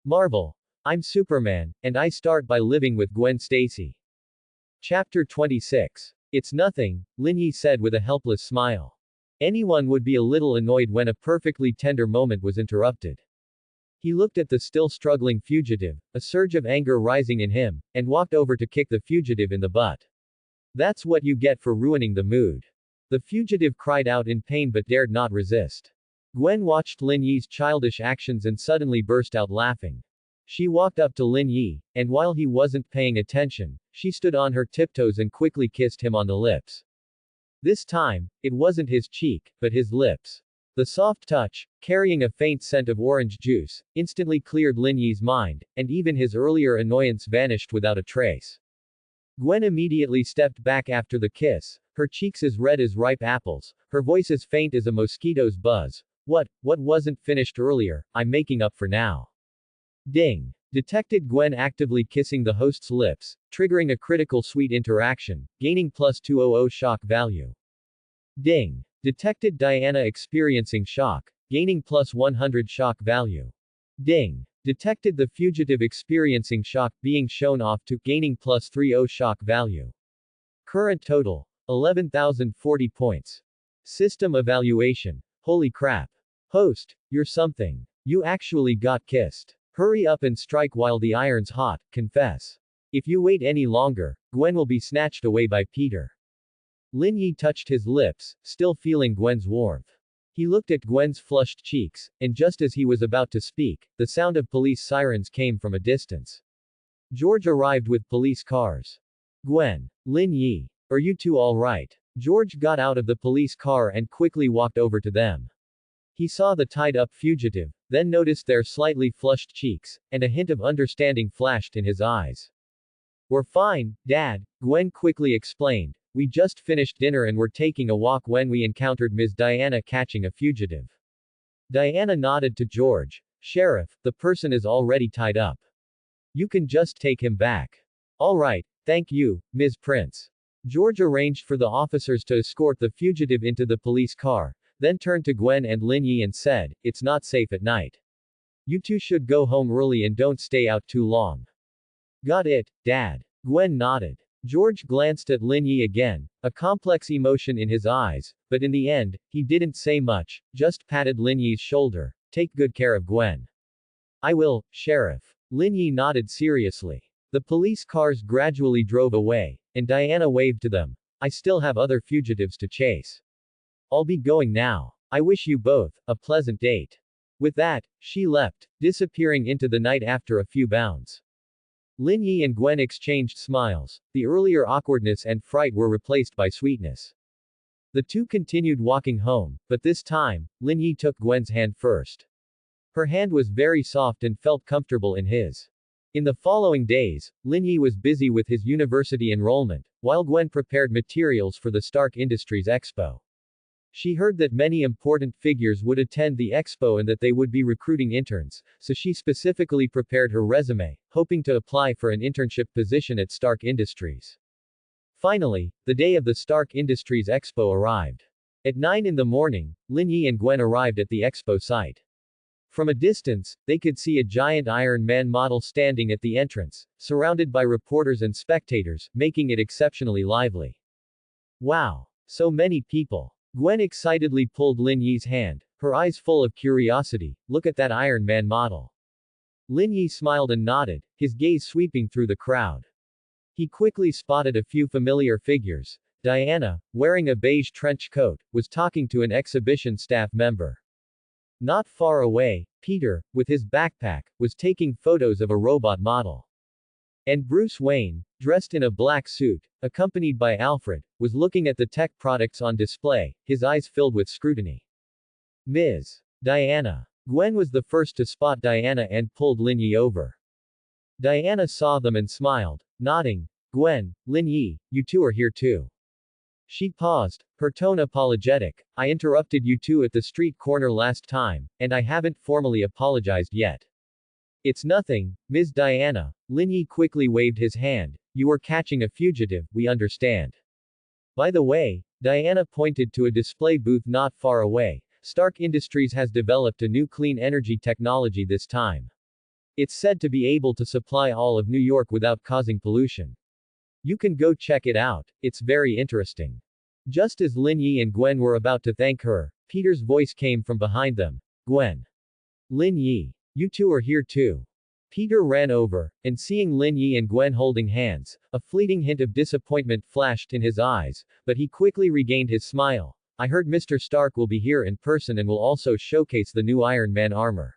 Marvel. I'm Superman, and I start by living with Gwen Stacy. Chapter 26. It's nothing, Lin Yi said with a helpless smile. Anyone would be a little annoyed when a perfectly tender moment was interrupted. He looked at the still struggling fugitive, a surge of anger rising in him, and walked over to kick the fugitive in the butt. That's what you get for ruining the mood. The fugitive cried out in pain but dared not resist. Gwen watched Lin Yi's childish actions and suddenly burst out laughing. She walked up to Lin Yi, and while he wasn't paying attention, she stood on her tiptoes and quickly kissed him on the lips. This time, it wasn't his cheek, but his lips. The soft touch, carrying a faint scent of orange juice, instantly cleared Lin Yi's mind, and even his earlier annoyance vanished without a trace. Gwen immediately stepped back after the kiss, her cheeks as red as ripe apples, her voice as faint as a mosquito's buzz. What wasn't finished earlier, I'm making up for now. Ding. Detected Gwen actively kissing the host's lips, triggering a critical sweet interaction, gaining plus 200 shock value. Ding. Detected Diana experiencing shock, gaining plus 100 shock value. Ding. Detected the fugitive experiencing shock being shown off to, gaining plus 30 shock value. Current total. 11,040 points. System evaluation. Holy crap. Host, you're something. You actually got kissed. Hurry up and strike while the iron's hot, confess. If you wait any longer, Gwen will be snatched away by Peter. Lin Yi touched his lips, still feeling Gwen's warmth. He looked at Gwen's flushed cheeks, and just as he was about to speak, the sound of police sirens came from a distance. George arrived with police cars. Gwen. Lin Yi. Are you two all right? George got out of the police car and quickly walked over to them. He saw the tied-up fugitive, then noticed their slightly flushed cheeks, and a hint of understanding flashed in his eyes. We're fine, Dad, Gwen quickly explained. We just finished dinner and were taking a walk when we encountered Ms. Diana catching a fugitive. Diana nodded to George. Sheriff, the person is already tied up. You can just take him back. All right, thank you, Ms. Prince. George arranged for the officers to escort the fugitive into the police car, then turned to Gwen and Lin Yi and said, it's not safe at night. You two should go home early and don't stay out too long. Got it, Dad. Gwen nodded. George glanced at Lin Yi again, a complex emotion in his eyes, but in the end, he didn't say much, just patted Lin Yi's shoulder. Take good care of Gwen. I will, Sheriff. Lin Yi nodded seriously. The police cars gradually drove away, and Diana waved to them. I still have other fugitives to chase. I'll be going now. I wish you both a pleasant date. With that, she leapt, disappearing into the night after a few bounds. Lin Yi and Gwen exchanged smiles. The earlier awkwardness and fright were replaced by sweetness. The two continued walking home, but this time, Lin Yi took Gwen's hand first. Her hand was very soft and felt comfortable in his. In the following days, Lin Yi was busy with his university enrollment, while Gwen prepared materials for the Stark Industries Expo. She heard that many important figures would attend the expo and that they would be recruiting interns, so she specifically prepared her resume, hoping to apply for an internship position at Stark Industries. Finally, the day of the Stark Industries Expo arrived. At 9 in the morning, Lin Yi and Gwen arrived at the expo site. From a distance, they could see a giant Iron Man model standing at the entrance, surrounded by reporters and spectators, making it exceptionally lively. Wow! So many people. Gwen excitedly pulled Lin Yi's hand, her eyes full of curiosity. Look at that Iron Man model. Lin Yi smiled and nodded, his gaze sweeping through the crowd. He quickly spotted a few familiar figures. Diana, wearing a beige trench coat, was talking to an exhibition staff member. Not far away, Peter, with his backpack, was taking photos of a robot model. And Bruce Wayne, dressed in a black suit, accompanied by Alfred, was looking at the tech products on display, his eyes filled with scrutiny. Ms. Diana. Gwen was the first to spot Diana and pulled Lin Yi over. Diana saw them and smiled, nodding. Gwen, Lin Yi, you two are here too. She paused, her tone apologetic. I interrupted you two at the street corner last time, and I haven't formally apologized yet. It's nothing, Ms. Diana. Lin Yi quickly waved his hand. You were catching a fugitive, we understand. By the way, Diana pointed to a display booth not far away. Stark Industries has developed a new clean energy technology this time. It's said to be able to supply all of New York without causing pollution. You can go check it out, it's very interesting. Just as Lin Yi and Gwen were about to thank her, Peter's voice came from behind them. Gwen. Lin Yi. You two are here too. Peter ran over, and seeing Lin Yi and Gwen holding hands, a fleeting hint of disappointment flashed in his eyes, but he quickly regained his smile. I heard Mr. Stark will be here in person and will also showcase the new Iron Man armor.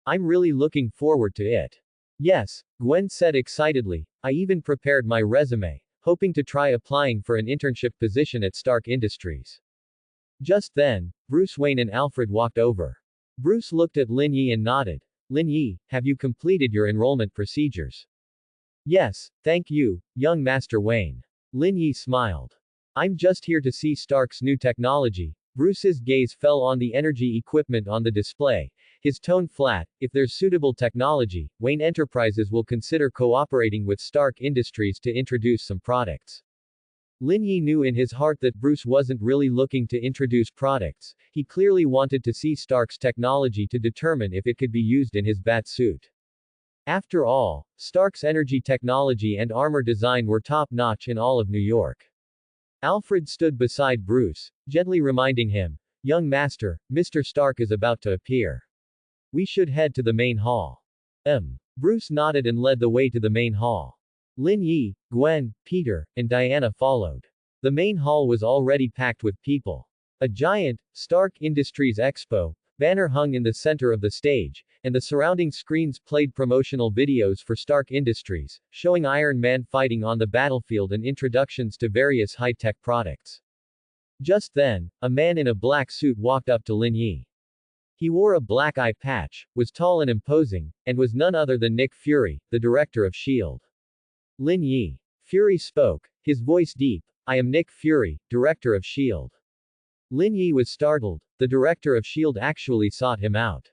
I'm really looking forward to it. Yes, Gwen said excitedly, I even prepared my resume, hoping to try applying for an internship position at Stark Industries. Just then, Bruce Wayne and Alfred walked over. Bruce looked at Lin Yi and nodded. Lin Yi, have you completed your enrollment procedures? Yes, thank you, young Master Wayne. Lin Yi smiled. I'm just here to see Stark's new technology. Bruce's gaze fell on the energy equipment on the display, his tone flat. If there's suitable technology, Wayne Enterprises will consider cooperating with Stark Industries to introduce some products. Lin Yi knew in his heart that Bruce wasn't really looking to introduce products, he clearly wanted to see Stark's technology to determine if it could be used in his bat suit. After all, Stark's energy technology and armor design were top-notch in all of New York. Alfred stood beside Bruce, gently reminding him, Young Master, Mr. Stark is about to appear. We should head to the main hall. Bruce nodded and led the way to the main hall. Lin Yi, Gwen, Peter, and Diana followed. The main hall was already packed with people. A giant, Stark Industries Expo banner hung in the center of the stage, and the surrounding screens played promotional videos for Stark Industries, showing Iron Man fighting on the battlefield and introductions to various high-tech products. Just then, a man in a black suit walked up to Lin Yi. He wore a black eye patch, was tall and imposing, and was none other than Nick Fury, the director of S.H.I.E.L.D. Lin Yi. Fury spoke, his voice deep. I am Nick Fury, director of S.H.I.E.L.D. Lin Yi was startled. The director of S.H.I.E.L.D. actually sought him out.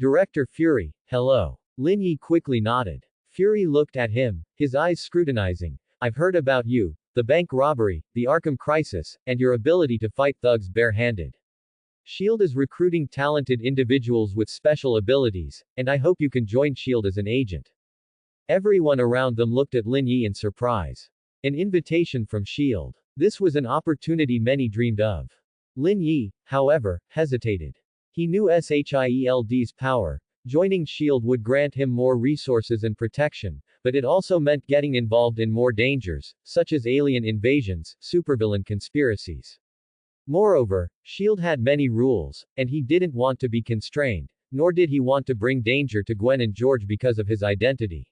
Director Fury, hello. Lin Yi quickly nodded. Fury looked at him, his eyes scrutinizing. I've heard about you, the bank robbery, the Arkham crisis, and your ability to fight thugs bare-handed. S.H.I.E.L.D. is recruiting talented individuals with special abilities, and I hope you can join S.H.I.E.L.D. as an agent. Everyone around them looked at Lin Yi in surprise. An invitation from S.H.I.E.L.D. This was an opportunity many dreamed of. Lin Yi, however, hesitated. He knew S.H.I.E.L.D.'s power. Joining S.H.I.E.L.D. would grant him more resources and protection, but it also meant getting involved in more dangers, such as alien invasions, supervillain conspiracies. Moreover, S.H.I.E.L.D. had many rules, and he didn't want to be constrained, nor did he want to bring danger to Gwen and George because of his identity.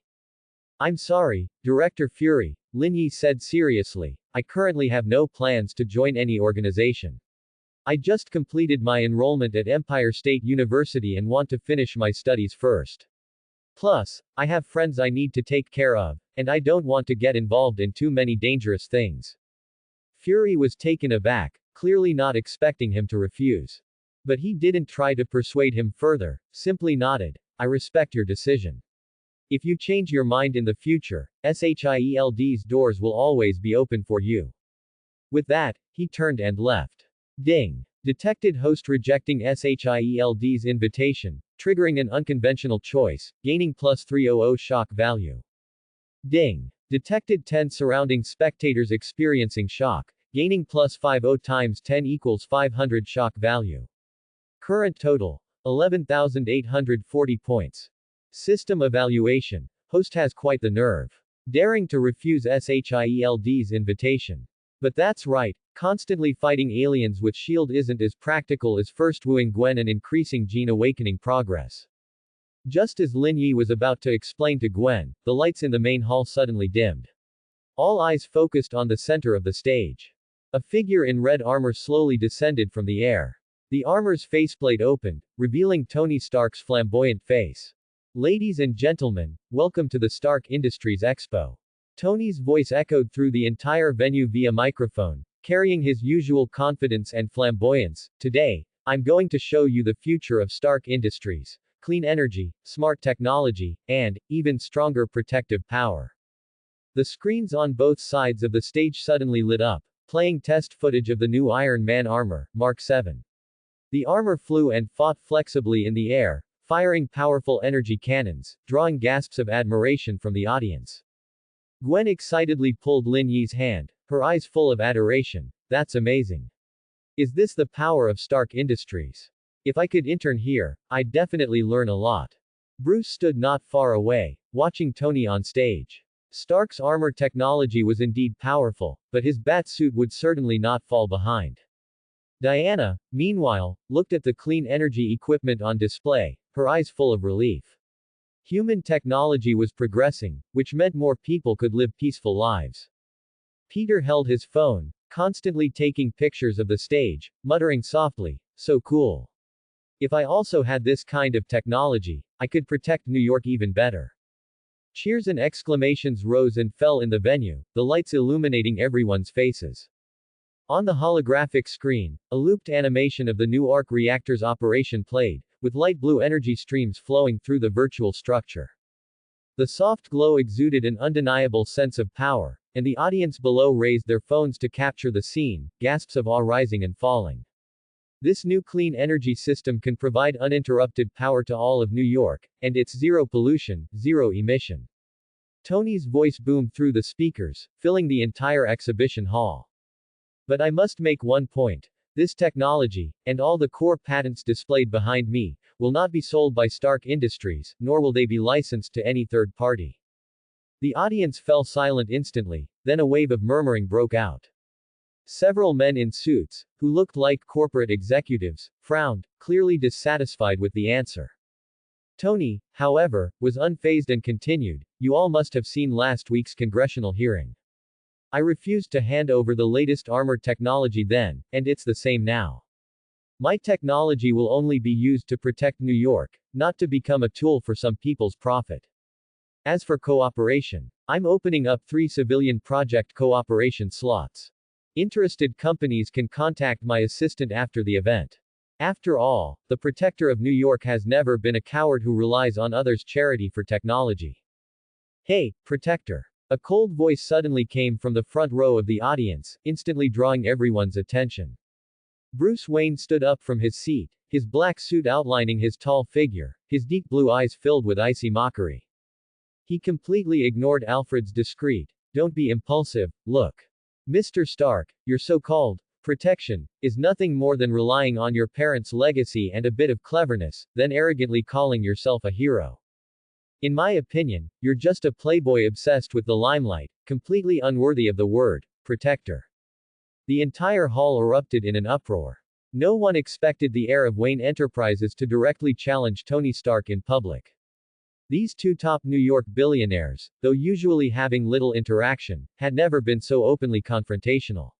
I'm sorry, Director Fury, Lin Yi said seriously, I currently have no plans to join any organization. I just completed my enrollment at Empire State University and want to finish my studies first. Plus, I have friends I need to take care of, and I don't want to get involved in too many dangerous things. Fury was taken aback, clearly not expecting him to refuse. But he didn't try to persuade him further, simply nodded. I respect your decision. If you change your mind in the future, S.H.I.E.L.D.'s doors will always be open for you. With that, he turned and left. Ding. Detected host rejecting S.H.I.E.L.D.'s invitation, triggering an unconventional choice, gaining plus 300 shock value. Ding. Detected 10 surrounding spectators experiencing shock, gaining plus 50 times 10 equals 500 shock value. Current total, 11,840 points. System evaluation. Host has quite the nerve. Daring to refuse S.H.I.E.L.D.'s invitation. But that's right, constantly fighting aliens with S.H.I.E.L.D. isn't as practical as first wooing Gwen and increasing gene awakening progress. Just as Lin Yi was about to explain to Gwen, the lights in the main hall suddenly dimmed. All eyes focused on the center of the stage. A figure in red armor slowly descended from the air. The armor's faceplate opened, revealing Tony Stark's flamboyant face. Ladies and gentlemen, welcome to the Stark Industries Expo. Tony's voice echoed through the entire venue via microphone, carrying his usual confidence and flamboyance. Today, I'm going to show you the future of Stark Industries. Clean energy, smart technology, and, even stronger protective power. The screens on both sides of the stage suddenly lit up, playing test footage of the new Iron Man armor, Mark 7. The armor flew and fought flexibly in the air, firing powerful energy cannons, drawing gasps of admiration from the audience. Gwen excitedly pulled Lin Yi's hand, her eyes full of adoration. That's amazing. Is this the power of Stark Industries? If I could intern here, I'd definitely learn a lot. Bruce stood not far away, watching Tony on stage. Stark's armor technology was indeed powerful, but his bat suit would certainly not fall behind. Diana, meanwhile, looked at the clean energy equipment on display, her eyes full of relief. Human technology was progressing, which meant more people could live peaceful lives. Peter held his phone, constantly taking pictures of the stage, muttering softly, "So cool. If I also had this kind of technology, I could protect New York even better." Cheers and exclamations rose and fell in the venue, the lights illuminating everyone's faces. On the holographic screen, a looped animation of the new arc reactor's operation played, with light blue energy streams flowing through the virtual structure. The soft glow exuded an undeniable sense of power, and the audience below raised their phones to capture the scene, gasps of awe rising and falling. This new clean energy system can provide uninterrupted power to all of New York, and it's zero pollution, zero emission. Tony's voice boomed through the speakers, filling the entire exhibition hall. But I must make one point. This technology, and all the core patents displayed behind me, will not be sold by Stark Industries, nor will they be licensed to any third party. The audience fell silent instantly, then a wave of murmuring broke out. Several men in suits, who looked like corporate executives, frowned, clearly dissatisfied with the answer. Tony, however, was unfazed and continued, "You all must have seen last week's congressional hearing. I refused to hand over the latest armor technology then, and it's the same now. My technology will only be used to protect New York, not to become a tool for some people's profit. As for cooperation, I'm opening up 3 civilian project cooperation slots. Interested companies can contact my assistant after the event. After all, the protector of New York has never been a coward who relies on others' charity for technology." "Hey, protector." A cold voice suddenly came from the front row of the audience, instantly drawing everyone's attention. Bruce Wayne stood up from his seat, his black suit outlining his tall figure, his deep blue eyes filled with icy mockery. He completely ignored Alfred's discreet, "Don't be impulsive, look. Mr. Stark, your so-called protection is nothing more than relying on your parents' legacy and a bit of cleverness, then arrogantly calling yourself a hero. In my opinion, you're just a playboy obsessed with the limelight, completely unworthy of the word protector." The entire hall erupted in an uproar. No one expected the heir of Wayne Enterprises to directly challenge Tony Stark in public. These two top New York billionaires, though usually having little interaction, had never been so openly confrontational.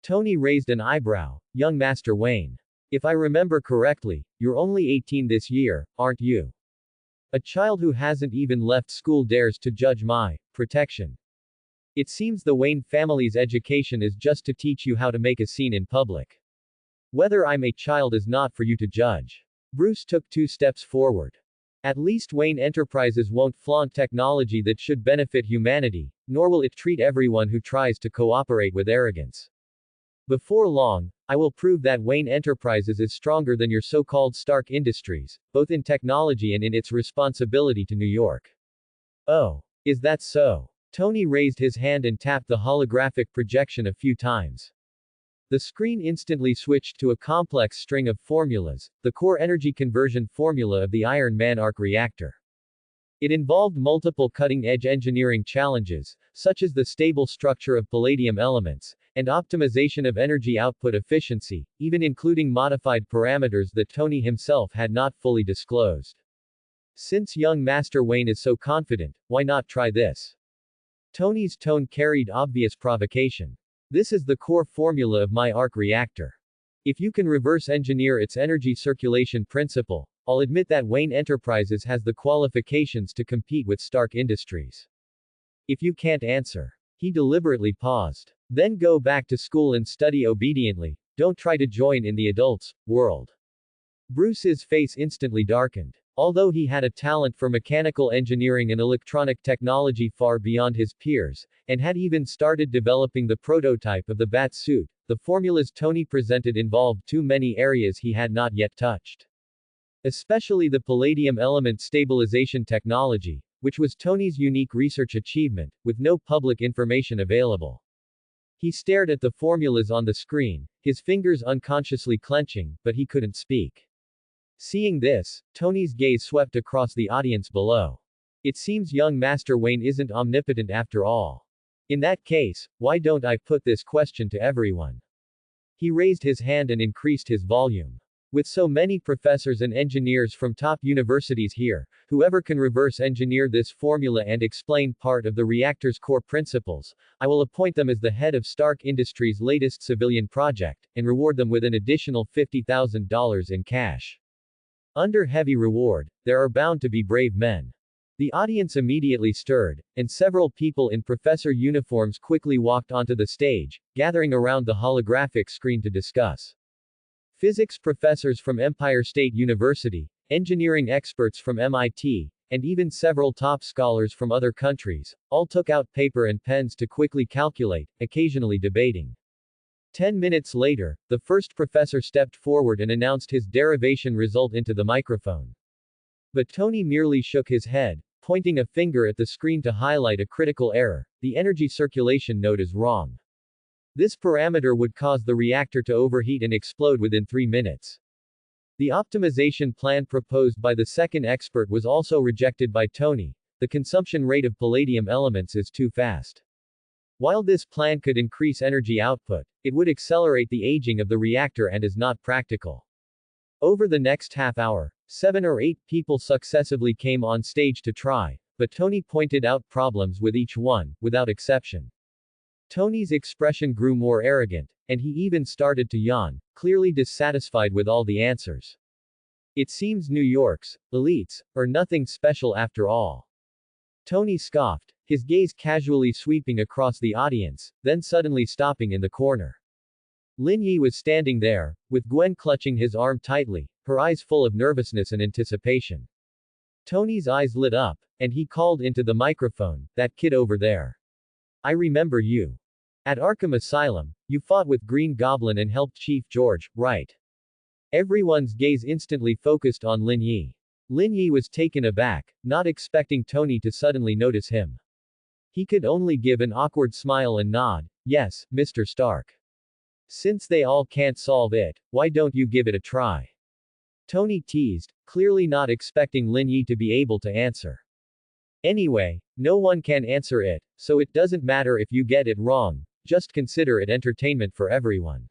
Tony raised an eyebrow. "Young Master Wayne. If I remember correctly, you're only 18 this year, aren't you? A child who hasn't even left school dares to judge my protection. It seems the Wayne family's education is just to teach you how to make a scene in public. Whether I'm a child is not for you to judge." Bruce took 2 steps forward. "At least Wayne Enterprises won't flaunt technology that should benefit humanity, nor will it treat everyone who tries to cooperate with arrogance. Before long, I will prove that Wayne Enterprises is stronger than your so-called Stark Industries, both in technology and in its responsibility to New York." "Oh, is that so?" Tony raised his hand and tapped the holographic projection a few times. The screen instantly switched to a complex string of formulas, the core energy conversion formula of the Iron Man arc reactor. It involved multiple cutting-edge engineering challenges, such as the stable structure of palladium elements, and optimization of energy output efficiency, even including modified parameters that Tony himself had not fully disclosed. "Since young Master Wayne is so confident, why not try this?" Tony's tone carried obvious provocation. "This is the core formula of my arc reactor. If you can reverse engineer its energy circulation principle, I'll admit that Wayne Enterprises has the qualifications to compete with Stark Industries. If you can't answer." He deliberately paused. "Then go back to school and study obediently, don't try to join in the adults' world." Bruce's face instantly darkened. Although he had a talent for mechanical engineering and electronic technology far beyond his peers, and had even started developing the prototype of the bat suit, the formulas Tony presented involved too many areas he had not yet touched. especially the palladium element stabilization technology, which was Tony's unique research achievement, with no public information available. He stared at the formulas on the screen, his fingers unconsciously clenching, but he couldn't speak. Seeing this, Tony's gaze swept across the audience below. It seems young Master Wayne isn't omnipotent after all. In that case, why don't I put this question to everyone? He raised his hand and increased his volume. With so many professors and engineers from top universities here, whoever can reverse engineer this formula and explain part of the reactor's core principles, I will appoint them as the head of Stark Industries' latest civilian project, and reward them with an additional $50,000 in cash. Under heavy reward, there are bound to be brave men. The audience immediately stirred, and several people in professor uniforms quickly walked onto the stage, gathering around the holographic screen to discuss. Physics professors from Empire State University, engineering experts from MIT, and even several top scholars from other countries, all took out paper and pens to quickly calculate, occasionally debating. 10 minutes later, the first professor stepped forward and announced his derivation result into the microphone. But Tony merely shook his head, pointing a finger at the screen to highlight a critical error. The energy circulation node is wrong. This parameter would cause the reactor to overheat and explode within 3 minutes. The optimization plan proposed by the second expert was also rejected by Tony. The consumption rate of palladium elements is too fast. While this plan could increase energy output, it would accelerate the aging of the reactor and is not practical. Over the next half hour, 7 or 8 people successively came on stage to try, but Tony pointed out problems with each one, without exception. Tony's expression grew more arrogant, and he even started to yawn, clearly dissatisfied with all the answers. It seems New York's elites are nothing special after all. Tony scoffed, his gaze casually sweeping across the audience, then suddenly stopping in the corner. Lin Yi was standing there, with Gwen clutching his arm tightly, her eyes full of nervousness and anticipation. Tony's eyes lit up, and he called into the microphone, "That kid over there. I remember you. At Arkham Asylum, you fought with Green Goblin and helped Chief George, right?" Everyone's gaze instantly focused on Lin Yi. Lin Yi was taken aback, not expecting Tony to suddenly notice him. He could only give an awkward smile and nod, "Yes, Mr. Stark. Since they all can't solve it, why don't you give it a try?" Tony teased, clearly not expecting Lin Yi to be able to answer. "Anyway, no one can answer it, so it doesn't matter if you get it wrong, just consider it entertainment for everyone."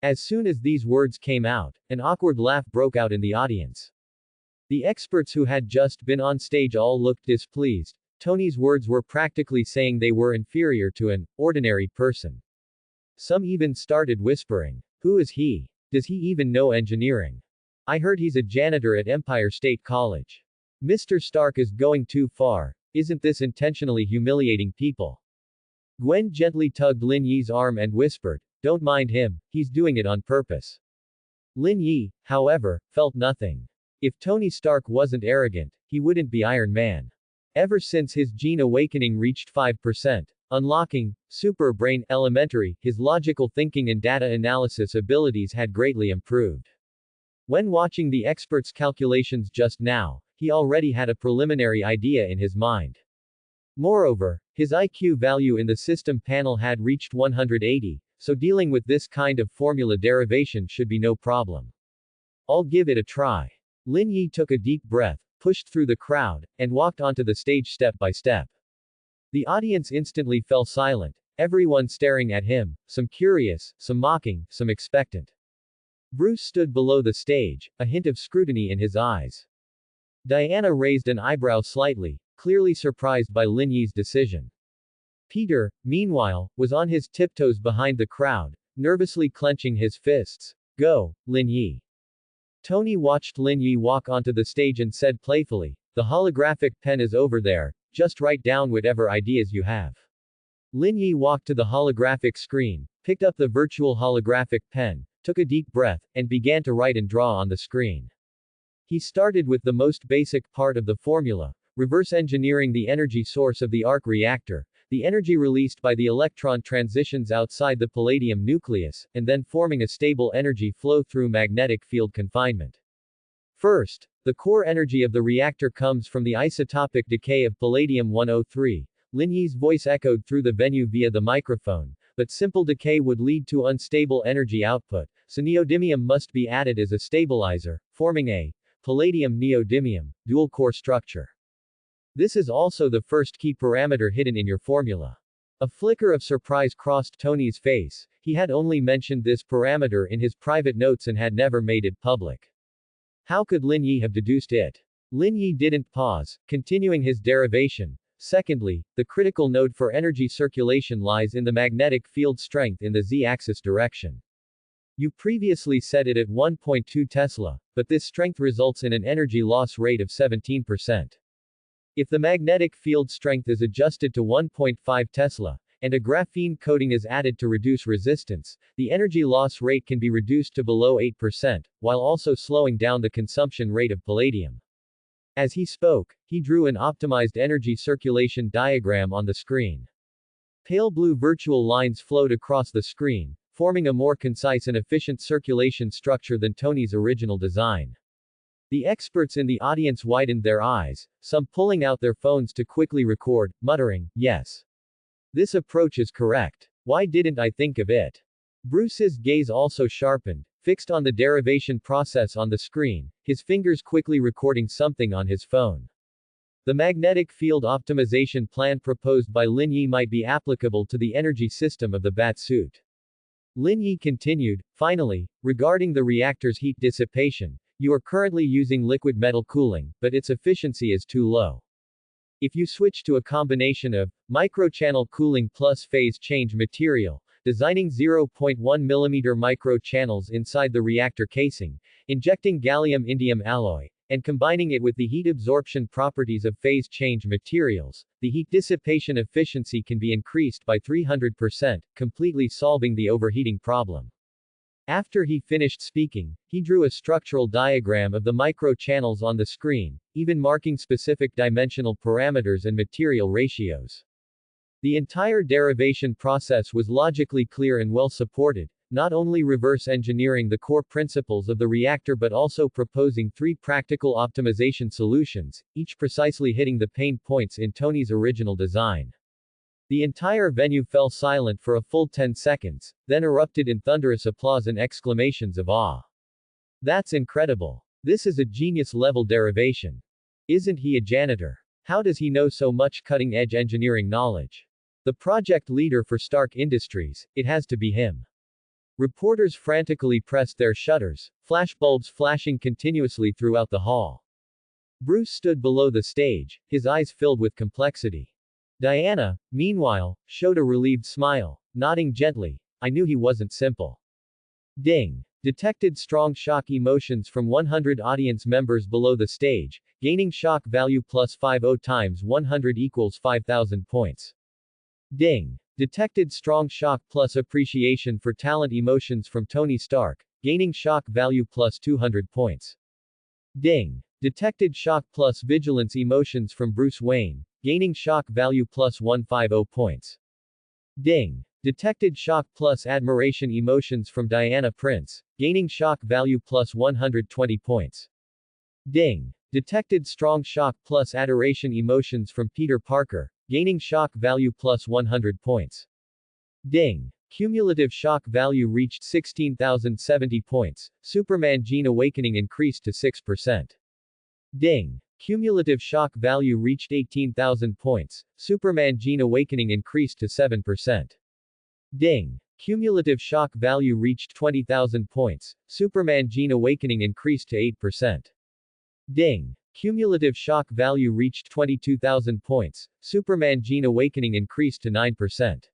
As soon as these words came out, an awkward laugh broke out in the audience. The experts who had just been on stage all looked displeased. Tony's words were practically saying they were inferior to an ordinary person. Some even started whispering, "Who is he? Does he even know engineering? I heard he's a janitor at Empire State College. Mr. Stark is going too far. Isn't this intentionally humiliating people?" Gwen gently tugged Lin Yi's arm and whispered, "Don't mind him, he's doing it on purpose." Lin Yi, however, felt nothing. If Tony Stark wasn't arrogant, he wouldn't be Iron Man. Ever since his gene awakening reached 5%, unlocking Super Brain Elementary, his logical thinking and data analysis abilities had greatly improved. When watching the experts' calculations just now, he already had a preliminary idea in his mind. Moreover, his IQ value in the system panel had reached 180, so dealing with this kind of formula derivation should be no problem. "I'll give it a try." Lin Yi took a deep breath, pushed through the crowd, and walked onto the stage step by step. The audience instantly fell silent, everyone staring at him, some curious, some mocking, some expectant. Bruce stood below the stage, a hint of scrutiny in his eyes. Diana raised an eyebrow slightly, clearly surprised by Lin Yi's decision. Peter, meanwhile, was on his tiptoes behind the crowd, nervously clenching his fists. "Go, Lin Yi." Tony watched Lin Yi walk onto the stage and said playfully, "The holographic pen is over there, just write down whatever ideas you have." Lin Yi walked to the holographic screen, picked up the virtual holographic pen, took a deep breath, and began to write and draw on the screen. He started with the most basic part of the formula, reverse engineering the energy source of the arc reactor, the energy released by the electron transitions outside the palladium nucleus, and then forming a stable energy flow through magnetic field confinement. First, the core energy of the reactor comes from the isotopic decay of palladium-103. Lin Yi's voice echoed through the venue via the microphone, but simple decay would lead to unstable energy output, so neodymium must be added as a stabilizer, forming a palladium-neodymium dual-core structure. This is also the first key parameter hidden in your formula. A flicker of surprise crossed Tony's face. He had only mentioned this parameter in his private notes and had never made it public. How could Lin Yi have deduced it? Lin Yi didn't pause, continuing his derivation. Secondly, the critical node for energy circulation lies in the magnetic field strength in the z-axis direction. You previously set it at 1.2 Tesla, but this strength results in an energy loss rate of 17%. If the magnetic field strength is adjusted to 1.5 Tesla, and a graphene coating is added to reduce resistance, the energy loss rate can be reduced to below 8%, while also slowing down the consumption rate of palladium. As he spoke, he drew an optimized energy circulation diagram on the screen. Pale blue virtual lines flowed across the screen, forming a more concise and efficient circulation structure than Tony's original design. The experts in the audience widened their eyes, some pulling out their phones to quickly record, muttering, "Yes. This approach is correct. Why didn't I think of it?" Bruce's gaze also sharpened, fixed on the derivation process on the screen, his fingers quickly recording something on his phone. The magnetic field optimization plan proposed by Lin Yi might be applicable to the energy system of the bat suit. Lin Yi continued, "Finally, regarding the reactor's heat dissipation, you are currently using liquid metal cooling, but its efficiency is too low. If you switch to a combination of microchannel cooling plus phase change material, designing 0.1 mm microchannels inside the reactor casing, injecting gallium-indium alloy, and combining it with the heat absorption properties of phase change materials, the heat dissipation efficiency can be increased by 300%, completely solving the overheating problem." After he finished speaking, he drew a structural diagram of the microchannels on the screen, even marking specific dimensional parameters and material ratios. The entire derivation process was logically clear and well supported, not only reverse engineering the core principles of the reactor but also proposing 3 practical optimization solutions, each precisely hitting the pain points in Tony's original design. The entire venue fell silent for a full 10 seconds, then erupted in thunderous applause and exclamations of awe. "That's incredible. This is a genius-level derivation. Isn't he a janitor? How does he know so much cutting-edge engineering knowledge? The project leader for Stark Industries, it has to be him." Reporters frantically pressed their shutters, flashbulbs flashing continuously throughout the hall. Bruce stood below the stage, his eyes filled with complexity. Diana, meanwhile, showed a relieved smile, nodding gently. "I knew he wasn't simple." Ding. Detected strong shock emotions from 100 audience members below the stage, gaining shock value plus 50 times 100 equals 5,000 points. Ding. Detected strong shock plus appreciation for talent emotions from Tony Stark, gaining shock value plus 200 points. Ding. Detected shock plus vigilance emotions from Bruce Wayne, gaining shock value plus 150 points. Ding. Detected shock plus admiration emotions from Diana Prince, gaining shock value plus 120 points. Ding. Detected strong shock plus adoration emotions from Peter Parker, gaining shock value plus 100 points. Ding. Cumulative shock value reached 16,070 points, Superman gene awakening increased to 6%. Ding. Cumulative shock value reached 18,000 points, Superman gene awakening increased to 7%. Ding. Cumulative shock value reached 20,000 points, Superman gene awakening increased to 8%. Ding. Cumulative shock value reached 22,000 points, Superman gene awakening increased to 9%.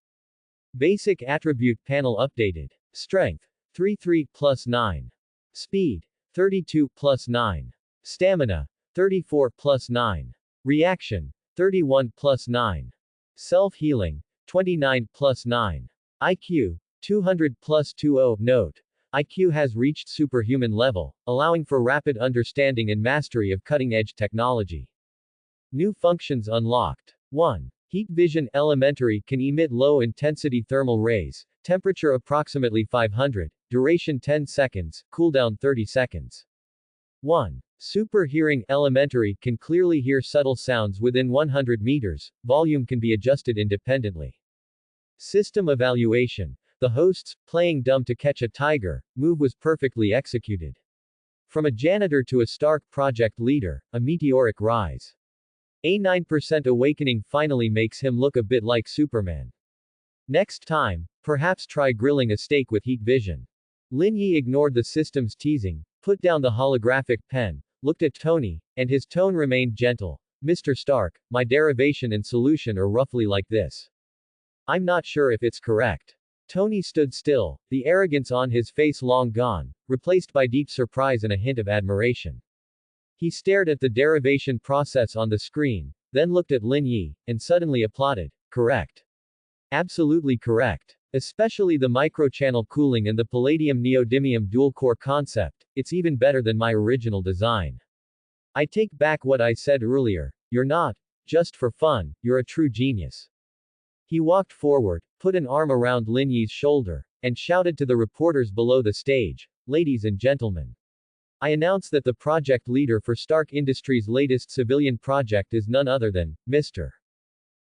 Basic attribute panel updated. Strength 33 plus 9. Speed 32 plus 9. Stamina 34 plus 9. Reaction 31 plus 9. Self-healing 29 plus 9. IQ 200 plus 20. Note: IQ has reached superhuman level, allowing for rapid understanding and mastery of cutting-edge technology. New functions unlocked. 1. Heat vision elementary can emit low-intensity thermal rays, temperature approximately 500, duration 10 seconds, cooldown 30 seconds. 1. Super hearing elementary can clearly hear subtle sounds within 100 meters. Volume can be adjusted independently. System evaluation. The host's playing dumb to catch a tiger move was perfectly executed. From a janitor to a Stark project leader, a meteoric rise. A 9% awakening finally makes him look a bit like Superman. Next time, perhaps try grilling a steak with heat vision. Lin Yi ignored the system's teasing, put down the holographic pen, looked at Tony, and his tone remained gentle. Mr. Stark, my derivation and solution are roughly like this. I'm not sure if it's correct. Tony stood still, the arrogance on his face long gone, replaced by deep surprise and a hint of admiration. He stared at the derivation process on the screen, then looked at Lin Yi, and suddenly applauded. Correct. Absolutely correct. Especially the microchannel cooling and the palladium neodymium dual-core concept, it's even better than my original design. I take back what I said earlier, you're not just for fun, you're a true genius. He walked forward, put an arm around Lin Yi's shoulder, and shouted to the reporters below the stage, ladies and gentlemen. I announce that the project leader for Stark Industries' latest civilian project is none other than Mr.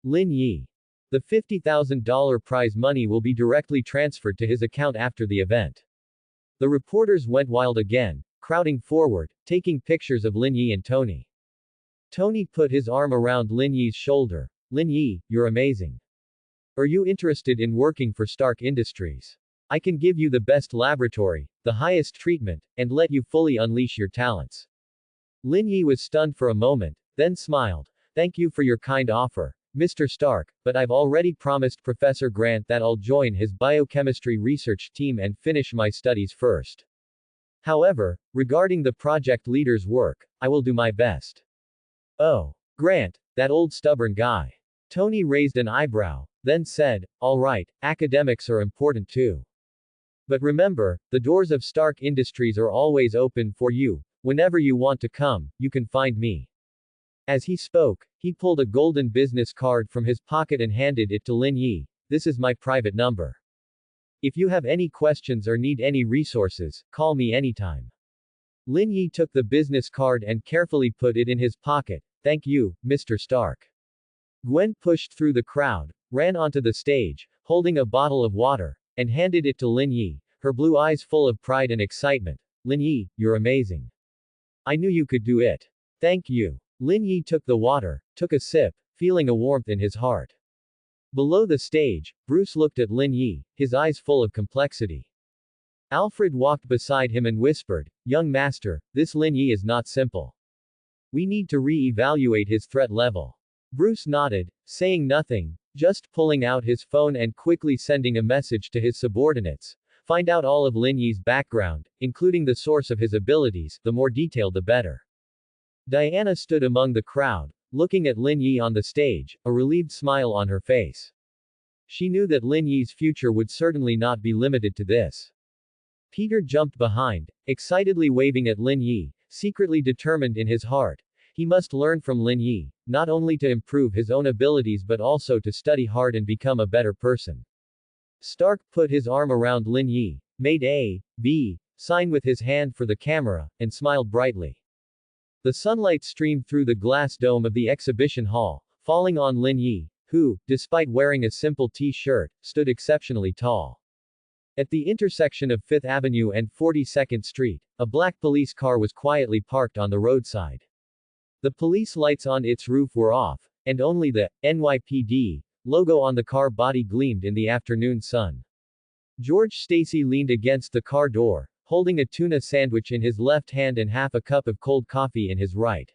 Lin Yi. The $50,000 prize money will be directly transferred to his account after the event. The reporters went wild again, crowding forward, taking pictures of Lin Yi and Tony. Tony put his arm around Lin Yi's shoulder. Lin Yi, you're amazing. Are you interested in working for Stark Industries? I can give you the best laboratory, the highest treatment, and let you fully unleash your talents. Lin Yi was stunned for a moment, then smiled. Thank you for your kind offer, Mr. Stark, but I've already promised Professor Grant that I'll join his biochemistry research team and finish my studies first. However, regarding the project leader's work, I will do my best. Oh, Grant, that old stubborn guy. Tony raised an eyebrow, then said, all right, academics are important too. But remember, the doors of Stark Industries are always open for you. Whenever you want to come, you can find me. As he spoke, he pulled a golden business card from his pocket and handed it to Lin Yi. This is my private number. If you have any questions or need any resources, call me anytime. Lin Yi took the business card and carefully put it in his pocket. Thank you, Mr. Stark. Gwen pushed through the crowd, ran onto the stage, holding a bottle of water, and handed it to Lin Yi, her blue eyes full of pride and excitement. Lin Yi, you're amazing. I knew you could do it. Thank you. Lin Yi took the water, took a sip, feeling a warmth in his heart. Below the stage, Bruce looked at Lin Yi, his eyes full of complexity. Alfred walked beside him and whispered, young master, this Lin Yi is not simple. We need to re-evaluate his threat level. Bruce nodded, saying nothing, just pulling out his phone and quickly sending a message to his subordinates. Find out all of Lin Yi's background, including the source of his abilities, the more detailed the better. Diana stood among the crowd, looking at Lin Yi on the stage, a relieved smile on her face. She knew that Lin Yi's future would certainly not be limited to this. Peter jumped behind, excitedly waving at Lin Yi, secretly determined in his heart. He must learn from Lin Yi, not only to improve his own abilities but also to study hard and become a better person. Stark put his arm around Lin Yi, made a B sign with his hand for the camera, and smiled brightly. The sunlight streamed through the glass dome of the exhibition hall, falling on Lin Yi, who, despite wearing a simple t-shirt, stood exceptionally tall. At the intersection of 5th Avenue and 42nd Street, a black police car was quietly parked on the roadside. The police lights on its roof were off, and only the NYPD logo on the car body gleamed in the afternoon sun. George Stacy leaned against the car door, holding a tuna sandwich in his left hand and half a cup of cold coffee in his right.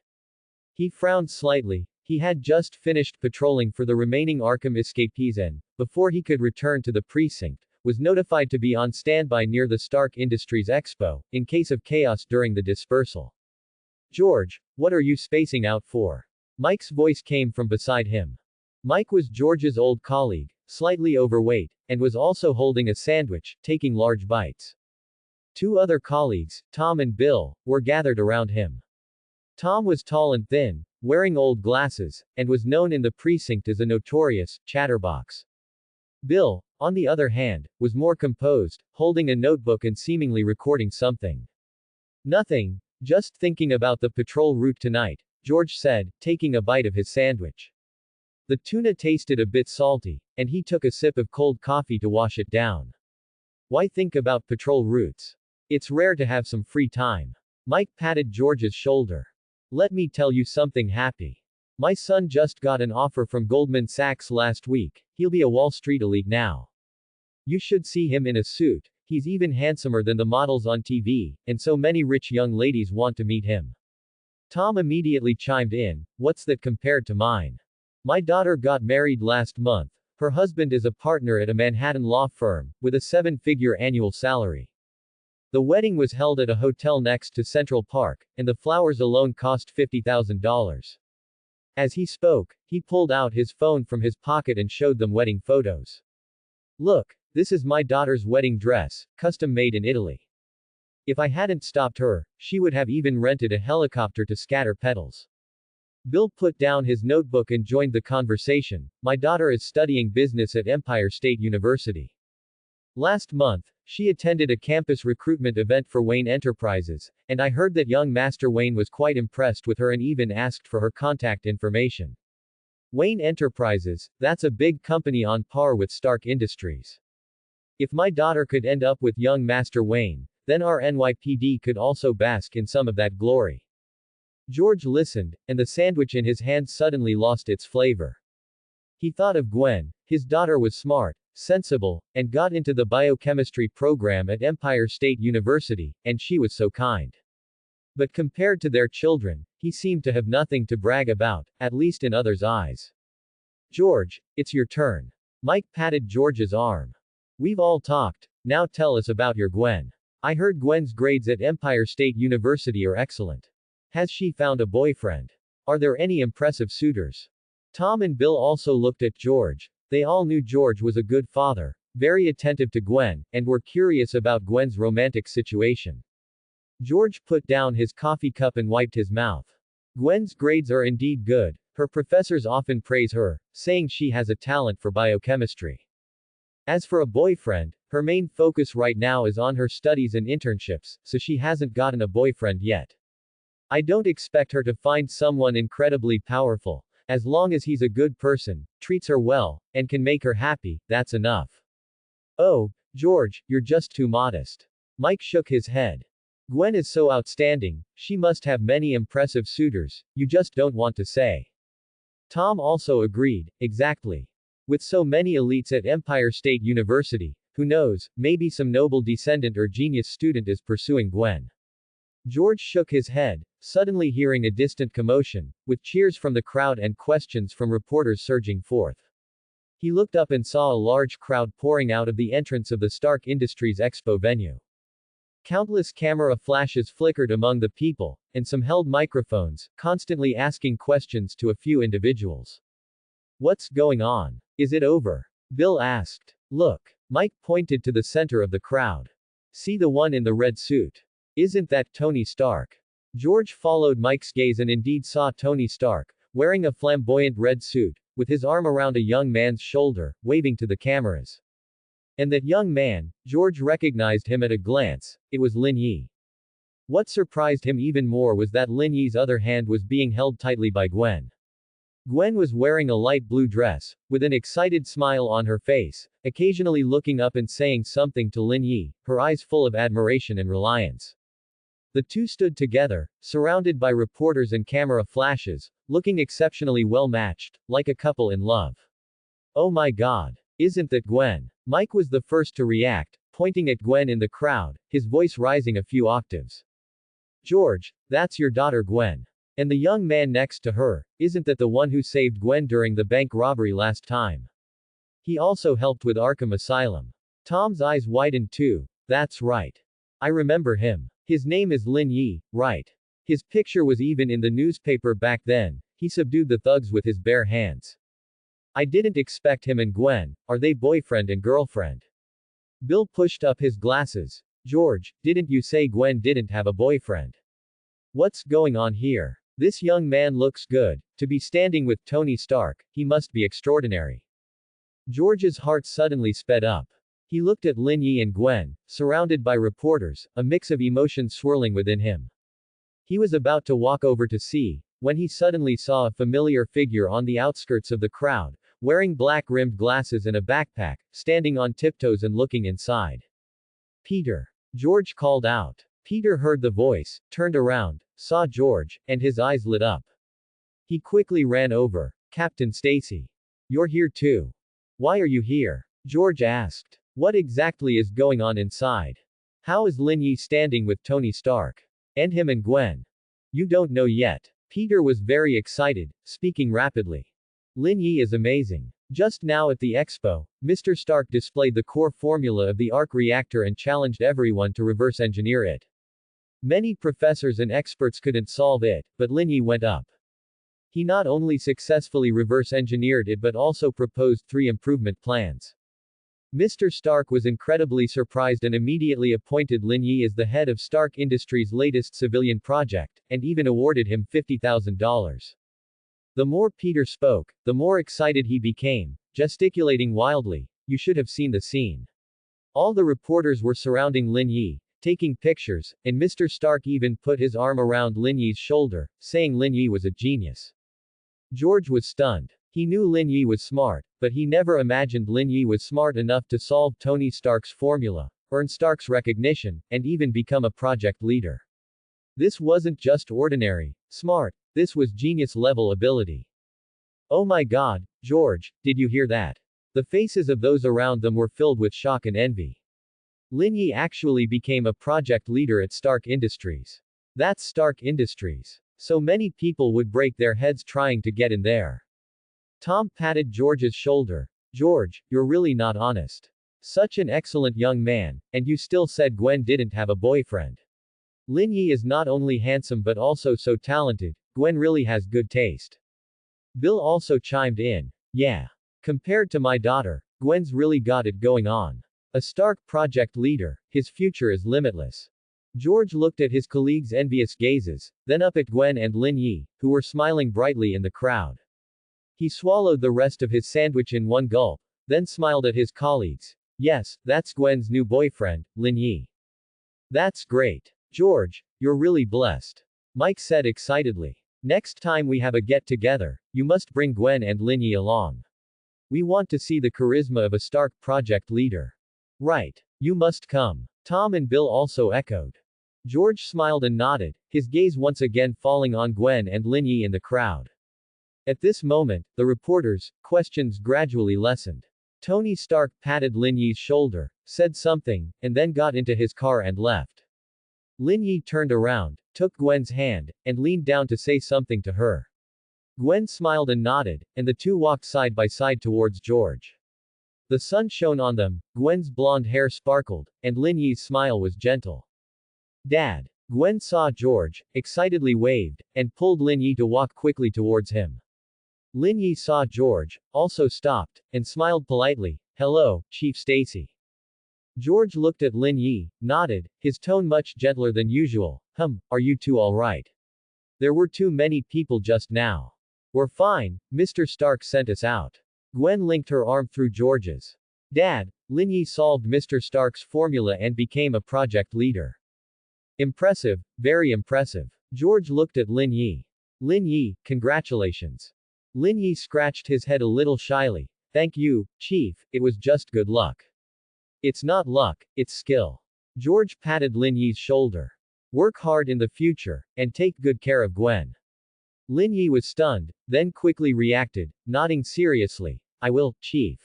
He frowned slightly. He had just finished patrolling for the remaining Arkham escapees and, before he could return to the precinct, was notified to be on standby near the Stark Industries Expo, in case of chaos during the dispersal. George, what are you spacing out for? Mike's voice came from beside him. Mike was George's old colleague, slightly overweight, and was also holding a sandwich, taking large bites. Two other colleagues, Tom and Bill, were gathered around him. Tom was tall and thin, wearing old glasses, and was known in the precinct as a notorious chatterbox. Bill, on the other hand, was more composed, holding a notebook and seemingly recording something. Nothing, Just thinking about the patrol route tonight, George said, taking a bite of his sandwich. The tuna tasted a bit salty, and he took a sip of cold coffee to wash it down. Why think about patrol routes? It's rare to have some free time. Mike patted George's shoulder. Let me tell you something happy. My son just got an offer from Goldman Sachs last week. He'll be a Wall Street elite now. You should see him in a suit. He's even handsomer than the models on TV, and so many rich young ladies want to meet him. Tom immediately chimed in, what's that compared to mine? My daughter got married last month. Her husband is a partner at a Manhattan law firm, with a 7-figure annual salary. The wedding was held at a hotel next to Central Park, and the flowers alone cost $50,000. As he spoke, he pulled out his phone from his pocket and showed them wedding photos. Look, this is my daughter's wedding dress, custom made in Italy. If I hadn't stopped her, she would have even rented a helicopter to scatter petals. Bill put down his notebook and joined the conversation. My daughter is studying business at Empire State University. Last month, she attended a campus recruitment event for Wayne Enterprises, and I heard that young Master Wayne was quite impressed with her and even asked for her contact information. Wayne Enterprises, that's a big company on par with Stark Industries. If my daughter could end up with young Master Wayne, then our NYPD could also bask in some of that glory. George listened, and the sandwich in his hand suddenly lost its flavor. He thought of Gwen. His daughter was smart, sensible, and got into the biochemistry program at Empire State University, and she was so kind. But compared to their children, he seemed to have nothing to brag about, at least in others' eyes. George, it's your turn. Mike patted George's arm. We've all talked. Now tell us about your Gwen. I heard Gwen's grades at Empire State University are excellent. Has she found a boyfriend? Are there any impressive suitors? Tom and Bill also looked at George. They all knew George was a good father, very attentive to Gwen, and were curious about Gwen's romantic situation. George put down his coffee cup and wiped his mouth. Gwen's grades are indeed good. Her professors often praise her, saying she has a talent for biochemistry. As for a boyfriend, her main focus right now is on her studies and internships, so she hasn't gotten a boyfriend yet. I don't expect her to find someone incredibly powerful. As long as he's a good person, treats her well, and can make her happy, that's enough. Oh, George, you're just too modest. Mike shook his head. Gwen is so outstanding, she must have many impressive suitors, you just don't want to say. Tom also agreed, exactly. With so many elites at Empire State University, who knows, maybe some noble descendant or genius student is pursuing Gwen. George shook his head, suddenly hearing a distant commotion, with cheers from the crowd and questions from reporters surging forth. He looked up and saw a large crowd pouring out of the entrance of the Stark Industries Expo venue. Countless camera flashes flickered among the people, and some held microphones, constantly asking questions to a few individuals. What's going on? Is it over? Bill asked. Look. Mike pointed to the center of the crowd. See the one in the red suit? Isn't that Tony Stark? George followed Mike's gaze and indeed saw Tony Stark, wearing a flamboyant red suit, with his arm around a young man's shoulder, waving to the cameras. And that young man, George recognized him at a glance, it was Lin Yi. What surprised him even more was that Lin Yi's other hand was being held tightly by Gwen. Gwen was wearing a light blue dress, with an excited smile on her face, occasionally looking up and saying something to Lin Yi, her eyes full of admiration and reliance. The two stood together, surrounded by reporters and camera flashes, looking exceptionally well matched, like a couple in love. Oh my God. Isn't that Gwen? Mike was the first to react, pointing at Gwen in the crowd, his voice rising a few octaves. George, that's your daughter Gwen. And the young man next to her, isn't that the one who saved Gwen during the bank robbery last time? He also helped with Arkham Asylum. Tom's eyes widened too. That's right. I remember him. His name is Lin Yi, right? His picture was even in the newspaper back then. He subdued the thugs with his bare hands. I didn't expect him and Gwen. Are they boyfriend and girlfriend? Bill pushed up his glasses. George, didn't you say Gwen didn't have a boyfriend? What's going on here? This young man looks good. To be standing with Tony Stark, he must be extraordinary. George's heart suddenly sped up. He looked at Lin Yi and Gwen, surrounded by reporters, a mix of emotions swirling within him. He was about to walk over to see, when he suddenly saw a familiar figure on the outskirts of the crowd, wearing black-rimmed glasses and a backpack, standing on tiptoes and looking inside. Peter. George called out. Peter heard the voice, turned around, saw George, and his eyes lit up. He quickly ran over. Captain Stacy. You're here too. Why are you here? George asked. What exactly is going on inside? How is Lin Yi standing with Tony Stark? And him and Gwen? You don't know yet. Peter was very excited, speaking rapidly. Lin Yi is amazing. Just now at the expo, Mr. Stark displayed the core formula of the arc reactor and challenged everyone to reverse engineer it. Many professors and experts couldn't solve it, but Lin Yi went up. He not only successfully reverse engineered it but also proposed 3 improvement plans. Mr. Stark was incredibly surprised and immediately appointed Lin Yi as the head of Stark Industries' latest civilian project, and even awarded him $50,000. The more Peter spoke, the more excited he became, gesticulating wildly. You should have seen the scene. All the reporters were surrounding Lin Yi, taking pictures, and Mr. Stark even put his arm around Lin Yi's shoulder, saying Lin Yi was a genius. George was stunned. He knew Lin Yi was smart, but he never imagined Lin Yi was smart enough to solve Tony Stark's formula, earn Stark's recognition, and even become a project leader. This wasn't just ordinary, smart, this was genius-level ability. Oh my God, George, did you hear that? The faces of those around them were filled with shock and envy. Lin Yi actually became a project leader at Stark Industries. That's Stark Industries. So many people would break their heads trying to get in there. Tom patted George's shoulder. George, you're really not honest. Such an excellent young man, and you still said Gwen didn't have a boyfriend. Lin Yi is not only handsome but also so talented. Gwen really has good taste. Bill also chimed in. Yeah. Compared to my daughter, Gwen's really got it going on. A Stark project leader, his future is limitless. George looked at his colleagues' envious gazes, then up at Gwen and Lin Yi, who were smiling brightly in the crowd. He swallowed the rest of his sandwich in one gulp, then smiled at his colleagues. Yes, that's Gwen's new boyfriend, Lin Yi. That's great. George, you're really blessed. Mike said excitedly. Next time we have a get-together, you must bring Gwen and Lin Yi along. We want to see the charisma of a Stark project leader. Right. You must come. Tom and Bill also echoed. George smiled and nodded, his gaze once again falling on Gwen and Lin Yi in the crowd. At this moment, the reporters' questions gradually lessened. Tony Stark patted Lin Yi's shoulder, said something, and then got into his car and left. Lin Yi turned around, took Gwen's hand, and leaned down to say something to her. Gwen smiled and nodded, and the two walked side by side towards George. The sun shone on them, Gwen's blonde hair sparkled, and Lin Yi's smile was gentle. Dad. Gwen saw George, excitedly waved, and pulled Lin Yi to walk quickly towards him. Lin Yi saw George, also stopped, and smiled politely. Hello, Chief Stacy. George looked at Lin Yi, nodded, his tone much gentler than usual. Are you two alright? There were too many people just now. We're fine, Mr. Stark sent us out. Gwen linked her arm through George's. Dad, Lin Yi solved Mr. Stark's formula and became a project leader. Impressive, very impressive. George looked at Lin Yi. Lin Yi, congratulations. Lin Yi scratched his head a little shyly. Thank you, Chief, it was just good luck. It's not luck, it's skill. George patted Lin Yi's shoulder. Work hard in the future, and take good care of Gwen. Lin Yi was stunned, then quickly reacted, nodding seriously. I will, Chief.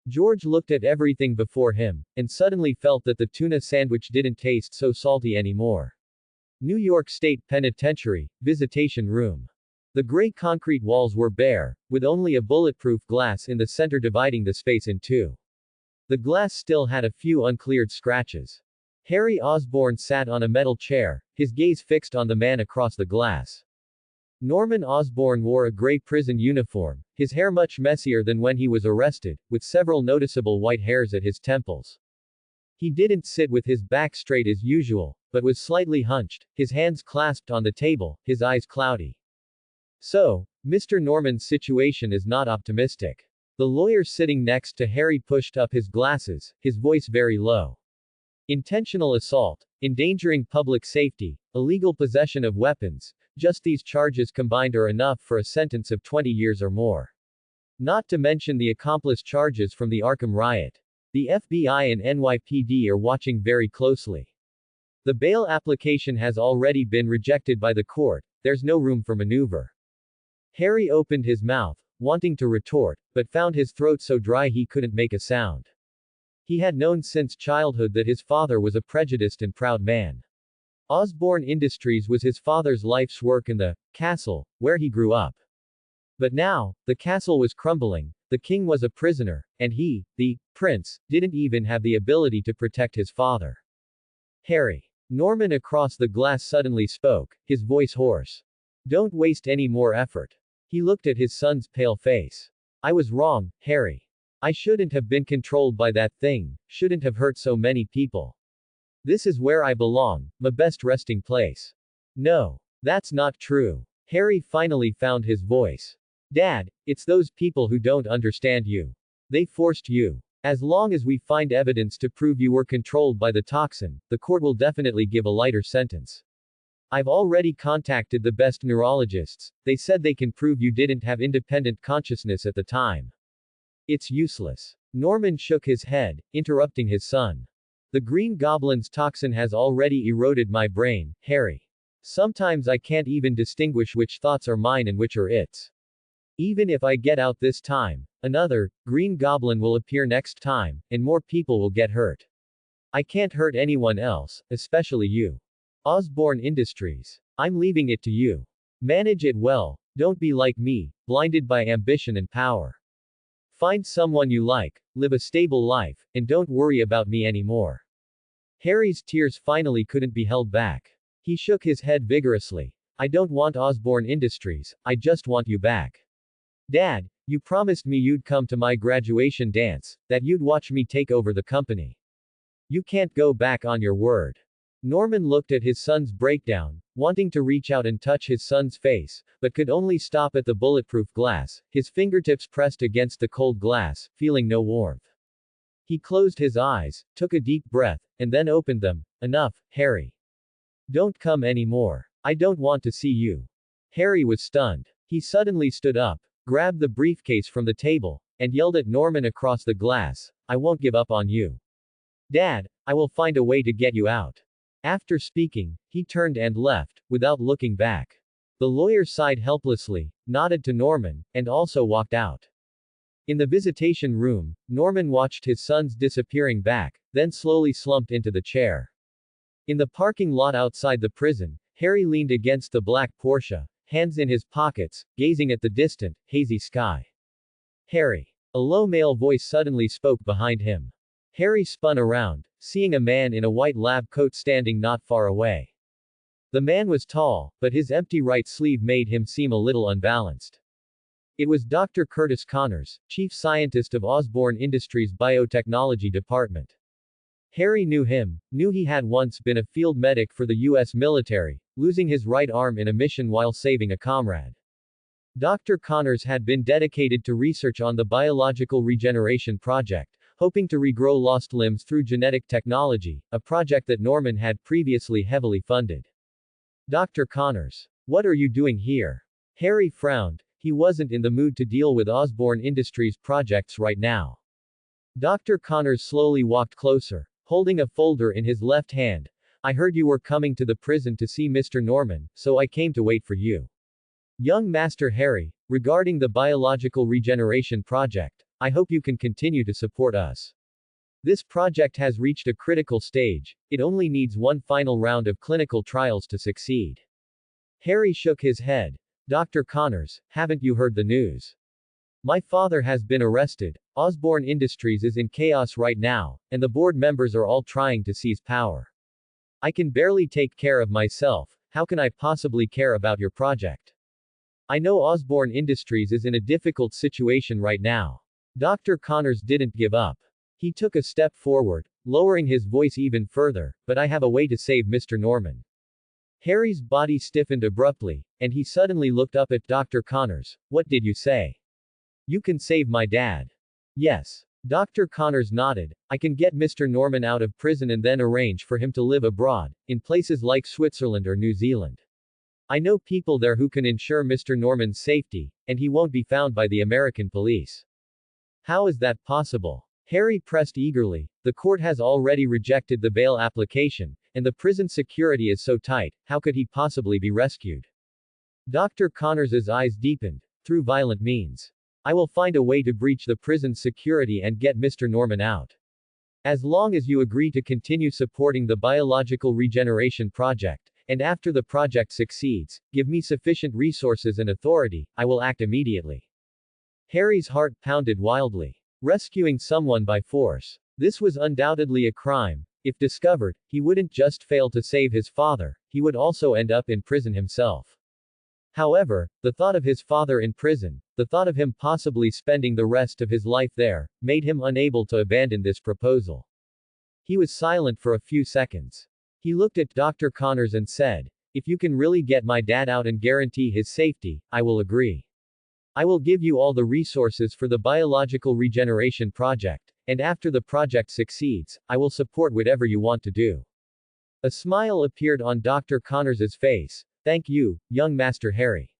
George looked at everything before him, and suddenly felt that the tuna sandwich didn't taste so salty anymore. New York State Penitentiary, Visitation Room. The gray concrete walls were bare, with only a bulletproof glass in the center dividing the space in two. The glass still had a few uncleared scratches. Harry Osborn sat on a metal chair, his gaze fixed on the man across the glass. Norman Osborn wore a gray prison uniform, his hair much messier than when he was arrested, with several noticeable white hairs at his temples. He didn't sit with his back straight as usual, but was slightly hunched, his hands clasped on the table, his eyes cloudy. So, Mr. Norman's situation is not optimistic. The lawyer sitting next to Harry pushed up his glasses, his voice very low. Intentional assault, endangering public safety, illegal possession of weapons. Just these charges combined are enough for a sentence of 20 years or more. Not to mention the accomplice charges from the Arkham riot. The FBI and NYPD are watching very closely. The bail application has already been rejected by the court, there's no room for maneuver. Harry opened his mouth, wanting to retort, but found his throat so dry he couldn't make a sound. He had known since childhood that his father was a prejudiced and proud man. Osborne Industries was his father's life's work in the castle, where he grew up. But now, the castle was crumbling, the king was a prisoner, and he, the prince, didn't even have the ability to protect his father. Harry. Norman across the glass suddenly spoke, his voice hoarse. Don't waste any more effort. He looked at his son's pale face. I was wrong, Harry. I shouldn't have been controlled by that thing, shouldn't have hurt so many people. This is where I belong, my best resting place. No. That's not true. Harry finally found his voice. Dad, it's those people who don't understand you. They forced you. As long as we find evidence to prove you were controlled by the toxin, the court will definitely give a lighter sentence. I've already contacted the best neurologists, they said they can prove you didn't have independent consciousness at the time. It's useless. Norman shook his head, interrupting his son. The Green Goblin's toxin has already eroded my brain, Harry. Sometimes I can't even distinguish which thoughts are mine and which are its. Even if I get out this time, another Green Goblin will appear next time, and more people will get hurt. I can't hurt anyone else, especially you. Osborne Industries. I'm leaving it to you. Manage it well, don't be like me, blinded by ambition and power. Find someone you like, live a stable life, and don't worry about me anymore. Harry's tears finally couldn't be held back. He shook his head vigorously. I don't want Osborne Industries, I just want you back. Dad, you promised me you'd come to my graduation dance, that you'd watch me take over the company. You can't go back on your word. Norman looked at his son's breakdown, wanting to reach out and touch his son's face, but could only stop at the bulletproof glass, his fingertips pressed against the cold glass, feeling no warmth. He closed his eyes, took a deep breath, and then opened them. Enough, Harry. Don't come anymore. I don't want to see you. Harry was stunned. He suddenly stood up, grabbed the briefcase from the table, and yelled at Norman across the glass, I won't give up on you. Dad, I will find a way to get you out. After speaking, he turned and left, without looking back. The lawyer sighed helplessly, nodded to Norman, and also walked out. In the visitation room, Norman watched his son's disappearing back, then slowly slumped into the chair. In the parking lot outside the prison, Harry leaned against the black Porsche, hands in his pockets, gazing at the distant, hazy sky. Harry. A low male voice suddenly spoke behind him. Harry spun around, seeing a man in a white lab coat standing not far away. The man was tall, but his empty right sleeve made him seem a little unbalanced. It was Dr. Curtis Connors, chief scientist of Osborne Industries' biotechnology department. Harry knew him, knew he had once been a field medic for the U.S. military, losing his right arm in a mission while saving a comrade. Dr. Connors had been dedicated to research on the biological regeneration project, hoping to regrow lost limbs through genetic technology, a project that Norman had previously heavily funded. Dr. Connors. What are you doing here? Harry frowned, he wasn't in the mood to deal with Osborne Industries projects right now. Dr. Connors slowly walked closer, holding a folder in his left hand. I heard you were coming to the prison to see Mr. Norman, so I came to wait for you. Young Master Harry, regarding the biological regeneration project, I hope you can continue to support us. This project has reached a critical stage, it only needs one final round of clinical trials to succeed. Harry shook his head. Dr. Connors, haven't you heard the news? My father has been arrested, Osborne Industries is in chaos right now, and the board members are all trying to seize power. I can barely take care of myself, how can I possibly care about your project? I know Osborne Industries is in a difficult situation right now. Dr. Connors didn't give up. He took a step forward, lowering his voice even further, but I have a way to save Mr. Norman. Harry's body stiffened abruptly, and he suddenly looked up at Dr. Connors. What did you say? You can save my dad. Yes. Dr. Connors nodded. I can get Mr. Norman out of prison and then arrange for him to live abroad, in places like Switzerland or New Zealand. I know people there who can ensure Mr. Norman's safety, and he won't be found by the American police. How is that possible? Harry pressed eagerly. The court has already rejected the bail application, and the prison security is so tight, how could he possibly be rescued? Dr. Connors's eyes deepened. Through violent means. I will find a way to breach the prison's security and get Mr. Norman out. As long as you agree to continue supporting the biological regeneration project, and after the project succeeds, give me sufficient resources and authority, I will act immediately. Harry's heart pounded wildly. Rescuing someone by force. This was undoubtedly a crime. If discovered, he wouldn't just fail to save his father, he would also end up in prison himself. However, the thought of his father in prison, the thought of him possibly spending the rest of his life there, made him unable to abandon this proposal. He was silent for a few seconds. He looked at Dr. Connors and said, if you can really get my dad out and guarantee his safety, I will agree. I will give you all the resources for the biological regeneration project, and after the project succeeds, I will support whatever you want to do. A smile appeared on Dr. Connors's face. Thank you, young Master Harry.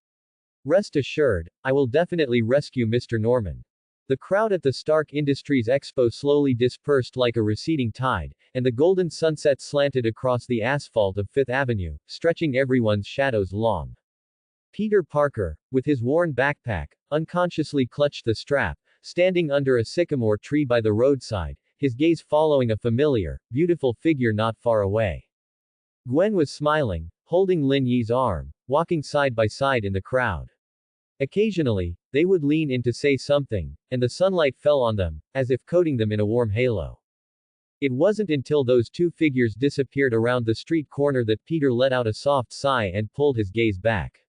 Rest assured, I will definitely rescue Mr. Norman. The crowd at the Stark Industries Expo slowly dispersed like a receding tide, and the golden sunset slanted across the asphalt of Fifth Avenue, stretching everyone's shadows long. Peter Parker, with his worn backpack, unconsciously clutched the strap, standing under a sycamore tree by the roadside, his gaze following a familiar, beautiful figure not far away. Gwen was smiling, holding Lin Yi's arm, walking side by side in the crowd. Occasionally, they would lean in to say something, and the sunlight fell on them, as if coating them in a warm halo. It wasn't until those two figures disappeared around the street corner that Peter let out a soft sigh and pulled his gaze back.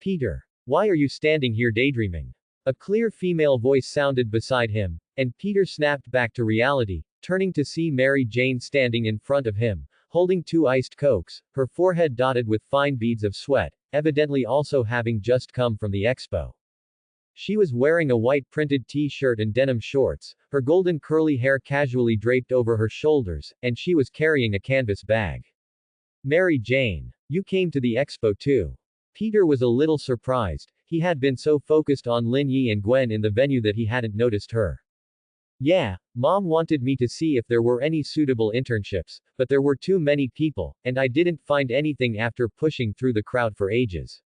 Peter, why are you standing here daydreaming? A clear female voice sounded beside him, and Peter snapped back to reality, turning to see Mary Jane standing in front of him, holding two iced cokes, her forehead dotted with fine beads of sweat, evidently also having just come from the expo. She was wearing a white printed t-shirt and denim shorts, her golden curly hair casually draped over her shoulders, and she was carrying a canvas bag. Mary Jane, you came to the expo too. Peter was a little surprised. He had been so focused on Lin Yi and Gwen in the venue that he hadn't noticed her. Yeah, Mom wanted me to see if there were any suitable internships, but there were too many people, and I didn't find anything after pushing through the crowd for ages.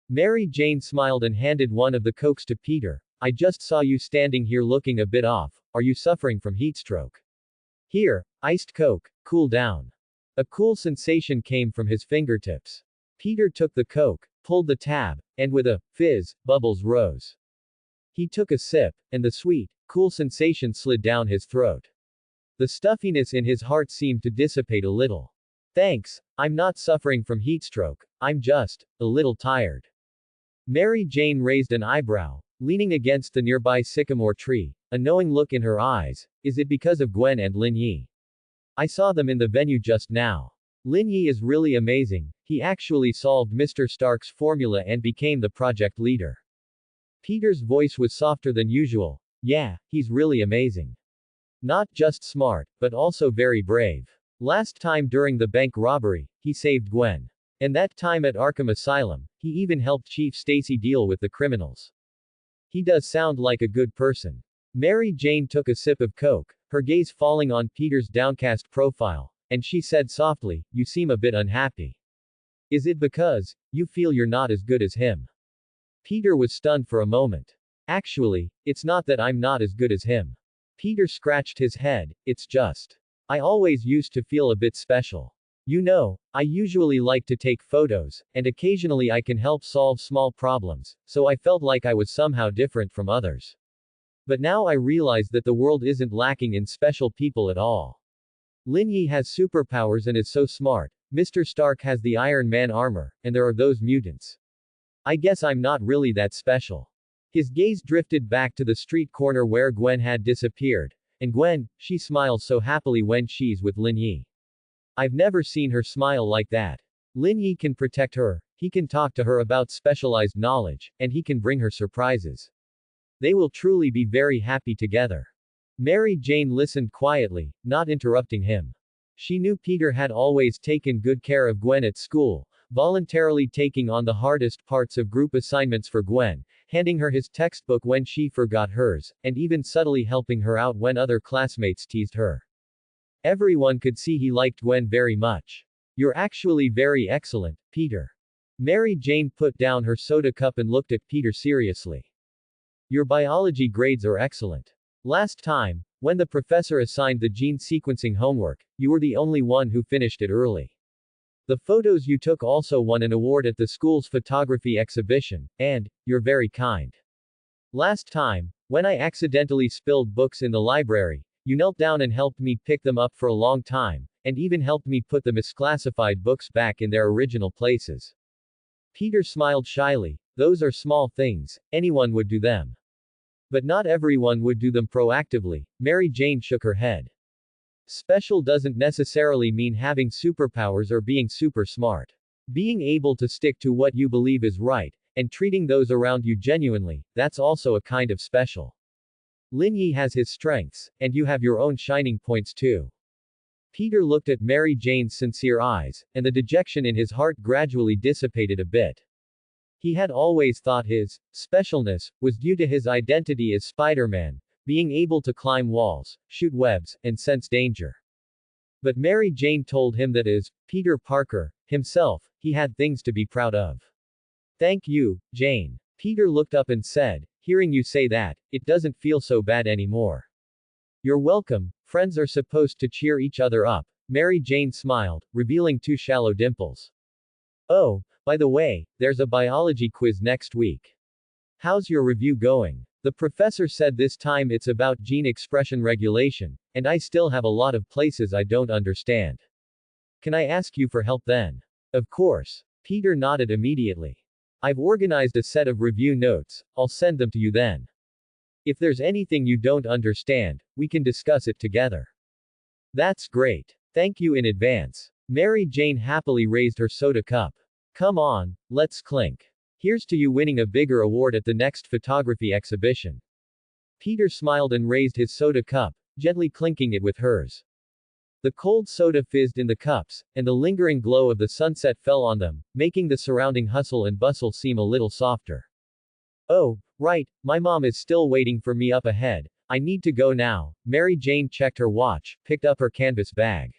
Mary Jane smiled and handed one of the cokes to Peter. I just saw you standing here looking a bit off. Are you suffering from heatstroke? Here, iced coke, cool down. A cool sensation came from his fingertips. Peter took the coke, pulled the tab, and with a fizz, bubbles rose. He took a sip, and the sweet, cool sensation slid down his throat. The stuffiness in his heart seemed to dissipate a little. Thanks, I'm not suffering from heatstroke, I'm just a little tired. Mary Jane raised an eyebrow, leaning against the nearby sycamore tree, a knowing look in her eyes. Is it because of Gwen and Lin Yi? I saw them in the venue just now. Lin Yi is really amazing, he actually solved Mr. Stark's formula and became the project leader. Peter's voice was softer than usual. Yeah, he's really amazing. Not just smart, but also very brave. Last time during the bank robbery, he saved Gwen. And that time at Arkham Asylum, he even helped Chief Stacy deal with the criminals. He does sound like a good person. Mary Jane took a sip of coke, her gaze falling on Peter's downcast profile, and she said softly, you seem a bit unhappy. Is it because you feel you're not as good as him? Peter was stunned for a moment. Actually, it's not that I'm not as good as him. Peter scratched his head, it's just. I always used to feel a bit special. You know, I usually like to take photos, and occasionally I can help solve small problems, so I felt like I was somehow different from others. But now I realize that the world isn't lacking in special people at all. Lin Yi has superpowers and is so smart, Mr. Stark has the Iron Man armor, and there are those mutants. I guess I'm not really that special. His gaze drifted back to the street corner where Gwen had disappeared. And Gwen, she smiles so happily when she's with Lin Yi. I've never seen her smile like that. Lin Yi can protect her, he can talk to her about specialized knowledge, and he can bring her surprises. They will truly be very happy together. Mary Jane listened quietly, not interrupting him. She knew Peter had always taken good care of Gwen at school, voluntarily taking on the hardest parts of group assignments for Gwen, handing her his textbook when she forgot hers, and even subtly helping her out when other classmates teased her. Everyone could see he liked Gwen very much. You're actually very excellent, Peter. Mary Jane put down her soda cup and looked at Peter seriously. Your biology grades are excellent. Last time, when the professor assigned the gene sequencing homework, you were the only one who finished it early. The photos you took also won an award at the school's photography exhibition, and you're very kind. Last time, when I accidentally spilled books in the library, you knelt down and helped me pick them up for a long time, and even helped me put the misclassified books back in their original places. Peter smiled shyly. Those are small things, anyone would do them. But not everyone would do them proactively. Mary Jane shook her head. Special doesn't necessarily mean having superpowers or being super smart. Being able to stick to what you believe is right, and treating those around you genuinely, that's also a kind of special. Lin Yi has his strengths, and you have your own shining points too. Peter looked at Mary Jane's sincere eyes, and the dejection in his heart gradually dissipated a bit. He had always thought his specialness was due to his identity as Spider-Man, being able to climb walls, shoot webs, and sense danger. But Mary Jane told him that as Peter Parker himself, he had things to be proud of. Thank you, Jane. Peter looked up and said, hearing you say that, it doesn't feel so bad anymore. You're welcome, friends are supposed to cheer each other up. Mary Jane smiled, revealing two shallow dimples. Oh, by the way, there's a biology quiz next week. How's your review going? The professor said this time it's about gene expression regulation, and I still have a lot of places I don't understand. Can I ask you for help then? Of course. Peter nodded immediately. I've organized a set of review notes, I'll send them to you then. If there's anything you don't understand, we can discuss it together. That's great. Thank you in advance. Mary Jane happily raised her soda cup. Come on, let's clink. Here's to you winning a bigger award at the next photography exhibition. Peter smiled and raised his soda cup, gently clinking it with hers. The cold soda fizzed in the cups, and the lingering glow of the sunset fell on them, making the surrounding hustle and bustle seem a little softer. Oh, right, my mom is still waiting for me up ahead. I need to go now. Mary Jane checked her watch, picked up her canvas bag.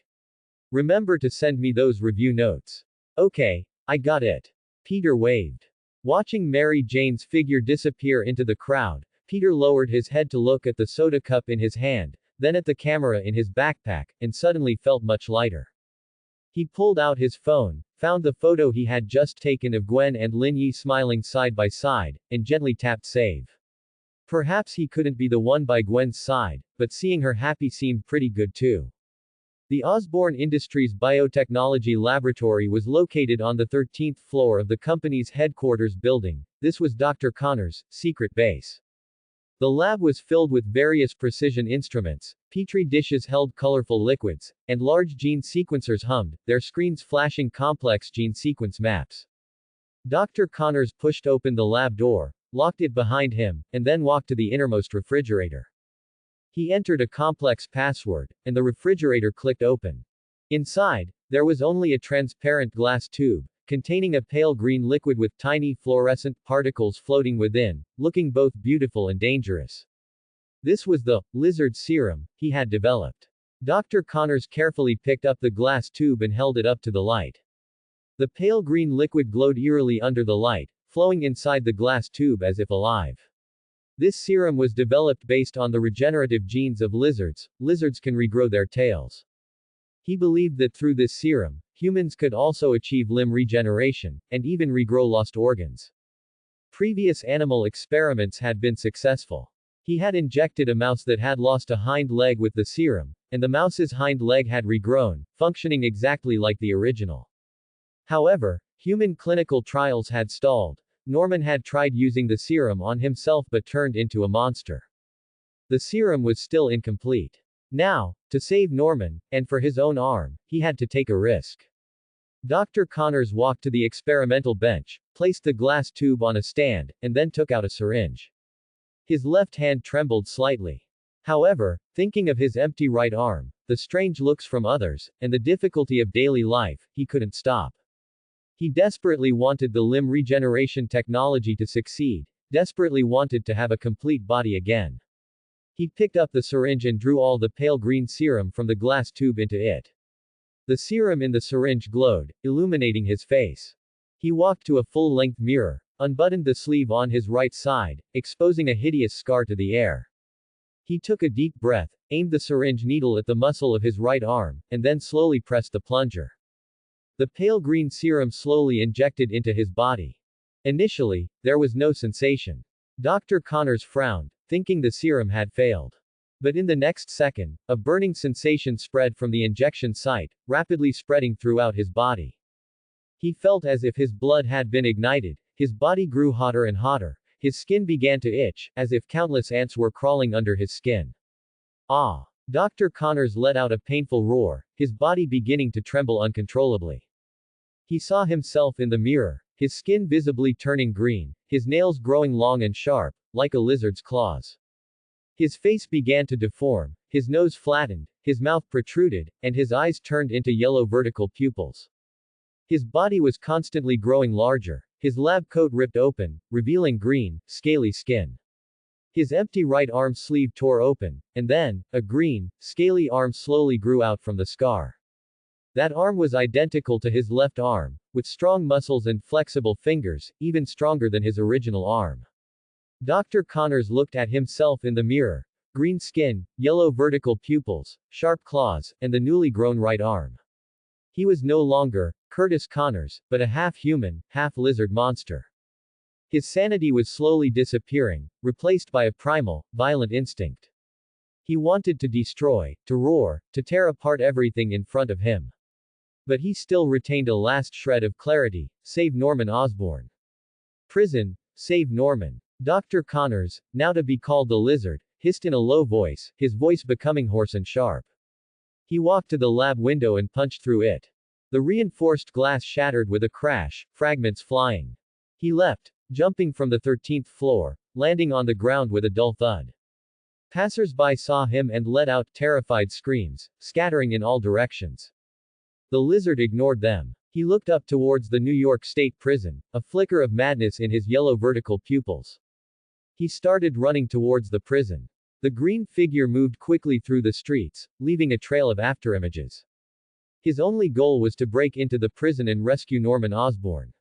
Remember to send me those review notes. Okay, I got it. Peter waved. Watching Mary Jane's figure disappear into the crowd, Peter lowered his head to look at the soda cup in his hand, then at the camera in his backpack, and suddenly felt much lighter. He pulled out his phone, found the photo he had just taken of Gwen and Lin Yi smiling side by side, and gently tapped save. Perhaps he couldn't be the one by Gwen's side, but seeing her happy seemed pretty good too. The Osborne Industries Biotechnology Laboratory was located on the 13th floor of the company's headquarters building. This was Dr. Connor's secret base. The lab was filled with various precision instruments, petri dishes held colorful liquids, and large gene sequencers hummed, their screens flashing complex gene sequence maps. Dr. Connors pushed open the lab door, locked it behind him, and then walked to the innermost refrigerator. He entered a complex password, and the refrigerator clicked open. Inside, there was only a transparent glass tube, containing a pale green liquid with tiny fluorescent particles floating within, looking both beautiful and dangerous. This was the lizard serum he had developed. Dr. Connors carefully picked up the glass tube and held it up to the light. The pale green liquid glowed eerily under the light, flowing inside the glass tube as if alive. This serum was developed based on the regenerative genes of lizards. Lizards can regrow their tails. He believed that through this serum, humans could also achieve limb regeneration, and even regrow lost organs. Previous animal experiments had been successful. He had injected a mouse that had lost a hind leg with the serum, and the mouse's hind leg had regrown, functioning exactly like the original. However, human clinical trials had stalled. Norman had tried using the serum on himself but turned into a monster. The serum was still incomplete. Now, to save Norman, and for his own arm, he had to take a risk. Dr. Connors walked to the experimental bench, placed the glass tube on a stand, and then took out a syringe. His left hand trembled slightly. However, thinking of his empty right arm, the strange looks from others, and the difficulty of daily life, he couldn't stop. He desperately wanted the limb regeneration technology to succeed, desperately wanted to have a complete body again. He picked up the syringe and drew all the pale green serum from the glass tube into it. The serum in the syringe glowed, illuminating his face. He walked to a full-length mirror, unbuttoned the sleeve on his right side, exposing a hideous scar to the air. He took a deep breath, aimed the syringe needle at the muscle of his right arm, and then slowly pressed the plunger. The pale green serum slowly injected into his body. Initially, there was no sensation. Dr. Connors frowned, thinking the serum had failed. But in the next second, a burning sensation spread from the injection site, rapidly spreading throughout his body. He felt as if his blood had been ignited, his body grew hotter and hotter, his skin began to itch, as if countless ants were crawling under his skin. Ah! Dr. Connors let out a painful roar, his body beginning to tremble uncontrollably. He saw himself in the mirror, his skin visibly turning green, his nails growing long and sharp, like a lizard's claws. His face began to deform, his nose flattened, his mouth protruded, and his eyes turned into yellow vertical pupils. His body was constantly growing larger, his lab coat ripped open, revealing green, scaly skin. His empty right arm sleeve tore open, and then, a green, scaly arm slowly grew out from the scar. That arm was identical to his left arm, with strong muscles and flexible fingers, even stronger than his original arm. Dr. Connors looked at himself in the mirror. Green skin, yellow vertical pupils, sharp claws, and the newly grown right arm. He was no longer Curtis Connors, but a half-human, half-lizard monster. His sanity was slowly disappearing, replaced by a primal, violent instinct. He wanted to destroy, to roar, to tear apart everything in front of him. But he still retained a last shred of clarity: save Norman Osborn. Prison, save Norman. Dr. Connors, now to be called the Lizard, hissed in a low voice, his voice becoming hoarse and sharp. He walked to the lab window and punched through it. The reinforced glass shattered with a crash, fragments flying. He leapt, jumping from the 13th floor, landing on the ground with a dull thud. Passers-by saw him and let out terrified screams, scattering in all directions. The Lizard ignored them. He looked up towards the New York State Prison, a flicker of madness in his yellow vertical pupils. He started running towards the prison. The green figure moved quickly through the streets, leaving a trail of afterimages. His only goal was to break into the prison and rescue Norman Osborn.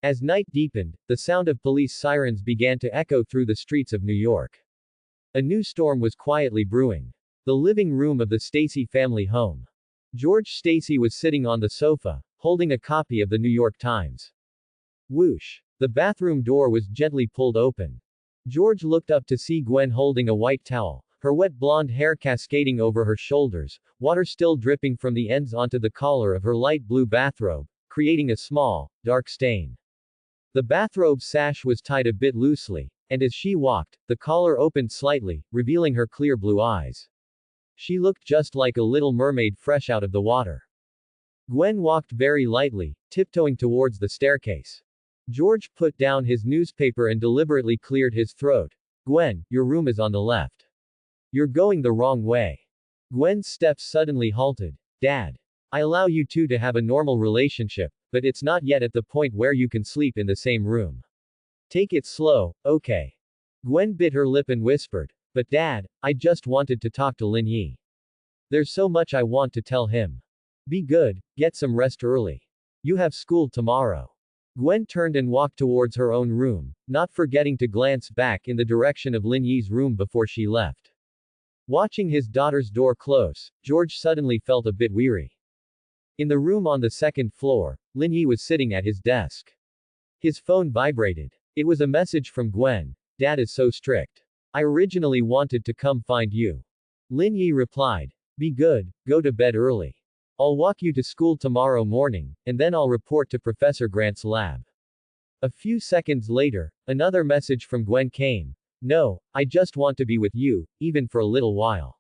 As night deepened, the sound of police sirens began to echo through the streets of New York. A new storm was quietly brewing. The living room of the Stacy family home. George Stacy was sitting on the sofa, holding a copy of the New York Times. Whoosh! The bathroom door was gently pulled open. George looked up to see Gwen holding a white towel, her wet blonde hair cascading over her shoulders, water still dripping from the ends onto the collar of her light blue bathrobe, creating a small, dark stain. The bathrobe sash was tied a bit loosely, and as she walked, the collar opened slightly, revealing her clear blue eyes. She looked just like a little mermaid fresh out of the water. Gwen walked very lightly, tiptoeing towards the staircase. George put down his newspaper and deliberately cleared his throat. Gwen, your room is on the left. You're going the wrong way. Gwen's steps suddenly halted. Dad. I allow you two to have a normal relationship, but it's not yet at the point where you can sleep in the same room. Take it slow, okay? Gwen bit her lip and whispered, but Dad, I just wanted to talk to Lin Yi. There's so much I want to tell him. Be good, get some rest early. You have school tomorrow. Gwen turned and walked towards her own room, not forgetting to glance back in the direction of Lin Yi's room before she left. Watching his daughter's door close, George suddenly felt a bit weary. In the room on the second floor, Lin Yi was sitting at his desk. His phone vibrated. It was a message from Gwen. Dad is so strict. I originally wanted to come find you. Lin Yi replied. Be good, go to bed early. I'll walk you to school tomorrow morning, and then I'll report to Professor Grant's lab. A few seconds later, another message from Gwen came. No, I just want to be with you, even for a little while.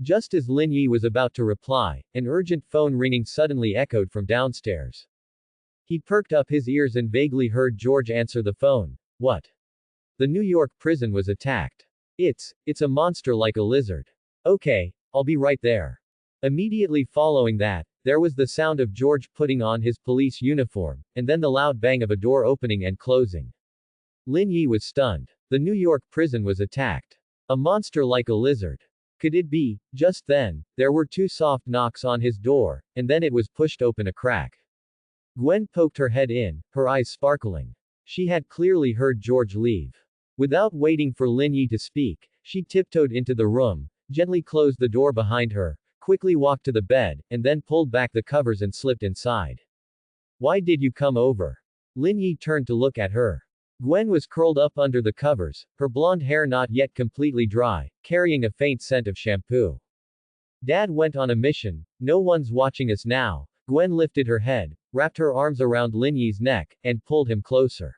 Just as Lin Yi was about to reply, an urgent phone ringing suddenly echoed from downstairs. He perked up his ears and vaguely heard George answer the phone. What? The New York prison was attacked. It's a monster like a lizard. Okay, I'll be right there. Immediately following that, there was the sound of George putting on his police uniform, and then the loud bang of a door opening and closing. Lin Yi was stunned. The New York prison was attacked. A monster like a lizard. Could it be? Just then, there were two soft knocks on his door, and then it was pushed open a crack. Gwen poked her head in, her eyes sparkling. She had clearly heard George leave. Without waiting for Lin Yi to speak, she tiptoed into the room, gently closed the door behind her, quickly walked to the bed, and then pulled back the covers and slipped inside. Why did you come over? Lin Yi turned to look at her. Gwen was curled up under the covers, her blonde hair not yet completely dry, carrying a faint scent of shampoo. Dad went on a mission, no one's watching us now. Gwen lifted her head, wrapped her arms around Lin Yi's neck, and pulled him closer.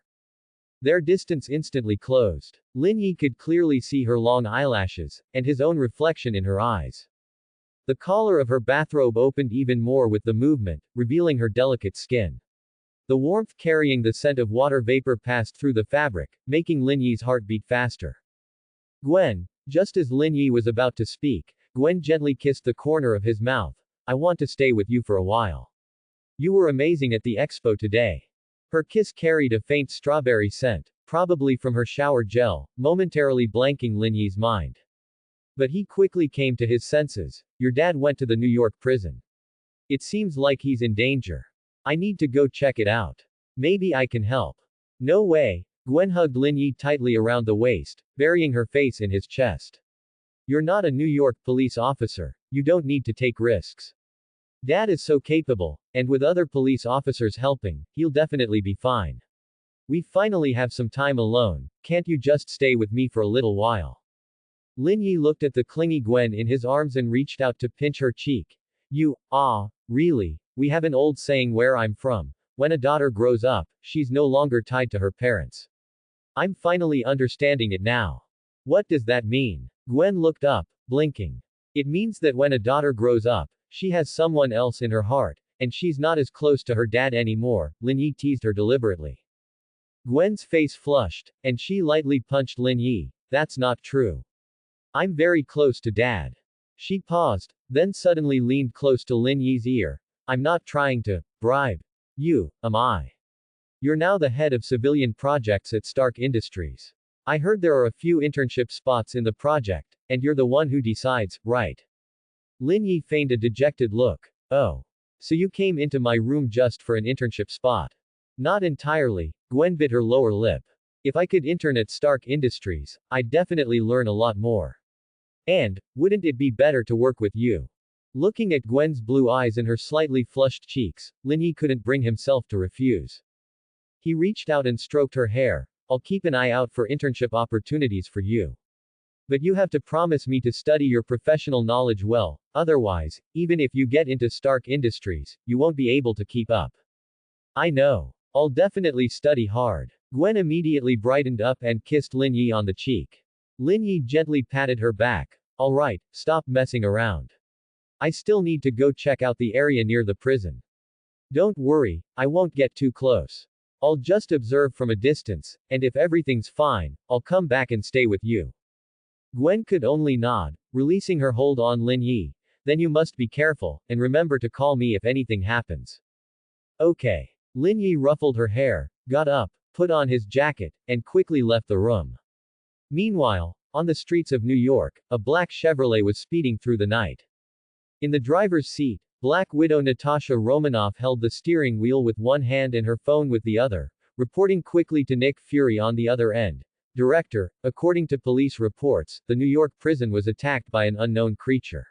Their distance instantly closed. Lin Yi could clearly see her long eyelashes, and his own reflection in her eyes. The collar of her bathrobe opened even more with the movement, revealing her delicate skin. The warmth carrying the scent of water vapor passed through the fabric, making Lin Yi's heart beat faster. Gwen, just as Lin Yi was about to speak, Gwen gently kissed the corner of his mouth. I want to stay with you for a while. You were amazing at the expo today. Her kiss carried a faint strawberry scent, probably from her shower gel, momentarily blanking Lin Yi's mind. But he quickly came to his senses. Your dad went to the New York prison. It seems like he's in danger. I need to go check it out. Maybe I can help. No way. Gwen hugged Lin Yi tightly around the waist, burying her face in his chest. You're not a New York police officer. You don't need to take risks. Dad is so capable, and with other police officers helping, he'll definitely be fine. We finally have some time alone. Can't you just stay with me for a little while? Lin Yi looked at the clingy Gwen in his arms and reached out to pinch her cheek. Really? We have an old saying where I'm from. When a daughter grows up, she's no longer tied to her parents. I'm finally understanding it now. What does that mean? Gwen looked up, blinking. It means that when a daughter grows up, she has someone else in her heart, and she's not as close to her dad anymore, Lin Yi teased her deliberately. Gwen's face flushed, and she lightly punched Lin Yi. That's not true. I'm very close to Dad. She paused, then suddenly leaned close to Lin Yi's ear. I'm not trying to bribe you, am I? You're now the head of civilian projects at Stark Industries. I heard there are a few internship spots in the project, and you're the one who decides, right? Lin Yi feigned a dejected look. Oh. So you came into my room just for an internship spot? Not entirely. Gwen bit her lower lip. If I could intern at Stark Industries, I'd definitely learn a lot more. And, wouldn't it be better to work with you? Looking at Gwen's blue eyes and her slightly flushed cheeks, Lin Yi couldn't bring himself to refuse. He reached out and stroked her hair. I'll keep an eye out for internship opportunities for you. But you have to promise me to study your professional knowledge well, otherwise, even if you get into Stark Industries, you won't be able to keep up. I know. I'll definitely study hard. Gwen immediately brightened up and kissed Lin Yi on the cheek. Lin Yi gently patted her back. Alright, stop messing around. I still need to go check out the area near the prison. Don't worry, I won't get too close. I'll just observe from a distance, and if everything's fine, I'll come back and stay with you. Gwen could only nod, releasing her hold on Lin Yi. Then you must be careful, and remember to call me if anything happens. Okay. Lin Yi ruffled her hair, got up, put on his jacket, and quickly left the room. Meanwhile, on the streets of New York, a black Chevrolet was speeding through the night. In the driver's seat, Black Widow Natasha Romanoff held the steering wheel with one hand and her phone with the other, reporting quickly to Nick Fury on the other end. Director, according to police reports, the New York prison was attacked by an unknown creature.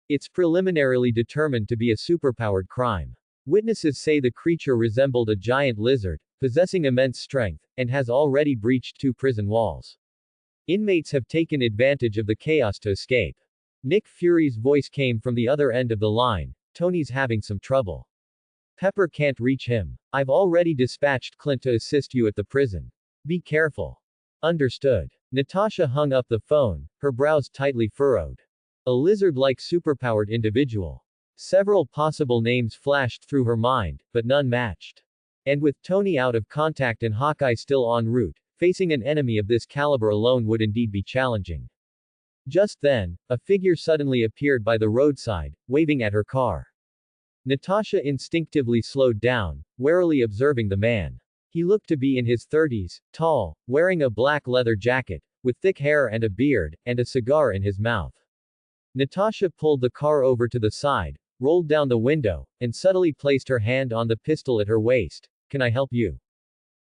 It's preliminarily determined to be a superpowered crime. Witnesses say the creature resembled a giant lizard, possessing immense strength, and has already breached 2 prison walls. Inmates have taken advantage of the chaos to escape. Nick Fury's voice came from the other end of the line. Tony's having some trouble. Pepper can't reach him. I've already dispatched Clint to assist you at the prison. Be careful. Understood. Natasha hung up the phone, her brows tightly furrowed. A lizard-like superpowered individual. Several possible names flashed through her mind, but none matched. And with Tony out of contact and Hawkeye still en route, facing an enemy of this caliber alone would indeed be challenging. Just then, a figure suddenly appeared by the roadside, waving at her car. Natasha instinctively slowed down, warily observing the man. He looked to be in his 30s, tall, wearing a black leather jacket, with thick hair and a beard, and a cigar in his mouth. Natasha pulled the car over to the side, rolled down the window, and subtly placed her hand on the pistol at her waist. "Can I help you?"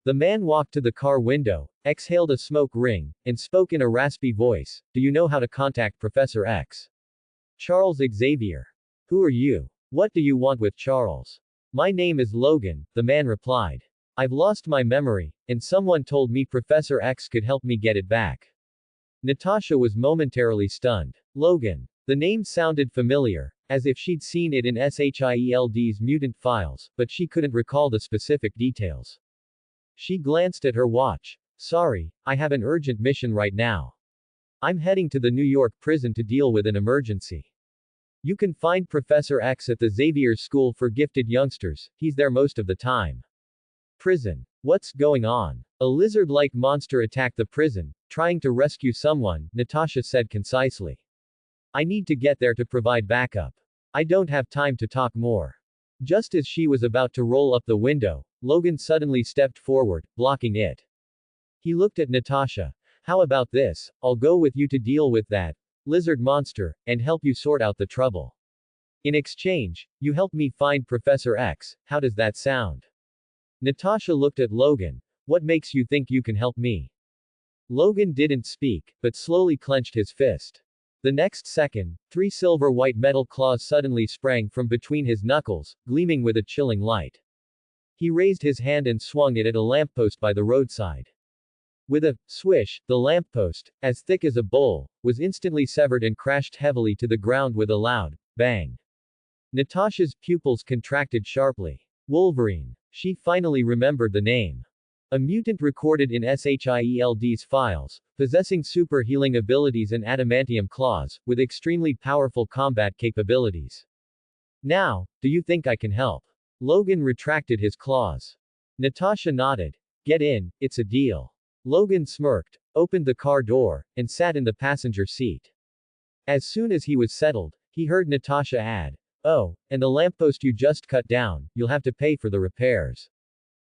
The man walked to the car window, exhaled a smoke ring, and spoke in a raspy voice. "Do you know how to contact Professor X? Charles Xavier." "Who are you? What do you want with Charles?" "My name is Logan," the man replied. "I've lost my memory, and someone told me Professor X could help me get it back." Natasha was momentarily stunned. Logan. The name sounded familiar, as if she'd seen it in SHIELD's mutant files, but she couldn't recall the specific details. She glanced at her watch. "Sorry, I have an urgent mission right now. I'm heading to the New York prison to deal with an emergency. You can find Professor X at the Xavier School for Gifted Youngsters, he's there most of the time." "Prison? What's going on?" "A lizard-like monster attacked the prison, trying to rescue someone," Natasha said concisely. "I need to get there to provide backup. I don't have time to talk more." Just as she was about to roll up the window, Logan suddenly stepped forward, blocking it. He looked at Natasha. "How about this? I'll go with you to deal with that lizard monster, and help you sort out the trouble. In exchange, you help me find Professor X. How does that sound?" Natasha looked at Logan. "What makes you think you can help me?" Logan didn't speak, but slowly clenched his fist. The next second, 3 silver white metal claws suddenly sprang from between his knuckles, gleaming with a chilling light. He raised his hand and swung it at a lamppost by the roadside. With a swish, the lamppost, as thick as a bowl, was instantly severed and crashed heavily to the ground with a loud bang. Natasha's pupils contracted sharply. Wolverine. She finally remembered the name. A mutant recorded in SHIELD's files, possessing super healing abilities and adamantium claws, with extremely powerful combat capabilities. "Now, do you think I can help?" Logan retracted his claws. Natasha nodded. "Get in, it's a deal." Logan smirked, opened the car door, and sat in the passenger seat. As soon as he was settled, he heard Natasha add, "Oh, and the lamppost you just cut down, you'll have to pay for the repairs.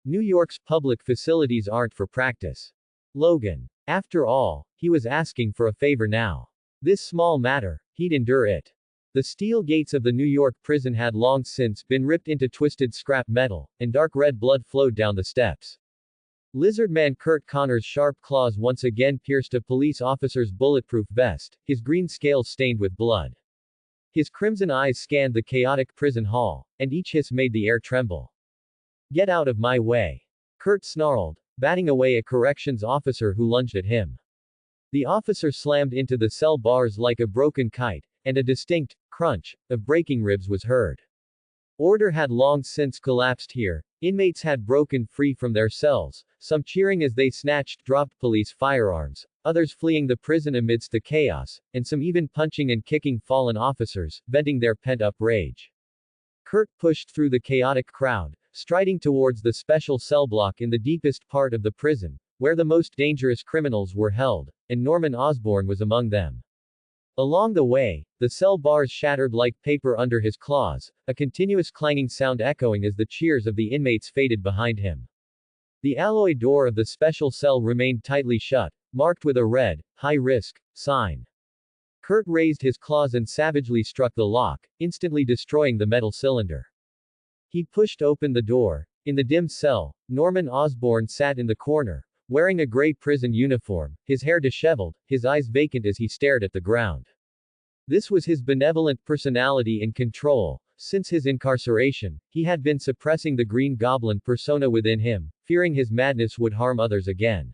New York's public facilities aren't for practice." Logan. After all, he was asking for a favor now. This small matter, he'd endure it. The steel gates of the New York prison had long since been ripped into twisted scrap metal, and dark red blood flowed down the steps. Lizardman Kurt Connor's sharp claws once again pierced a police officer's bulletproof vest, his green scales stained with blood. His crimson eyes scanned the chaotic prison hall, and each hiss made the air tremble. "Get out of my way!" Kurt snarled, batting away a corrections officer who lunged at him. The officer slammed into the cell bars like a broken kite, and a distinct crunch of breaking ribs was heard. Order had long since collapsed here. Inmates had broken free from their cells, some cheering as they snatched dropped police firearms, others fleeing the prison amidst the chaos, and some even punching and kicking fallen officers, venting their pent-up rage. Kurt pushed through the chaotic crowd, striding towards the special cell block in the deepest part of the prison, where the most dangerous criminals were held, and Norman Osborn was among them. Along the way, the cell bars shattered like paper under his claws, a continuous clanging sound echoing as the cheers of the inmates faded behind him. The alloy door of the special cell remained tightly shut, marked with a red, high-risk sign. Kurt raised his claws and savagely struck the lock, instantly destroying the metal cylinder. He pushed open the door. In the dim cell, Norman Osborn sat in the corner, wearing a gray prison uniform, his hair disheveled, his eyes vacant as he stared at the ground. This was his benevolent personality in control. Since his incarceration, he had been suppressing the Green Goblin persona within him, fearing his madness would harm others again.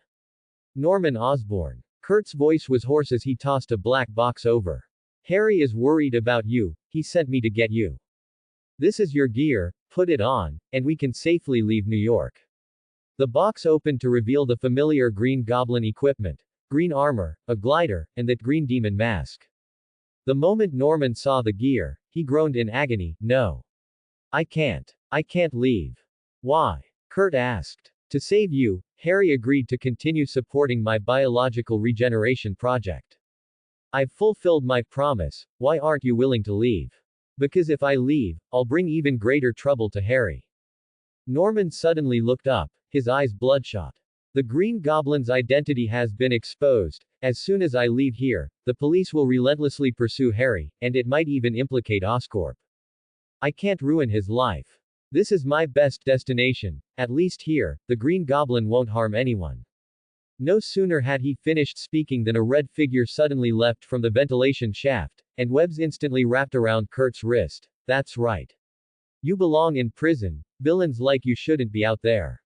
Norman Osborn. Kurt's voice was hoarse as he tossed a black box over. "Harry is worried about you, he sent me to get you. This is your gear, put it on, and we can safely leave New York." The box opened to reveal the familiar Green Goblin equipment, green armor, a glider, and that green demon mask. The moment Norman saw the gear, he groaned in agony. "No. I can't leave." "Why?" Kurt asked. "To save you, Harry agreed to continue supporting my biological regeneration project. I've fulfilled my promise, why aren't you willing to leave? Because if I leave, I'll bring even greater trouble to Harry. Norman suddenly looked up, his eyes bloodshot. The Green Goblin's identity has been exposed. As soon as I leave here, the police will relentlessly pursue Harry, and it might even implicate Oscorp. I can't ruin his life. This is my best destination. At least here, the Green Goblin won't harm anyone. No sooner had he finished speaking than a red figure suddenly leapt from the ventilation shaft, and webs instantly wrapped around Kurt's wrist. That's right. You belong in prison. Villains like you shouldn't be out there.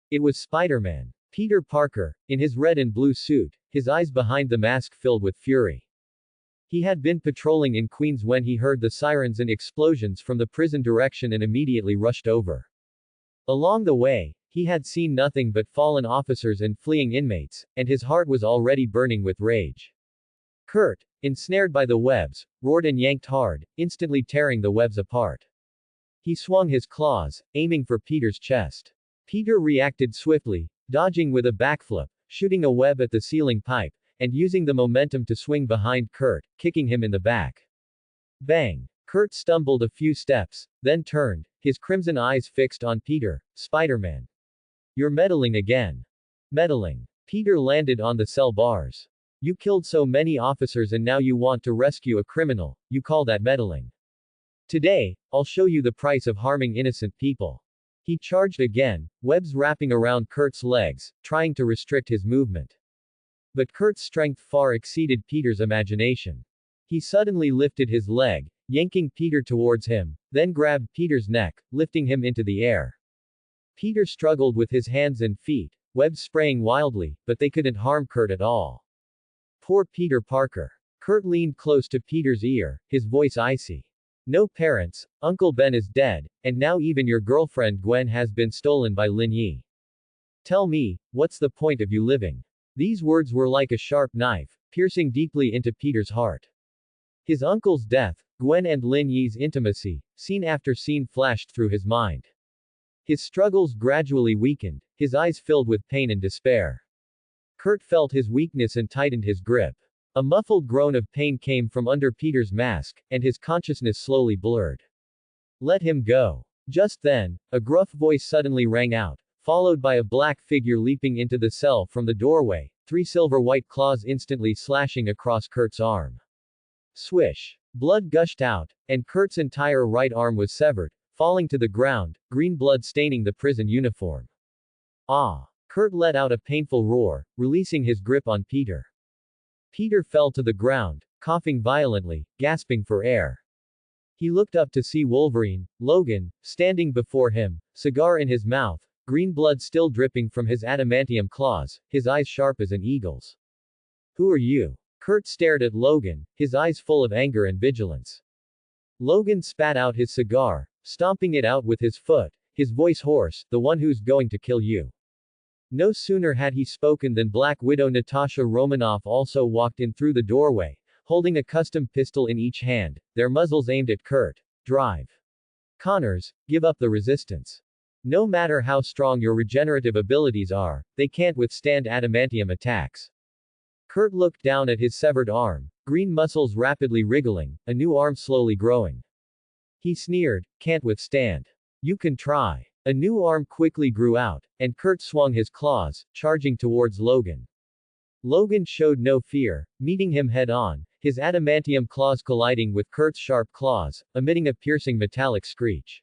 It was Spider-Man. Peter Parker, in his red and blue suit, his eyes behind the mask filled with fury. He had been patrolling in Queens when he heard the sirens and explosions from the prison direction and immediately rushed over. Along the way, he had seen nothing but fallen officers and fleeing inmates, and his heart was already burning with rage. Kurt, ensnared by the webs, roared and yanked hard, instantly tearing the webs apart. He swung his claws, aiming for Peter's chest. Peter reacted swiftly, dodging with a backflip, shooting a web at the ceiling pipe, and using the momentum to swing behind Kurt, kicking him in the back. Bang! Kurt stumbled a few steps, then turned, his crimson eyes fixed on Peter. Spider-Man. You're meddling again. Meddling. Peter landed on the cell bars. You killed so many officers and now you want to rescue a criminal, you call that meddling. Today, I'll show you the price of harming innocent people. He charged again, webs wrapping around Kurt's legs, trying to restrict his movement. But Kurt's strength far exceeded Peter's imagination. He suddenly lifted his leg, yanking Peter towards him, then grabbed Peter's neck, lifting him into the air. Peter struggled with his hands and feet, webs spraying wildly, but they couldn't harm Kurt at all. Poor Peter Parker. Kurt leaned close to Peter's ear, his voice icy. No parents, Uncle Ben is dead, and now even your girlfriend Gwen has been stolen by Lin Yi. Tell me, what's the point of you living? These words were like a sharp knife, piercing deeply into Peter's heart. His uncle's death, Gwen and Lin Yi's intimacy, scene after scene flashed through his mind. His struggles gradually weakened, his eyes filled with pain and despair. Kurt felt his weakness and tightened his grip. A muffled groan of pain came from under Peter's mask, and his consciousness slowly blurred. Let him go. Just then, a gruff voice suddenly rang out, followed by a black figure leaping into the cell from the doorway, 3 silver-white claws instantly slashing across Kurt's arm. Swish. Blood gushed out, and Kurt's entire right arm was severed, falling to the ground, green blood staining the prison uniform. Ah! Kurt let out a painful roar, releasing his grip on Peter. Peter fell to the ground, coughing violently, gasping for air. He looked up to see Wolverine, Logan, standing before him, cigar in his mouth, green blood still dripping from his adamantium claws, his eyes sharp as an eagle's. Who are you? Kurt stared at Logan, his eyes full of anger and vigilance. Logan spat out his cigar, stomping it out with his foot, his voice hoarse, the one who's going to kill you. No sooner had he spoken than Black Widow Natasha Romanoff also walked in through the doorway, holding a custom pistol in each hand, their muzzles aimed at Kurt. Drive. Connors, give up the resistance. No matter how strong your regenerative abilities are, they can't withstand adamantium attacks. Kurt looked down at his severed arm, green muscles rapidly wriggling, a new arm slowly growing. He sneered, can't withstand. You can try. A new arm quickly grew out, and Kurt swung his claws, charging towards Logan. Logan showed no fear, meeting him head-on, his adamantium claws colliding with Kurt's sharp claws, emitting a piercing metallic screech.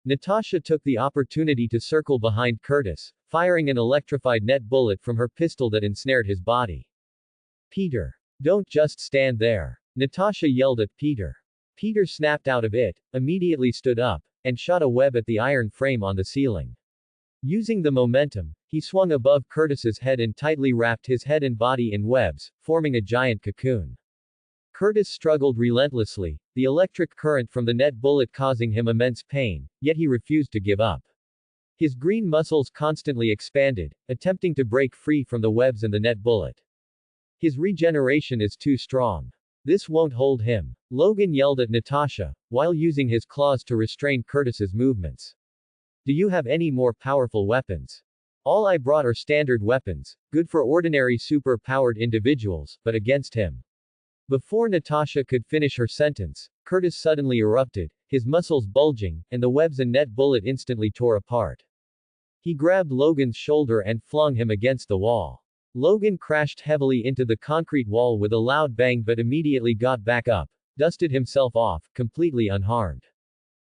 Natasha took the opportunity to circle behind Curtis, firing an electrified net bullet from her pistol that ensnared his body. Peter. Don't just stand there. Natasha yelled at Peter. Peter snapped out of it, immediately stood up, and shot a web at the iron frame on the ceiling. Using the momentum, he swung above Curtis's head and tightly wrapped his head and body in webs, forming a giant cocoon. Curtis struggled relentlessly, the electric current from the net bullet causing him immense pain, yet he refused to give up. His green muscles constantly expanded, attempting to break free from the webs and the net bullet. His regeneration is too strong. This won't hold him. Logan yelled at Natasha, while using his claws to restrain Curtis's movements. Do you have any more powerful weapons? All I brought are standard weapons, good for ordinary super-powered individuals, but against him. Before Natasha could finish her sentence, Curtis suddenly erupted, his muscles bulging, and the webs and net bullet instantly tore apart. He grabbed Logan's shoulder and flung him against the wall. Logan crashed heavily into the concrete wall with a loud bang but immediately got back up, dusted himself off, completely unharmed.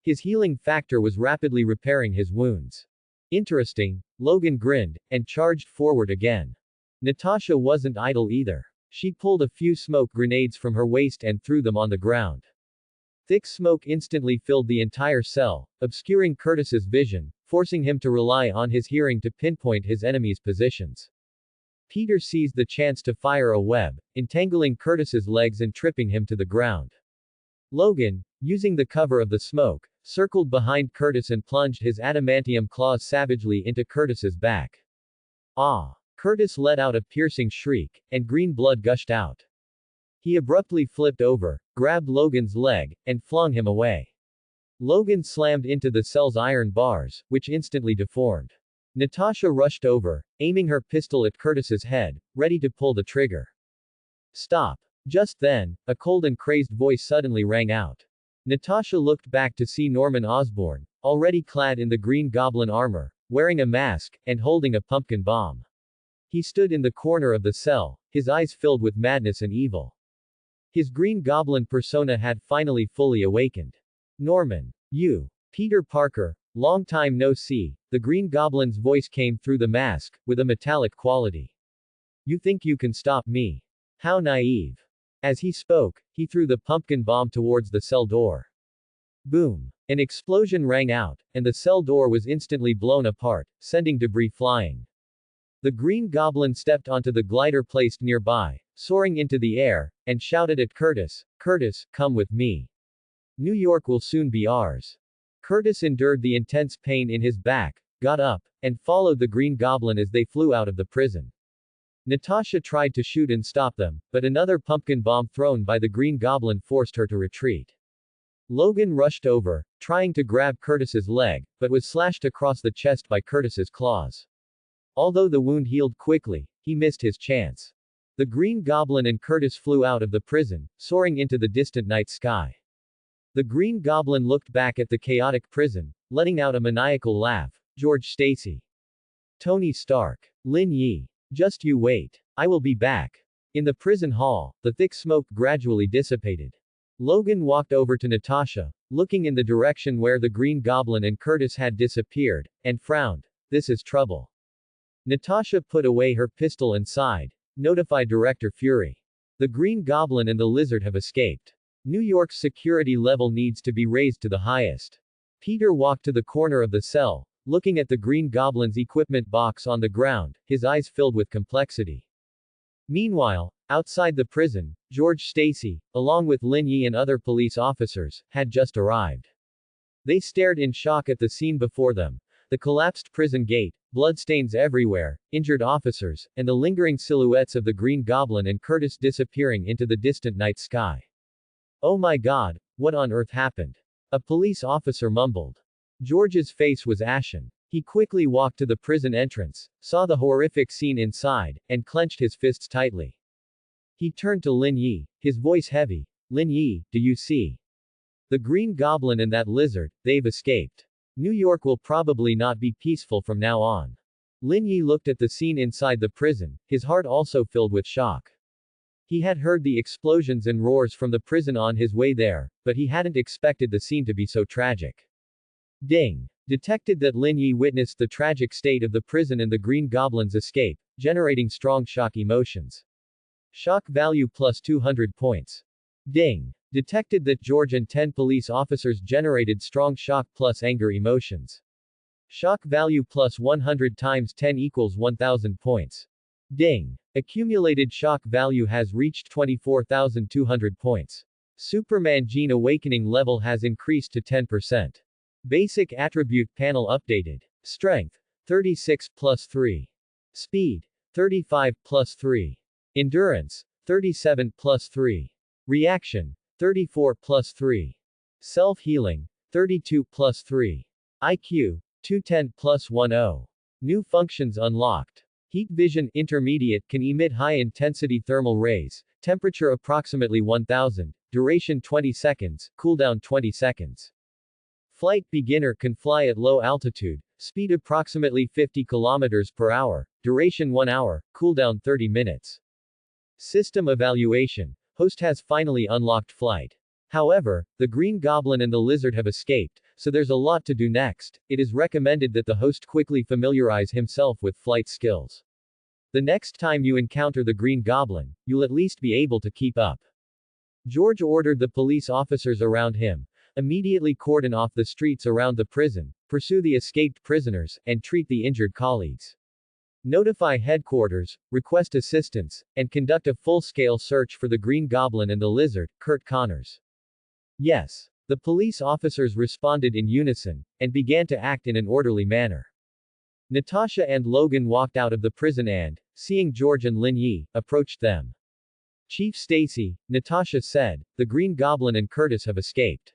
His healing factor was rapidly repairing his wounds. Interesting, Logan grinned, and charged forward again. Natasha wasn't idle either. She pulled a few smoke grenades from her waist and threw them on the ground. Thick smoke instantly filled the entire cell, obscuring Curtis's vision, forcing him to rely on his hearing to pinpoint his enemies' positions. Peter seized the chance to fire a web, entangling Curtis's legs and tripping him to the ground. Logan, using the cover of the smoke, circled behind Curtis and plunged his adamantium claws savagely into Curtis's back. Ah! Curtis let out a piercing shriek, and green blood gushed out. He abruptly flipped over, grabbed Logan's leg, and flung him away. Logan slammed into the cell's iron bars, which instantly deformed. Natasha rushed over, aiming her pistol at Curtis's head, ready to pull the trigger. Stop! Just then, a cold and crazed voice suddenly rang out. Natasha looked back to see Norman Osborn, already clad in the Green Goblin armor, wearing a mask, and holding a pumpkin bomb. He stood in the corner of the cell, his eyes filled with madness and evil. His Green Goblin persona had finally fully awakened. Norman. You. Peter Parker. Long time no see, the Green Goblin's voice came through the mask, with a metallic quality. You think you can stop me? How naive. As he spoke, he threw the pumpkin bomb towards the cell door. Boom. An explosion rang out, and the cell door was instantly blown apart, sending debris flying. The Green Goblin stepped onto the glider placed nearby, soaring into the air, and shouted at Curtis, Curtis, come with me. New York will soon be ours. Curtis endured the intense pain in his back, got up, and followed the Green Goblin as they flew out of the prison. Natasha tried to shoot and stop them, but another pumpkin bomb thrown by the Green Goblin forced her to retreat. Logan rushed over, trying to grab Curtis's leg, but was slashed across the chest by Curtis's claws. Although the wound healed quickly, he missed his chance. The Green Goblin and Curtis flew out of the prison, soaring into the distant night sky. The Green Goblin looked back at the chaotic prison, letting out a maniacal laugh. George Stacy. Tony Stark. Lin Yi. Just you wait. I will be back. In the prison hall, the thick smoke gradually dissipated. Logan walked over to Natasha, looking in the direction where the Green Goblin and Curtis had disappeared, and frowned. This is trouble. Natasha put away her pistol and sighed. Notify Director Fury. The Green Goblin and the Lizard have escaped. New York's security level needs to be raised to the highest. Peter walked to the corner of the cell, looking at the Green Goblin's equipment box on the ground, his eyes filled with complexity. Meanwhile, outside the prison, George Stacy, along with Lin Yi and other police officers, had just arrived. They stared in shock at the scene before them. The collapsed prison gate, bloodstains everywhere, injured officers, and the lingering silhouettes of the Green Goblin and Curtis disappearing into the distant night sky. Oh my God, what on earth happened? A police officer mumbled. George's face was ashen. He quickly walked to the prison entrance, saw the horrific scene inside, and clenched his fists tightly. He turned to Lin Yi, his voice heavy. Lin Yi, do you see? The Green Goblin and that lizard, they've escaped. New York will probably not be peaceful from now on. Lin Yi looked at the scene inside the prison, his heart also filled with shock. He had heard the explosions and roars from the prison on his way there, but he hadn't expected the scene to be so tragic. Ding! Detected that Lin Yi witnessed the tragic state of the prison and the Green Goblin's escape, generating strong shock emotions. Shock value plus 200 points. Ding! Detected that George and 10 police officers generated strong shock plus anger emotions. Shock value plus 100 times 10 equals 1000 points. Ding! Accumulated shock value has reached 24,200 points. Superman Gene Awakening level has increased to 10%. Basic attribute panel updated. Strength, 36 plus 3. Speed, 35 plus 3. Endurance, 37 plus 3. Reaction, 34 plus 3. Self-healing, 32 plus 3. IQ, 210 plus 10. New functions unlocked. Heat vision intermediate can emit high-intensity thermal rays, temperature approximately 1000, duration 20 seconds, cooldown 20 seconds. Flight beginner can fly at low altitude, speed approximately 50 km per hour, duration 1 hour, cooldown 30 minutes. System evaluation. Host has finally unlocked flight. However, the Green Goblin and the Lizard have escaped, so there's a lot to do next. It is recommended that the host quickly familiarize himself with flight skills. The next time you encounter the Green Goblin, you'll at least be able to keep up. George ordered the police officers around him, immediately cordon off the streets around the prison, pursue the escaped prisoners, and treat the injured colleagues. Notify headquarters, request assistance, and conduct a full-scale search for the Green Goblin and the Lizard, Kurt Connors. Yes. The police officers responded in unison, and began to act in an orderly manner. Natasha and Logan walked out of the prison and, seeing George and Lin Yi, approached them. Chief Stacy, Natasha said, the Green Goblin and Curtis have escaped.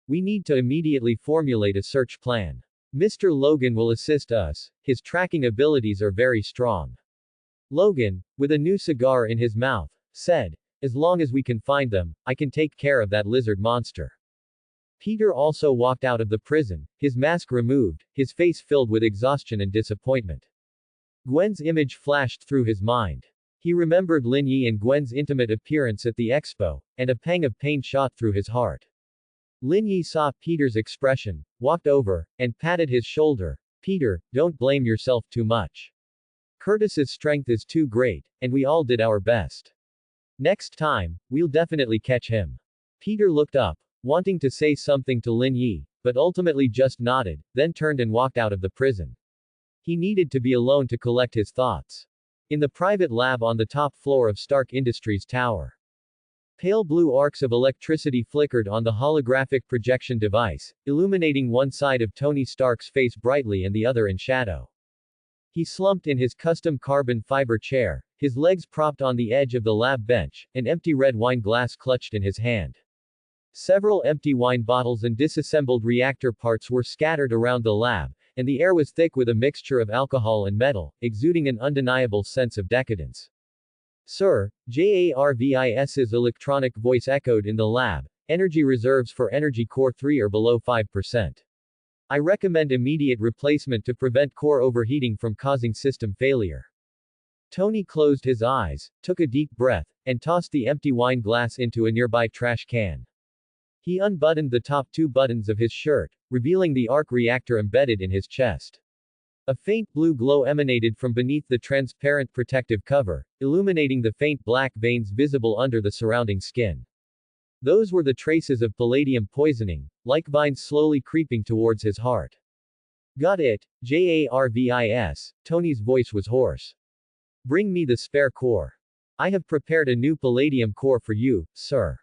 We need to immediately formulate a search plan. Mr. Logan will assist us, his tracking abilities are very strong. Logan, with a new cigar in his mouth, said, as long as we can find them, I can take care of that lizard monster. Peter also walked out of the prison, his mask removed, his face filled with exhaustion and disappointment. Gwen's image flashed through his mind. He remembered Lin Yi and Gwen's intimate appearance at the expo, and a pang of pain shot through his heart. Lin Yi saw Peter's expression, walked over, and patted his shoulder. Peter, don't blame yourself too much. Curtis's strength is too great, and we all did our best. Next time, we'll definitely catch him. Peter looked up, wanting to say something to Lin Yi, but ultimately just nodded, then turned and walked out of the prison. He needed to be alone to collect his thoughts. In the private lab on the top floor of Stark Industries Tower. Pale blue arcs of electricity flickered on the holographic projection device, illuminating one side of Tony Stark's face brightly and the other in shadow. He slumped in his custom carbon fiber chair, his legs propped on the edge of the lab bench, an empty red wine glass clutched in his hand. Several empty wine bottles and disassembled reactor parts were scattered around the lab, and the air was thick with a mixture of alcohol and metal, exuding an undeniable sense of decadence. Sir, JARVIS's electronic voice echoed in the lab. Energy reserves for Energy Core 3 are below 5%. I recommend immediate replacement to prevent core overheating from causing system failure. Tony closed his eyes, took a deep breath, and tossed the empty wine glass into a nearby trash can. He unbuttoned the top 2 buttons of his shirt, revealing the arc reactor embedded in his chest. A faint blue glow emanated from beneath the transparent protective cover, illuminating the faint black veins visible under the surrounding skin. Those were the traces of palladium poisoning, like vines slowly creeping towards his heart. Got it, JARVIS, Tony's voice was hoarse. Bring me the spare core. I have prepared a new palladium core for you, sir.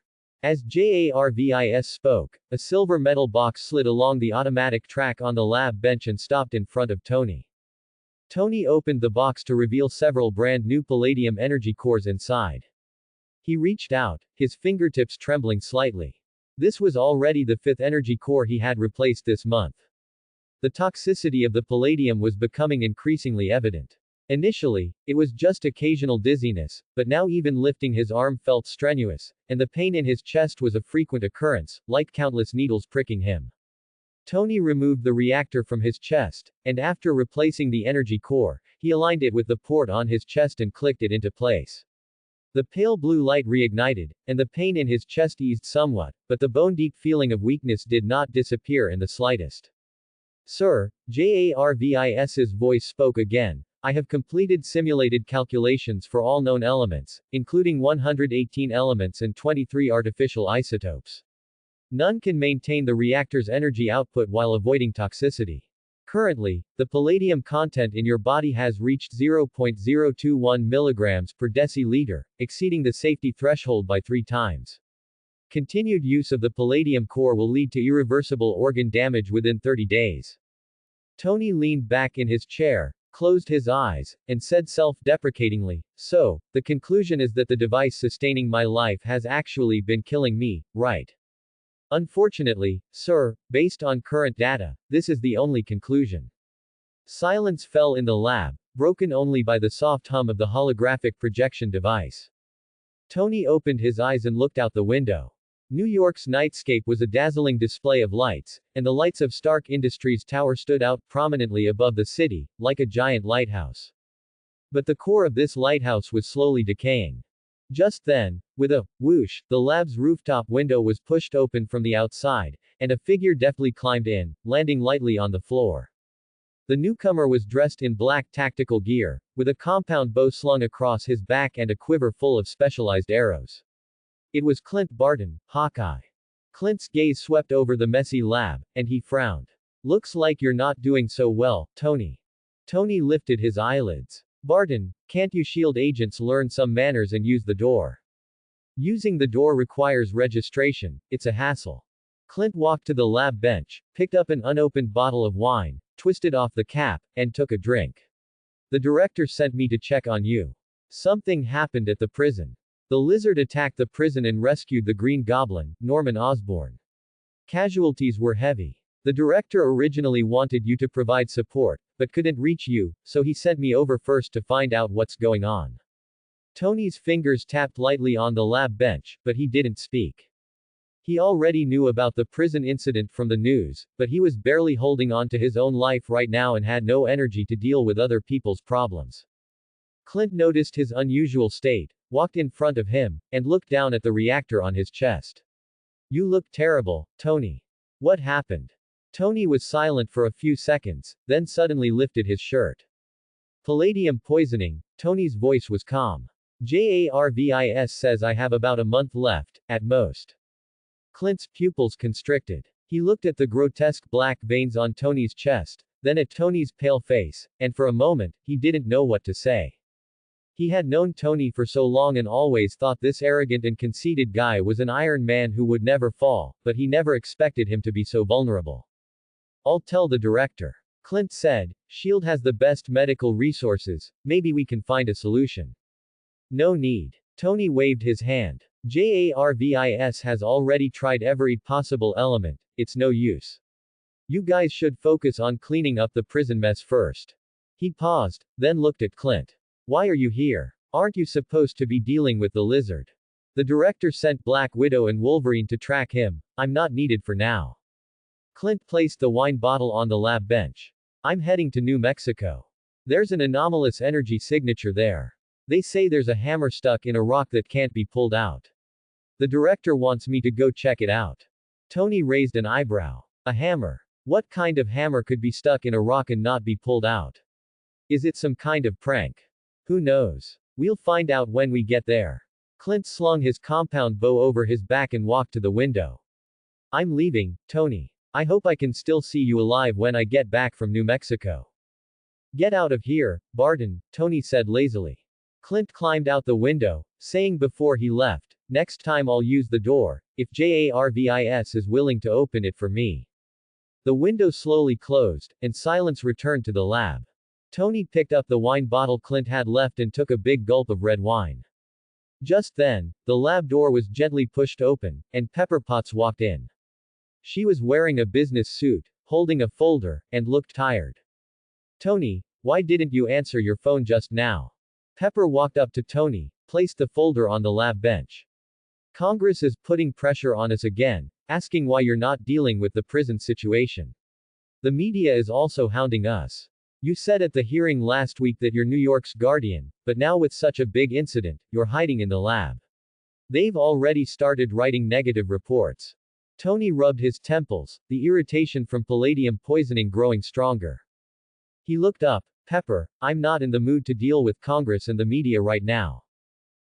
As JARVIS spoke, a silver metal box slid along the automatic track on the lab bench and stopped in front of Tony. Tony opened the box to reveal several brand new palladium energy cores inside. He reached out, his fingertips trembling slightly. This was already the 5th energy core he had replaced this month. The toxicity of the palladium was becoming increasingly evident. Initially, it was just occasional dizziness, but now even lifting his arm felt strenuous, and the pain in his chest was a frequent occurrence, like countless needles pricking him. Tony removed the reactor from his chest, and after replacing the energy core, he aligned it with the port on his chest and clicked it into place. The pale blue light reignited, and the pain in his chest eased somewhat, but the bone-deep feeling of weakness did not disappear in the slightest. Sir, JARVIS's voice spoke again. I have completed simulated calculations for all known elements, including 118 elements and 23 artificial isotopes. None can maintain the reactor's energy output while avoiding toxicity. Currently, the palladium content in your body has reached 0.021 milligrams per deciliter, exceeding the safety threshold by 3 times. Continued use of the palladium core will lead to irreversible organ damage within 30 days. Tony leaned back in his chair, closed his eyes, and said self-deprecatingly, so, the conclusion is that the device sustaining my life has actually been killing me, right? Unfortunately, sir, based on current data, this is the only conclusion. Silence fell in the lab, broken only by the soft hum of the holographic projection device. Tony opened his eyes and looked out the window. New York's nightscape was a dazzling display of lights, and the lights of Stark Industries Tower stood out prominently above the city, like a giant lighthouse. But the core of this lighthouse was slowly decaying. Just then, with a whoosh, the lab's rooftop window was pushed open from the outside, and a figure deftly climbed in, landing lightly on the floor. The newcomer was dressed in black tactical gear, with a compound bow slung across his back and a quiver full of specialized arrows. It was Clint Barton, Hawkeye. Clint's gaze swept over the messy lab, and he frowned. Looks like you're not doing so well, Tony. Tony lifted his eyelids. Barton, can't you SHIELD agents learn some manners and use the door? Using the door requires registration, it's a hassle. Clint walked to the lab bench, picked up an unopened bottle of wine, twisted off the cap, and took a drink. The director sent me to check on you. Something happened at the prison. The lizard attacked the prison and rescued the Green Goblin, Norman Osborn. Casualties were heavy. The director originally wanted you to provide support, but couldn't reach you, so he sent me over first to find out what's going on. Tony's fingers tapped lightly on the lab bench, but he didn't speak. He already knew about the prison incident from the news, but he was barely holding on to his own life right now and had no energy to deal with other people's problems. Clint noticed his unusual state, walked in front of him, and looked down at the reactor on his chest. You look terrible, Tony. What happened? Tony was silent for a few seconds, then suddenly lifted his shirt. Palladium poisoning, Tony's voice was calm. JARVIS says I have about a month left, at most. Clint's pupils constricted. He looked at the grotesque black veins on Tony's chest, then at Tony's pale face, and for a moment, he didn't know what to say. He had known Tony for so long and always thought this arrogant and conceited guy was an Iron Man who would never fall, but he never expected him to be so vulnerable. I'll tell the director. Clint said, SHIELD has the best medical resources, maybe we can find a solution. No need. Tony waved his hand. JARVIS has already tried every possible element, it's no use. You guys should focus on cleaning up the prison mess first. He paused, then looked at Clint. Why are you here? Aren't you supposed to be dealing with the lizard? The director sent Black Widow and Wolverine to track him, I'm not needed for now. Clint placed the wine bottle on the lab bench. I'm heading to New Mexico. There's an anomalous energy signature there. They say there's a hammer stuck in a rock that can't be pulled out. The director wants me to go check it out. Tony raised an eyebrow. A hammer. What kind of hammer could be stuck in a rock and not be pulled out? Is it some kind of prank? Who knows? We'll find out when we get there. Clint slung his compound bow over his back and walked to the window. I'm leaving, Tony. I hope I can still see you alive when I get back from New Mexico. Get out of here, Barton, Tony said lazily. Clint climbed out the window, saying before he left, next time I'll use the door, if JARVIS is willing to open it for me. The window slowly closed, and silence returned to the lab. Tony picked up the wine bottle Clint had left and took a big gulp of red wine. Just then, the lab door was gently pushed open, and Pepper Potts walked in. She was wearing a business suit, holding a folder, and looked tired. Tony, why didn't you answer your phone just now? Pepper walked up to Tony, placed the folder on the lab bench. Congress is putting pressure on us again, asking why you're not dealing with the prison situation. The media is also hounding us. You said at the hearing last week that you're New York's guardian, but now with such a big incident, you're hiding in the lab. They've already started writing negative reports. Tony rubbed his temples, the irritation from palladium poisoning growing stronger. He looked up. Pepper, I'm not in the mood to deal with Congress and the media right now.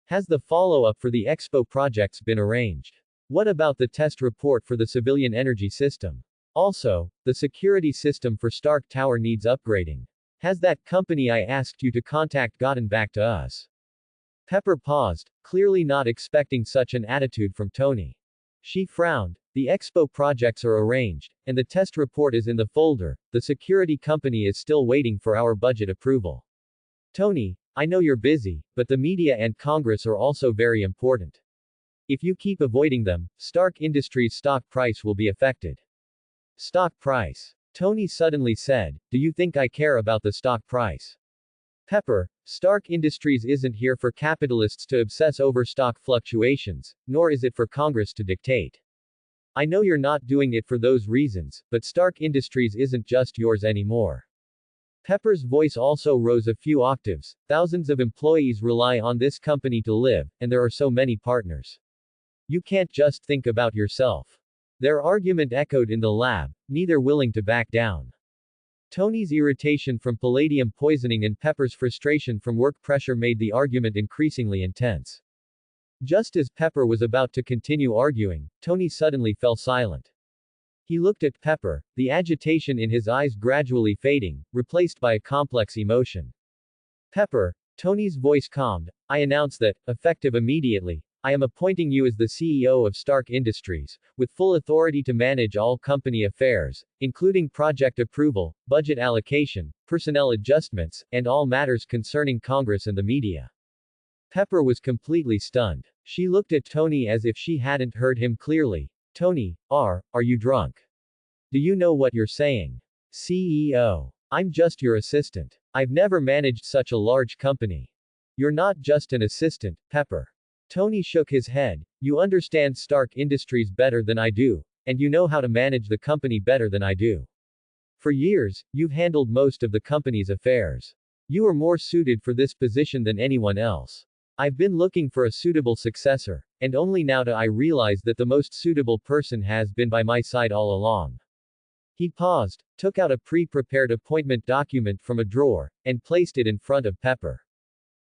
Has the follow-up for the Expo projects been arranged? What about the test report for the civilian energy system? Also, the security system for Stark Tower needs upgrading. Has that company I asked you to contact gotten back to us? Pepper paused, clearly not expecting such an attitude from Tony. She frowned. The Expo projects are arranged, and the test report is in the folder. The security company is still waiting for our budget approval. Tony, I know you're busy, but the media and Congress are also very important. If you keep avoiding them, Stark Industries' stock price will be affected. Stock price. Tony suddenly said, "Do you think I care about the stock price?" Pepper, Stark Industries isn't here for capitalists to obsess over stock fluctuations, nor is it for Congress to dictate. I know you're not doing it for those reasons, but Stark Industries isn't just yours anymore. Pepper's voice also rose a few octaves. Thousands of employees rely on this company to live, and there are so many partners. You can't just think about yourself. Their argument echoed in the lab, neither willing to back down. Tony's irritation from palladium poisoning and Pepper's frustration from work pressure made the argument increasingly intense. Just as Pepper was about to continue arguing, Tony suddenly fell silent. He looked at Pepper, the agitation in his eyes gradually fading, replaced by a complex emotion. Pepper, Tony's voice calmed, I announce that, effective immediately, I am appointing you as the CEO of Stark Industries, with full authority to manage all company affairs, including project approval, budget allocation, personnel adjustments, and all matters concerning Congress and the media. Pepper was completely stunned. She looked at Tony as if she hadn't heard him clearly. Tony, are you drunk? Do you know what you're saying? CEO. I'm just your assistant. I've never managed such a large company. You're not just an assistant, Pepper. Tony shook his head. You understand Stark Industries better than I do, and you know how to manage the company better than I do. For years, you've handled most of the company's affairs. You are more suited for this position than anyone else. I've been looking for a suitable successor, and only now do I realize that the most suitable person has been by my side all along. He paused, took out a pre-prepared appointment document from a drawer, and placed it in front of Pepper.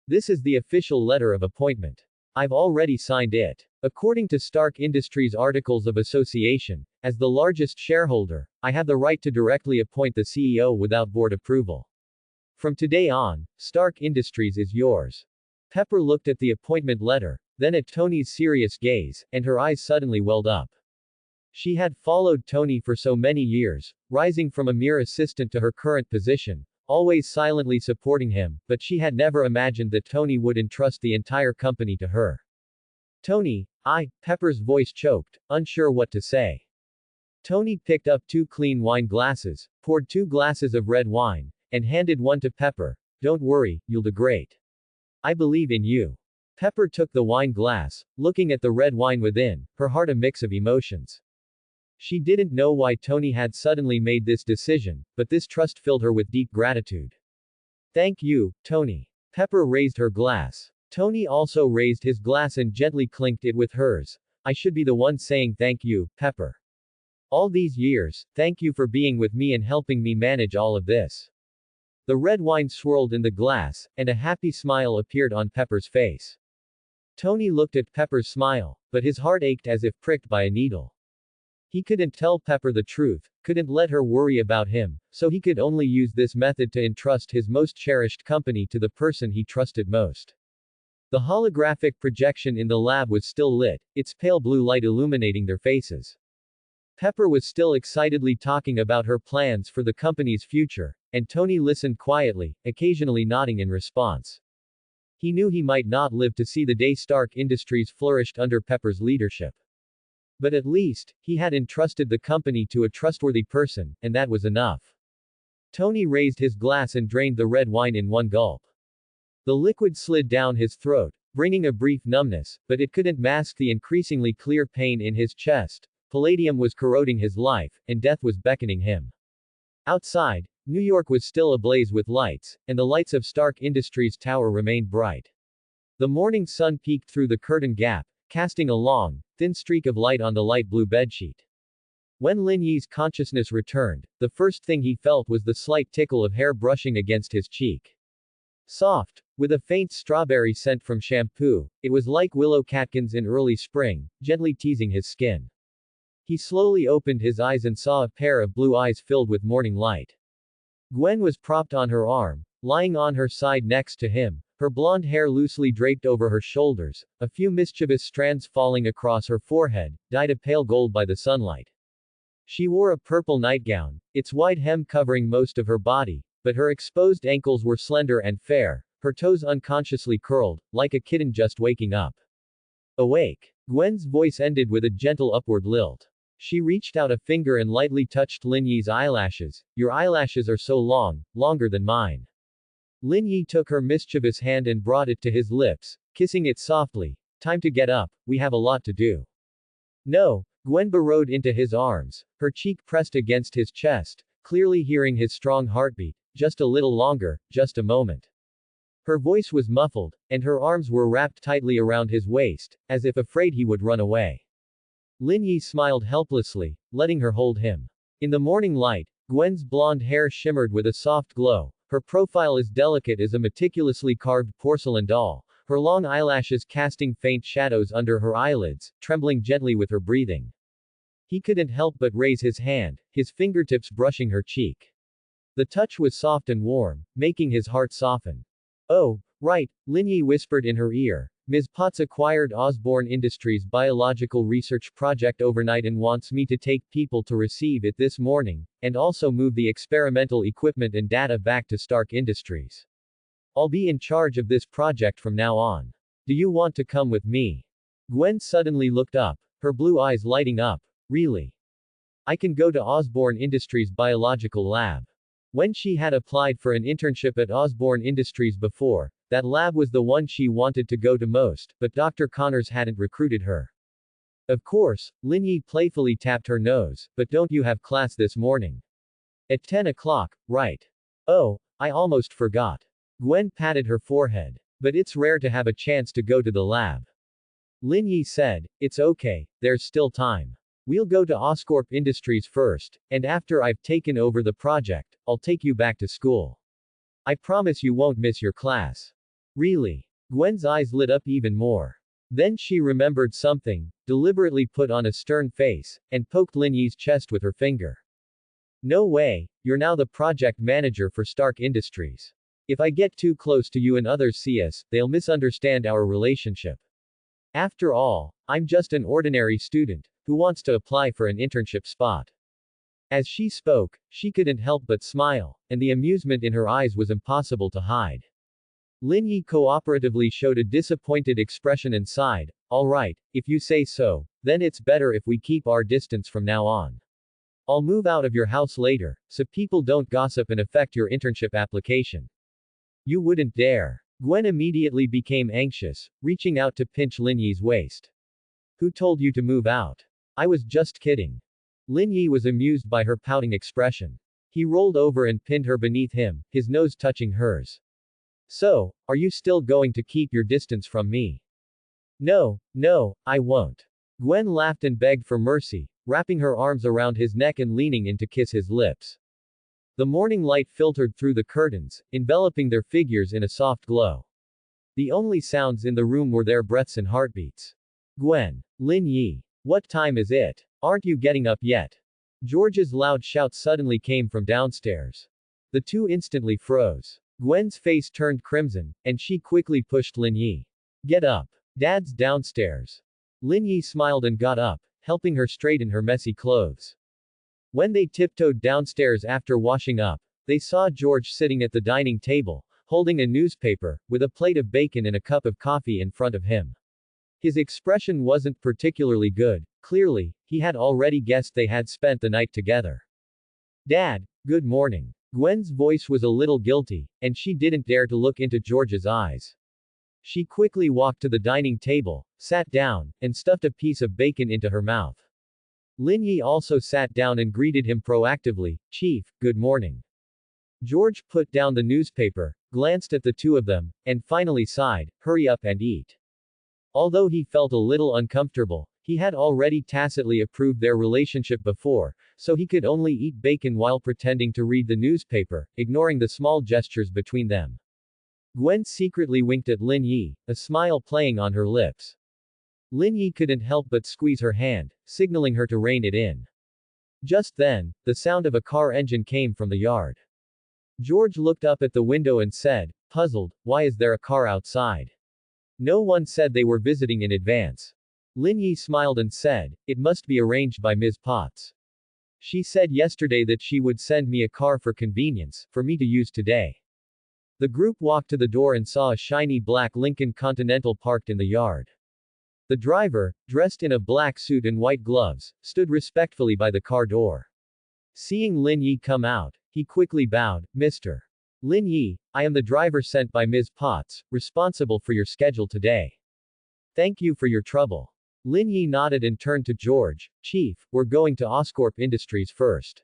This is the official letter of appointment. I've already signed it. According to Stark Industries' Articles of Association, as the largest shareholder, I have the right to directly appoint the CEO without board approval. From today on, Stark Industries is yours. Pepper looked at the appointment letter, then at Tony's serious gaze, and her eyes suddenly welled up. She had followed Tony for so many years, rising from a mere assistant to her current position, always silently supporting him, but she had never imagined that Tony would entrust the entire company to her. Tony, Pepper's voice choked, unsure what to say. Tony picked up 2 clean wine glasses, poured 2 glasses of red wine, and handed one to Pepper. Don't worry, you'll do great. I believe in you. Pepper took the wine glass, looking at the red wine within, her heart a mix of emotions. She didn't know why Tony had suddenly made this decision, but this trust filled her with deep gratitude. Thank you, Tony. Pepper raised her glass. Tony also raised his glass and gently clinked it with hers. I should be the one saying thank you, Pepper. All these years, thank you for being with me and helping me manage all of this. The red wine swirled in the glass, and a happy smile appeared on Pepper's face. Tony looked at Pepper's smile, but his heart ached as if pricked by a needle. He couldn't tell Pepper the truth, couldn't let her worry about him, so he could only use this method to entrust his most cherished company to the person he trusted most. The holographic projection in the lab was still lit, its pale blue light illuminating their faces. Pepper was still excitedly talking about her plans for the company's future, and Tony listened quietly, occasionally nodding in response. He knew he might not live to see the day Stark Industries flourished under Pepper's leadership. But at least, he had entrusted the company to a trustworthy person, and that was enough. Tony raised his glass and drained the red wine in one gulp. The liquid slid down his throat, bringing a brief numbness, but it couldn't mask the increasingly clear pain in his chest. Palladium was corroding his life, and death was beckoning him. Outside, New York was still ablaze with lights, and the lights of Stark Industries Tower remained bright. The morning sun peeked through the curtain gap, casting a long, thin streak of light on the light blue bedsheet. When Lin Yi's consciousness returned, the first thing he felt was the slight tickle of hair brushing against his cheek. Soft, with a faint strawberry scent from shampoo, it was like willow catkins in early spring, gently teasing his skin. He slowly opened his eyes and saw a pair of blue eyes filled with morning light. Gwen was propped on her arm, lying on her side next to him, her blonde hair loosely draped over her shoulders, a few mischievous strands falling across her forehead, dyed a pale gold by the sunlight. She wore a purple nightgown, its wide hem covering most of her body, but her exposed ankles were slender and fair, her toes unconsciously curled, like a kitten just waking up. Awake. Gwen's voice ended with a gentle upward lilt. She reached out a finger and lightly touched Lin Yi's eyelashes. Your eyelashes are so long, longer than mine. Lin Yi took her mischievous hand and brought it to his lips, kissing it softly. Time to get up, we have a lot to do. No, Gwen burrowed into his arms, her cheek pressed against his chest, clearly hearing his strong heartbeat. Just a little longer, just a moment. Her voice was muffled, and her arms were wrapped tightly around his waist, as if afraid he would run away. Lin Yi smiled helplessly, letting her hold him. In the morning light, Gwen's blonde hair shimmered with a soft glow, her profile as delicate as a meticulously carved porcelain doll, her long eyelashes casting faint shadows under her eyelids, trembling gently with her breathing. He couldn't help but raise his hand, his fingertips brushing her cheek. The touch was soft and warm, making his heart soften. Oh, right, Lin Yi whispered in her ear. Ms. Potts acquired Osborne Industries' biological research project overnight and wants me to take people to receive it this morning, and also move the experimental equipment and data back to Stark Industries. I'll be in charge of this project from now on. Do you want to come with me? Gwen suddenly looked up, her blue eyes lighting up. Really? I can go to Osborne Industries' biological lab. When she had applied for an internship at Osborne Industries before, that lab was the one she wanted to go to most, but Dr. Connors hadn't recruited her. Of course, Lin Yi playfully tapped her nose, but don't you have class this morning? At 10 o'clock, right? Oh, I almost forgot. Gwen patted her forehead. But it's rare to have a chance to go to the lab. Lin Yi said, it's okay, there's still time. We'll go to Oscorp Industries first, and after I've taken over the project, I'll take you back to school. I promise you won't miss your class. Really? Gwen's eyes lit up even more. Then she remembered something, deliberately put on a stern face, and poked Lin Yi's chest with her finger. No way, you're now the project manager for Stark Industries. If I get too close to you and others see us, they'll misunderstand our relationship. After all, I'm just an ordinary student, who wants to apply for an internship spot. As she spoke, she couldn't help but smile, and the amusement in her eyes was impossible to hide. Lin Yi cooperatively showed a disappointed expression and sighed, all right, if you say so, then it's better if we keep our distance from now on. I'll move out of your house later, so people don't gossip and affect your internship application. You wouldn't dare. Gwen immediately became anxious, reaching out to pinch Lin Yi's waist. Who told you to move out? I was just kidding. Lin Yi was amused by her pouting expression. He rolled over and pinned her beneath him, his nose touching hers. So, are you still going to keep your distance from me? No, I won't. Gwen laughed and begged for mercy, wrapping her arms around his neck and leaning in to kiss his lips. The morning light filtered through the curtains, enveloping their figures in a soft glow. The only sounds in the room were their breaths and heartbeats. Gwen. Lin Yi. What time is it? Aren't you getting up yet? George's loud shout suddenly came from downstairs. The two instantly froze. Gwen's face turned crimson, and she quickly pushed Lin Yi. Get up. Dad's downstairs. Lin Yi smiled and got up, helping her straighten her messy clothes. When they tiptoed downstairs after washing up, they saw George sitting at the dining table, holding a newspaper, with a plate of bacon and a cup of coffee in front of him. His expression wasn't particularly good. Clearly, he had already guessed they had spent the night together. Dad, good morning. Gwen's voice was a little guilty, and she didn't dare to look into George's eyes. She quickly walked to the dining table, sat down, and stuffed a piece of bacon into her mouth. Lin Yi also sat down and greeted him proactively, Chief, good morning. George put down the newspaper, glanced at the two of them, and finally sighed, hurry up and eat. Although he felt a little uncomfortable, he had already tacitly approved their relationship before, so he could only eat bacon while pretending to read the newspaper, ignoring the small gestures between them. Gwen secretly winked at Lin Yi, a smile playing on her lips. Lin Yi couldn't help but squeeze her hand, signaling her to rein it in. Just then, the sound of a car engine came from the yard. George looked up at the window and said, puzzled, why is there a car outside? No one said they were visiting in advance. Lin Yi smiled and said, it must be arranged by Ms. Potts. She said yesterday that she would send me a car for convenience, for me to use today. The group walked to the door and saw a shiny black Lincoln Continental parked in the yard. The driver, dressed in a black suit and white gloves, stood respectfully by the car door. Seeing Lin Yi come out, he quickly bowed. Mr. Lin Yi, I am the driver sent by Ms. Potts, responsible for your schedule today. Thank you for your trouble. Lin Yi nodded and turned to George. Chief, we're going to Oscorp Industries first.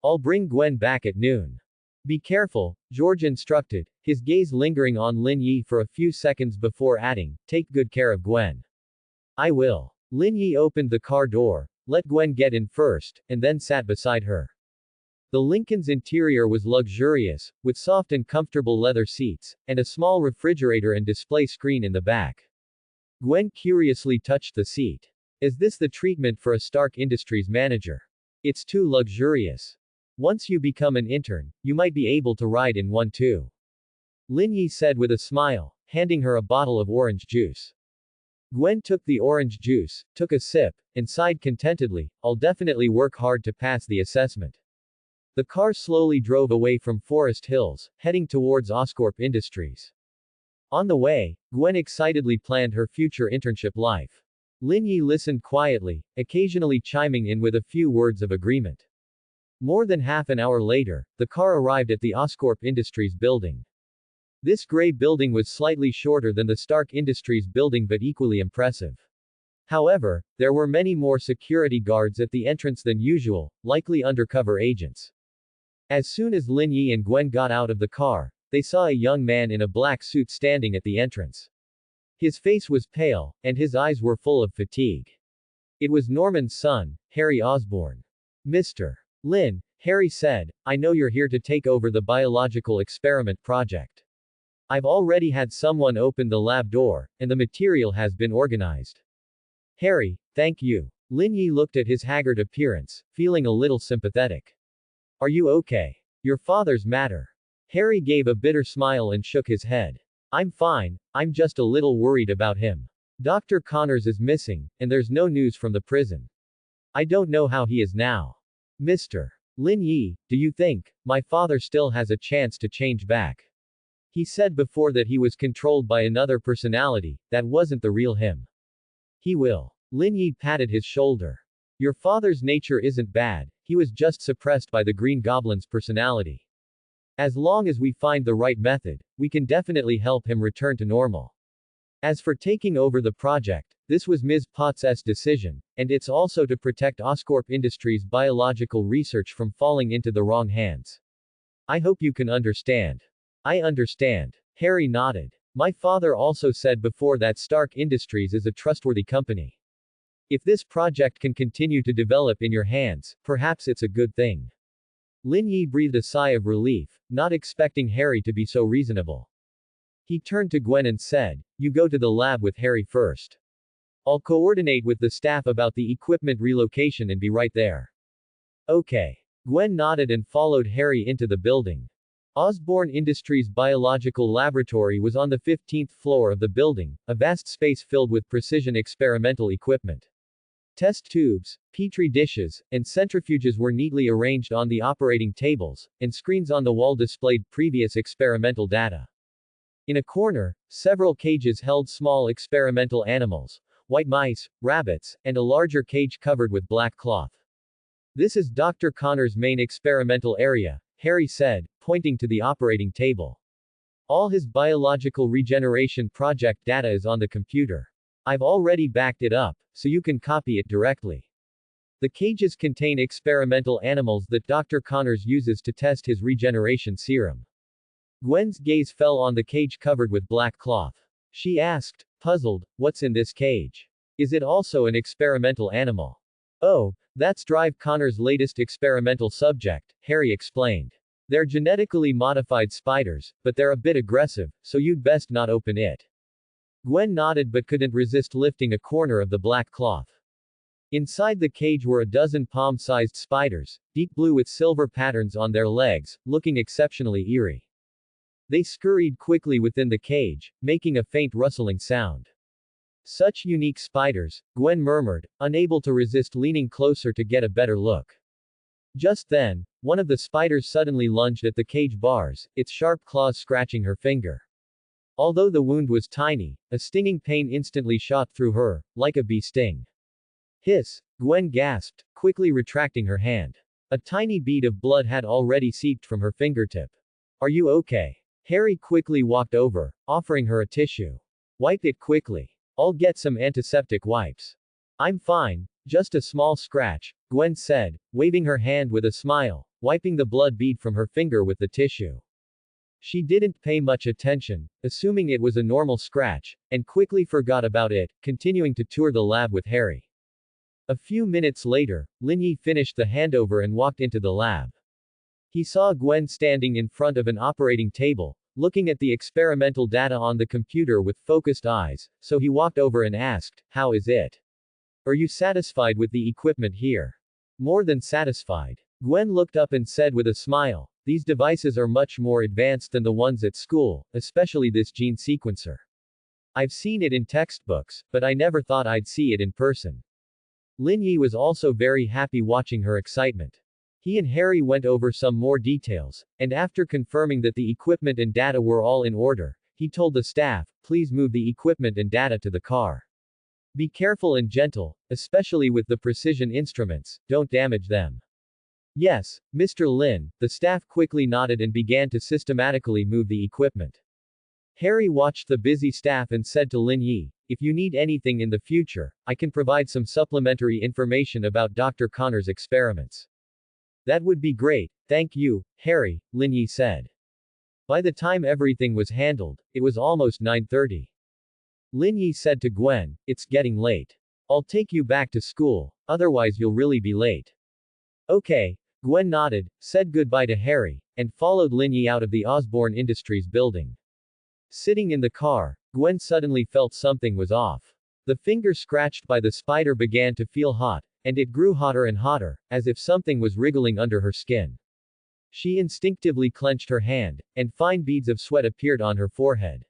I'll bring Gwen back at noon. Be careful, George instructed, his gaze lingering on Lin Yi for a few seconds before adding, take good care of Gwen. I will. Lin Yi opened the car door, let Gwen get in first, and then sat beside her. The Lincoln's interior was luxurious, with soft and comfortable leather seats, and a small refrigerator and display screen in the back. Gwen curiously touched the seat. Is this the treatment for a Stark Industries manager? It's too luxurious. Once you become an intern, you might be able to ride in one too. Lin Yi said with a smile, handing her a bottle of orange juice. Gwen took the orange juice, took a sip, and sighed contentedly, I'll definitely work hard to pass the assessment. The car slowly drove away from Forest Hills, heading towards Oscorp Industries. On the way, Gwen excitedly planned her future internship life. Lin Yi listened quietly, occasionally chiming in with a few words of agreement. More than half an hour later, the car arrived at the Oscorp Industries building. This gray building was slightly shorter than the Stark Industries building but equally impressive. However, there were many more security guards at the entrance than usual, likely undercover agents. As soon as Lin Yi and Gwen got out of the car, they saw a young man in a black suit standing at the entrance. His face was pale, and his eyes were full of fatigue. It was Norman's son, Harry Osborn. Mr. Lin, Harry said, I know you're here to take over the biological experiment project. I've already had someone open the lab door, and the material has been organized. Harry, thank you. Lin Yi looked at his haggard appearance, feeling a little sympathetic. Are you okay? Your father's matter. Harry gave a bitter smile and shook his head. I'm fine, I'm just a little worried about him. Dr. Connors is missing, and there's no news from the prison. I don't know how he is now. Mr. Lin Yi, do you think my father still has a chance to change back? He said before that he was controlled by another personality, that wasn't the real him. He will. Lin Yi patted his shoulder. Your father's nature isn't bad, he was just suppressed by the Green Goblin's personality. As long as we find the right method, we can definitely help him return to normal. As for taking over the project, this was Ms. Potts' decision, and it's also to protect Oscorp Industries' biological research from falling into the wrong hands. I hope you can understand. I understand. Harry nodded. My father also said before that Stark Industries is a trustworthy company. If this project can continue to develop in your hands, perhaps it's a good thing. Lin Yi breathed a sigh of relief, not expecting Harry to be so reasonable. He turned to Gwen and said, you go to the lab with Harry first. I'll coordinate with the staff about the equipment relocation and be right there. Okay. Gwen nodded and followed Harry into the building. Osborn Industries Biological Laboratory was on the 15th floor of the building, a vast space filled with precision experimental equipment. Test tubes, petri dishes, and centrifuges were neatly arranged on the operating tables, and screens on the wall displayed previous experimental data. In a corner, several cages held small experimental animals, white mice, rabbits, and a larger cage covered with black cloth. This is Dr. Connor's main experimental area, Harry said, pointing to the operating table. All his biological regeneration project data is on the computer. I've already backed it up, so you can copy it directly. The cages contain experimental animals that Dr. Connors uses to test his regeneration serum. Gwen's gaze fell on the cage covered with black cloth. She asked, puzzled, what's in this cage? Is it also an experimental animal? Oh, that's Drive Connor's latest experimental subject, Harry explained. They're genetically modified spiders, but they're a bit aggressive, so you'd best not open it. Gwen nodded but couldn't resist lifting a corner of the black cloth. Inside the cage were a dozen palm-sized spiders, deep blue with silver patterns on their legs, looking exceptionally eerie. They scurried quickly within the cage, making a faint rustling sound. Such unique spiders, Gwen murmured, unable to resist leaning closer to get a better look. Just then, one of the spiders suddenly lunged at the cage bars, its sharp claws scratching her finger. Although the wound was tiny, a stinging pain instantly shot through her, like a bee sting. Hiss! Gwen gasped, quickly retracting her hand. A tiny bead of blood had already seeped from her fingertip. Are you okay? Harry quickly walked over, offering her a tissue. Wipe it quickly. I'll get some antiseptic wipes. I'm fine, just a small scratch, Gwen said, waving her hand with a smile, wiping the blood bead from her finger with the tissue. She didn't pay much attention, assuming it was a normal scratch, and quickly forgot about it, continuing to tour the lab with Harry. A few minutes later, Lin Yi finished the handover and walked into the lab. He saw Gwen standing in front of an operating table, looking at the experimental data on the computer with focused eyes, so he walked over and asked, "How is it? Are you satisfied with the equipment here?" "More than satisfied." Gwen looked up and said with a smile, "These devices are much more advanced than the ones at school, especially this gene sequencer. I've seen it in textbooks, but I never thought I'd see it in person." Lin Yi was also very happy watching her excitement. He and Harry went over some more details, and after confirming that the equipment and data were all in order, he told the staff, "Please move the equipment and data to the car. Be careful and gentle, especially with the precision instruments, don't damage them." "Yes, Mr. Lin," the staff quickly nodded and began to systematically move the equipment. Harry watched the busy staff and said to Lin Yi, "If you need anything in the future, I can provide some supplementary information about Dr. Connor's experiments." "That would be great, thank you, Harry," Lin Yi said. By the time everything was handled, it was almost 9:30. Lin Yi said to Gwen, "It's getting late. I'll take you back to school, otherwise you'll really be late." "Okay." Gwen nodded, said goodbye to Harry, and followed Lin Yi out of the Osborne Industries building. Sitting in the car, Gwen suddenly felt something was off. The finger scratched by the spider began to feel hot, and it grew hotter and hotter, as if something was wriggling under her skin. She instinctively clenched her hand, and fine beads of sweat appeared on her forehead.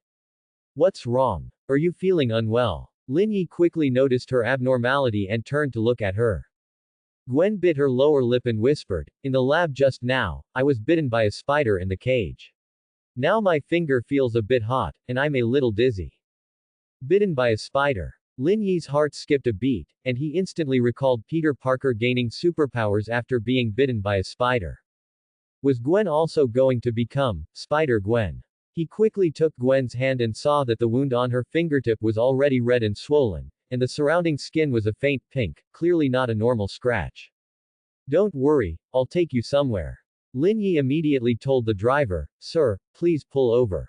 "What's wrong? Are you feeling unwell?" Lin Yi quickly noticed her abnormality and turned to look at her. Gwen bit her lower lip and whispered, "In the lab just now, I was bitten by a spider in the cage. Now my finger feels a bit hot, and I'm a little dizzy." Bitten by a spider. Lin Yi's heart skipped a beat, and he instantly recalled Peter Parker gaining superpowers after being bitten by a spider. Was Gwen also going to become Spider-Gwen? He quickly took Gwen's hand and saw that the wound on her fingertip was already red and swollen, and the surrounding skin was a faint pink, clearly not a normal scratch. "Don't worry, I'll take you somewhere." Lin Yi immediately told the driver, "Sir, please pull over."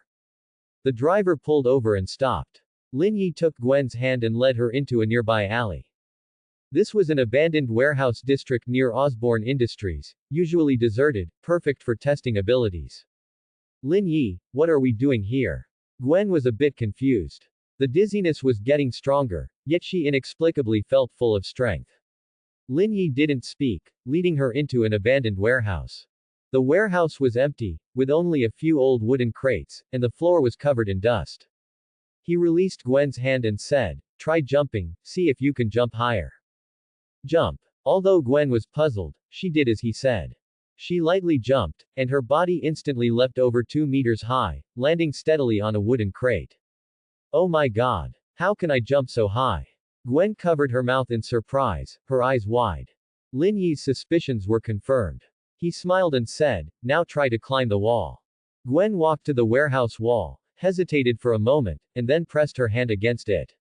The driver pulled over and stopped. Lin Yi took Gwen's hand and led her into a nearby alley. This was an abandoned warehouse district near Osborne Industries, usually deserted, perfect for testing abilities. "Lin Yi, what are we doing here?" Gwen was a bit confused. The dizziness was getting stronger, yet she inexplicably felt full of strength. Lin Yi didn't speak, leading her into an abandoned warehouse. The warehouse was empty, with only a few old wooden crates, and the floor was covered in dust. He released Gwen's hand and said, "Try jumping, see if you can jump higher." Jump. Although Gwen was puzzled, she did as he said. She lightly jumped, and her body instantly leapt over 2 meters high, landing steadily on a wooden crate. "Oh my god. How can I jump so high?" Gwen covered her mouth in surprise, her eyes wide. Lin Yi's suspicions were confirmed. He smiled and said, "Now try to climb the wall." Gwen walked to the warehouse wall, hesitated for a moment, and then pressed her hand against it.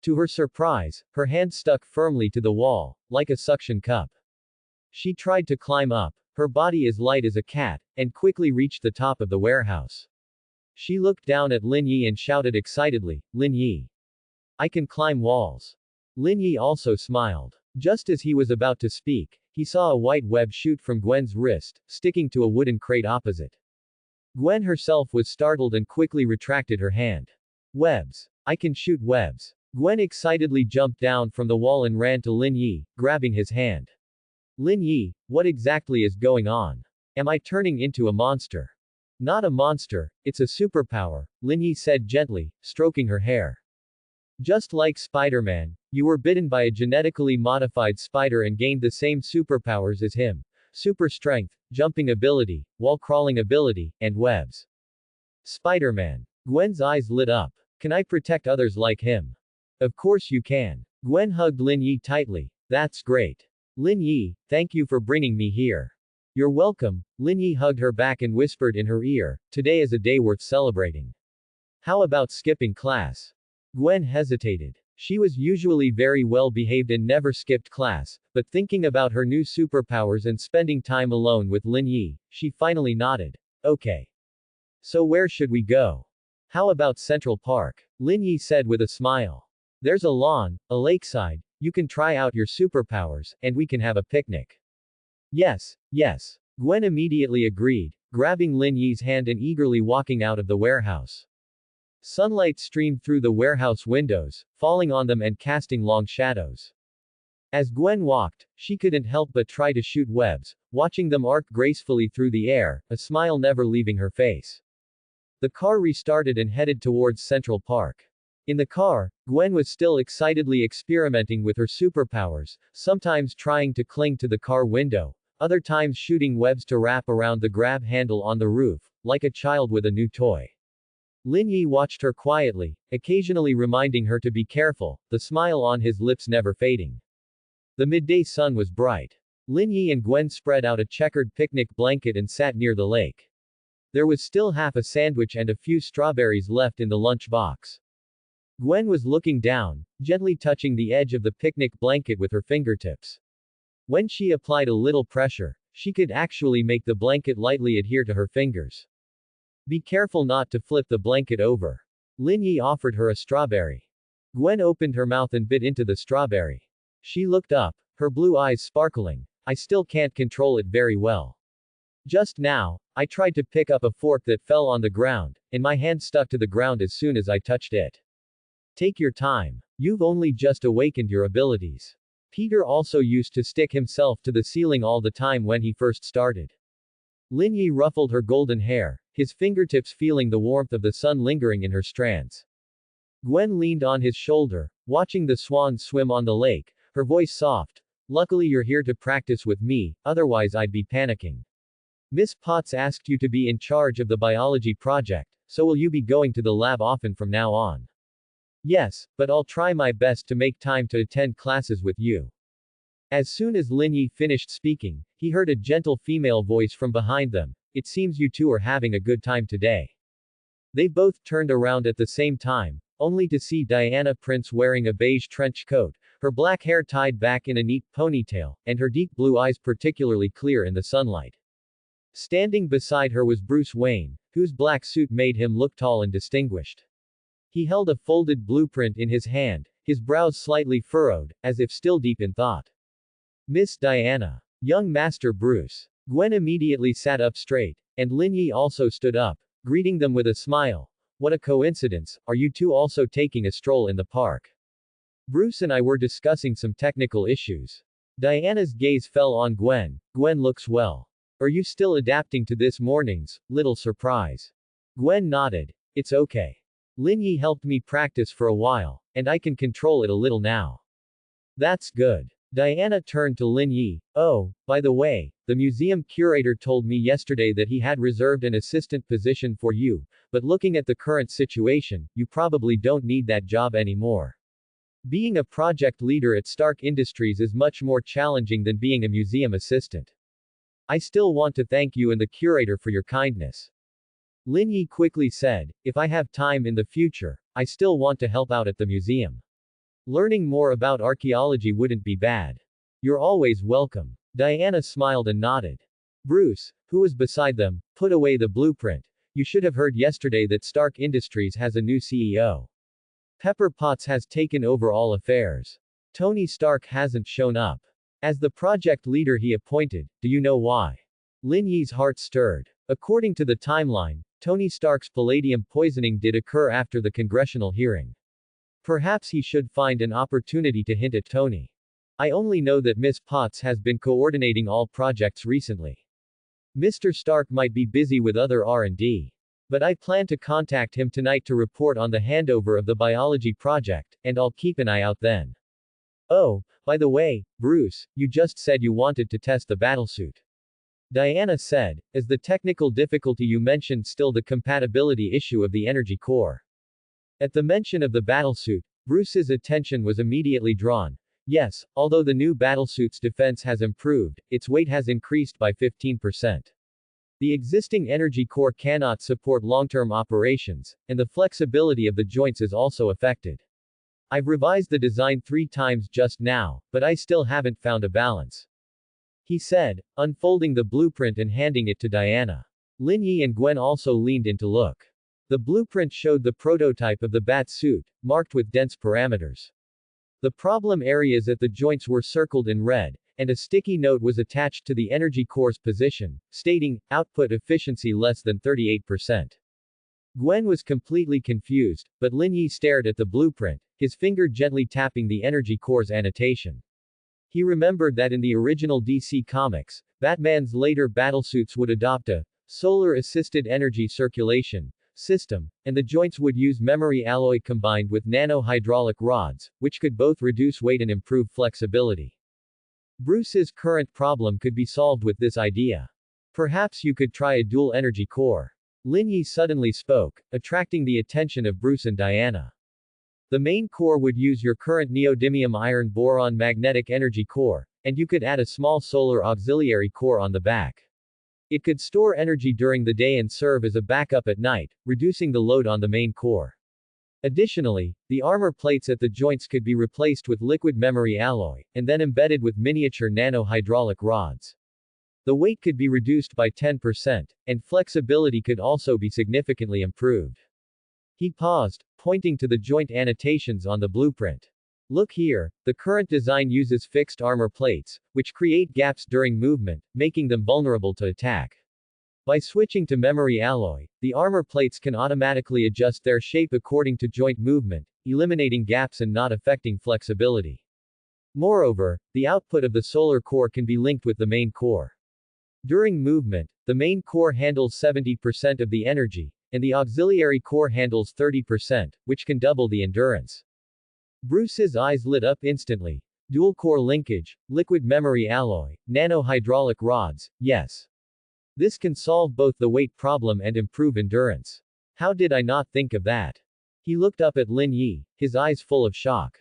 To her surprise, her hand stuck firmly to the wall, like a suction cup. She tried to climb up, her body as light as a cat, and quickly reached the top of the warehouse. She looked down at Lin Yi and shouted excitedly, "Lin Yi, I can climb walls." Lin Yi also smiled. Just as he was about to speak, he saw a white web shoot from Gwen's wrist, sticking to a wooden crate opposite. Gwen herself was startled and quickly retracted her hand. "Webs. I can shoot webs." Gwen excitedly jumped down from the wall and ran to Lin Yi, grabbing his hand. "Lin Yi, what exactly is going on? Am I turning into a monster?" "Not a monster, it's a superpower," Lin Yi said gently, stroking her hair. "Just like Spider-Man, you were bitten by a genetically modified spider and gained the same superpowers as him. Super strength, jumping ability, wall crawling ability, and webs." Spider-Man. Gwen's eyes lit up. Can I protect others like him? Of course you can. Gwen hugged Lin Yi tightly. That's great. Lin Yi, thank you for bringing me here. You're welcome. Lin Yi hugged her back and whispered in her ear, today is a day worth celebrating. How about skipping class? Gwen hesitated. She was usually very well behaved and never skipped class, but thinking about her new superpowers and spending time alone with Lin Yi, she finally nodded. Okay. So where should we go? How about Central Park? Lin Yi said with a smile. There's a lawn, a lakeside, you can try out your superpowers, and we can have a picnic. Yes, yes. Gwen immediately agreed, grabbing Lin Yi's hand and eagerly walking out of the warehouse. Sunlight streamed through the warehouse windows, falling on them and casting long shadows. As Gwen walked, she couldn't help but try to shoot webs, watching them arc gracefully through the air, a smile never leaving her face. The car restarted and headed towards Central Park. In the car, Gwen was still excitedly experimenting with her superpowers, sometimes trying to cling to the car window, other times shooting webs to wrap around the grab handle on the roof, like a child with a new toy. Lin Yi watched her quietly, occasionally reminding her to be careful, the smile on his lips never fading. The midday sun was bright. Lin Yi and Gwen spread out a checkered picnic blanket and sat near the lake. There was still half a sandwich and a few strawberries left in the lunch box. Gwen was looking down, gently touching the edge of the picnic blanket with her fingertips. When she applied a little pressure, she could actually make the blanket lightly adhere to her fingers. Be careful not to flip the blanket over. Lin Yi offered her a strawberry. Gwen opened her mouth and bit into the strawberry. She looked up, her blue eyes sparkling. I still can't control it very well. Just now, I tried to pick up a fork that fell on the ground, and my hand stuck to the ground as soon as I touched it. Take your time. You've only just awakened your abilities. Peter also used to stick himself to the ceiling all the time when he first started. Lin Yi ruffled her golden hair, his fingertips feeling the warmth of the sun lingering in her strands. Gwen leaned on his shoulder, watching the swans swim on the lake, her voice soft. Luckily you're here to practice with me, otherwise I'd be panicking. Miss Potts asked you to be in charge of the biology project, so will you be going to the lab often from now on? Yes, but I'll try my best to make time to attend classes with you. As soon as Lin Yi finished speaking, he heard a gentle female voice from behind them. It seems you two are having a good time today. They both turned around at the same time, only to see Diana Prince wearing a beige trench coat, her black hair tied back in a neat ponytail, and her deep blue eyes particularly clear in the sunlight. Standing beside her was Bruce Wayne, whose black suit made him look tall and distinguished. He held a folded blueprint in his hand, his brows slightly furrowed, as if still deep in thought. Miss Diana. Young Master Bruce. Gwen immediately sat up straight, and Lin Yi also stood up, greeting them with a smile. What a coincidence, are you two also taking a stroll in the park? Bruce and I were discussing some technical issues. Diana's gaze fell on Gwen. Gwen looks well. Are you still adapting to this morning's little surprise? Gwen nodded. It's okay. Lin Yi helped me practice for a while, and I can control it a little now. That's good. Diana turned to Lin Yi. Oh, by the way, the museum curator told me yesterday that he had reserved an assistant position for you, but looking at the current situation, you probably don't need that job anymore. Being a project leader at Stark Industries is much more challenging than being a museum assistant. I still want to thank you and the curator for your kindness. Lin Yi quickly said, if I have time in the future, I still want to help out at the museum. Learning more about archaeology wouldn't be bad. You're always welcome. Diana smiled and nodded. Bruce, who was beside them, put away the blueprint. You should have heard yesterday that Stark Industries has a new CEO. Pepper Potts has taken over all affairs. Tony Stark hasn't shown up. As the project leader he appointed, do you know why? Lin Yi's heart stirred. According to the timeline, Tony Stark's palladium poisoning did occur after the congressional hearing. Perhaps he should find an opportunity to hint at Tony. I only know that Miss Potts has been coordinating all projects recently. Mr. Stark might be busy with other R&D. But I plan to contact him tonight to report on the handover of the biology project, and I'll keep an eye out then. Oh, by the way, Bruce, you just said you wanted to test the battlesuit. Diana said, "Is the technical difficulty you mentioned still the compatibility issue of the energy core?" At the mention of the battlesuit, Bruce's attention was immediately drawn. Yes, although the new battlesuit's defense has improved, its weight has increased by 15%. The existing energy core cannot support long-term operations, and the flexibility of the joints is also affected. I've revised the design 3 times just now, but I still haven't found a balance, he said, unfolding the blueprint and handing it to Diana. Lin Yi and Gwen also leaned in to look. The blueprint showed the prototype of the bat suit, marked with dense parameters. The problem areas at the joints were circled in red, and a sticky note was attached to the energy core's position, stating, output efficiency less than 38%. Gwen was completely confused, but Lin Yi stared at the blueprint, his finger gently tapping the energy core's annotation. He remembered that in the original DC Comics, Batman's later battlesuits would adopt a solar-assisted energy circulation system, and the joints would use memory alloy combined with nano-hydraulic rods, which could both reduce weight and improve flexibility. Bruce's current problem could be solved with this idea. Perhaps you could try a dual energy core. Lin Yi suddenly spoke, attracting the attention of Bruce and Diana. The main core would use your current neodymium iron boron magnetic energy core, and you could add a small solar auxiliary core on the back. It could store energy during the day and serve as a backup at night, reducing the load on the main core. Additionally, the armor plates at the joints could be replaced with liquid memory alloy, and then embedded with miniature nano-hydraulic rods. The weight could be reduced by 10%, and flexibility could also be significantly improved. He paused, pointing to the joint annotations on the blueprint. Look here, the current design uses fixed armor plates, which create gaps during movement, making them vulnerable to attack. By switching to memory alloy, the armor plates can automatically adjust their shape according to joint movement, eliminating gaps and not affecting flexibility. Moreover, the output of the solar core can be linked with the main core. During movement, the main core handles 70% of the energy, and the auxiliary core handles 30%, which can double the endurance. Bruce's eyes lit up instantly. Dual core linkage, liquid memory alloy, nano-hydraulic rods, yes. This can solve both the weight problem and improve endurance. How did I not think of that? He looked up at Lin Yi, his eyes full of shock.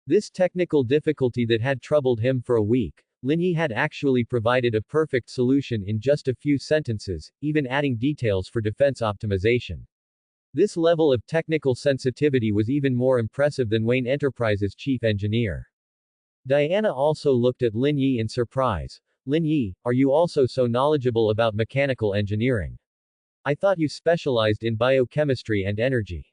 This technical difficulty that had troubled him for a week, Lin Yi had actually provided a perfect solution in just a few sentences, even adding details for defense optimization. This level of technical sensitivity was even more impressive than Wayne Enterprises' chief engineer. Diana also looked at Lin Yi in surprise. Lin Yi, are you also so knowledgeable about mechanical engineering? I thought you specialized in biochemistry and energy.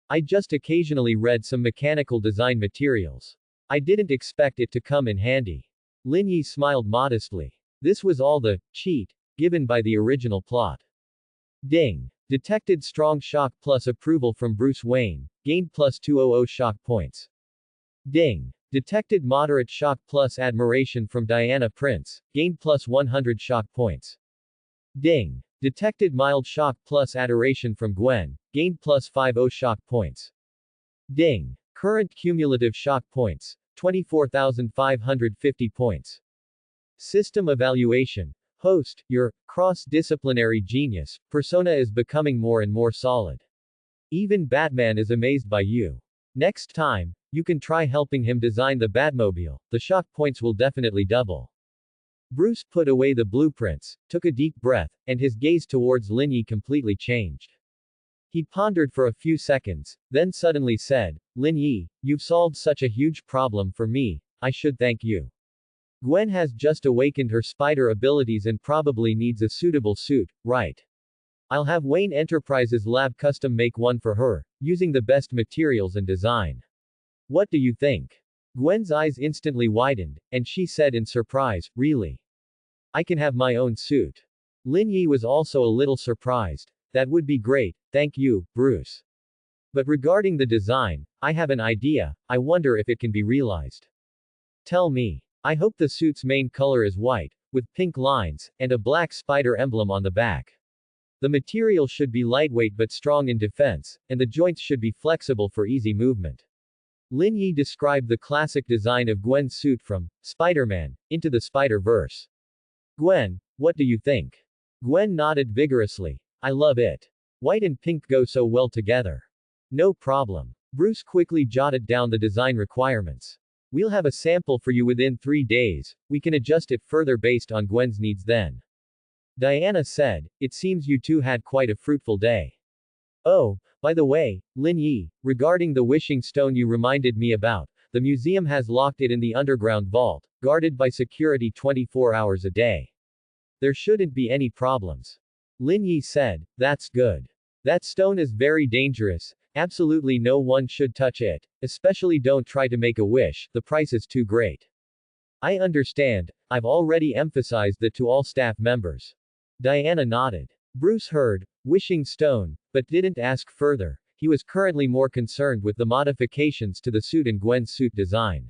I just occasionally read some mechanical design materials. I didn't expect it to come in handy. Lin Yi smiled modestly. This was all the cheat given by the original plot. Ding. Detected strong shock plus approval from Bruce Wayne, gained plus 200 shock points. Ding. Detected moderate shock plus admiration from Diana Prince, gained plus 100 shock points. Ding. Detected mild shock plus adoration from Gwen, gained plus 50 shock points. Ding. Current cumulative shock points, 24,550 points. System evaluation. Host, your cross-disciplinary genius persona is becoming more and more solid. Even Batman is amazed by you. Next time, you can try helping him design the Batmobile, the shock points will definitely double. Bruce put away the blueprints, took a deep breath, and his gaze towards Lin Yi completely changed. He pondered for a few seconds, then suddenly said, Lin Yi, you've solved such a huge problem for me, I should thank you. Gwen has just awakened her spider abilities and probably needs a suitable suit, right? I'll have Wayne Enterprises Lab custom make one for her, using the best materials and design. What do you think? Gwen's eyes instantly widened, and she said in surprise, really? I can have my own suit. Lin Yi was also a little surprised. That would be great, thank you, Bruce. But regarding the design, I have an idea, I wonder if it can be realized. Tell me. I hope the suit's main color is white, with pink lines, and a black spider emblem on the back. The material should be lightweight but strong in defense, and the joints should be flexible for easy movement. Lin Yi described the classic design of Gwen's suit from Spider-Man into the Spider-Verse. Gwen, What do you think? Gwen nodded vigorously. I love it. White and pink go so well together. No problem. Bruce quickly jotted down the design requirements. We'll have a sample for you within 3 days, we can adjust it further based on Gwen's needs then. Diana said, it seems you two had quite a fruitful day. Oh, by the way, Lin Yi, regarding the wishing stone you reminded me about, the museum has locked it in the underground vault, guarded by security 24 hours a day. There shouldn't be any problems. Lin Yi said, that's good. That stone is very dangerous, absolutely no one should touch it, especially don't try to make a wish, the price is too great. I understand, I've already emphasized that to all staff members. Diana nodded. Bruce heard, wishing stone, but didn't ask further. He was currently more concerned with the modifications to the suit and Gwen's suit design.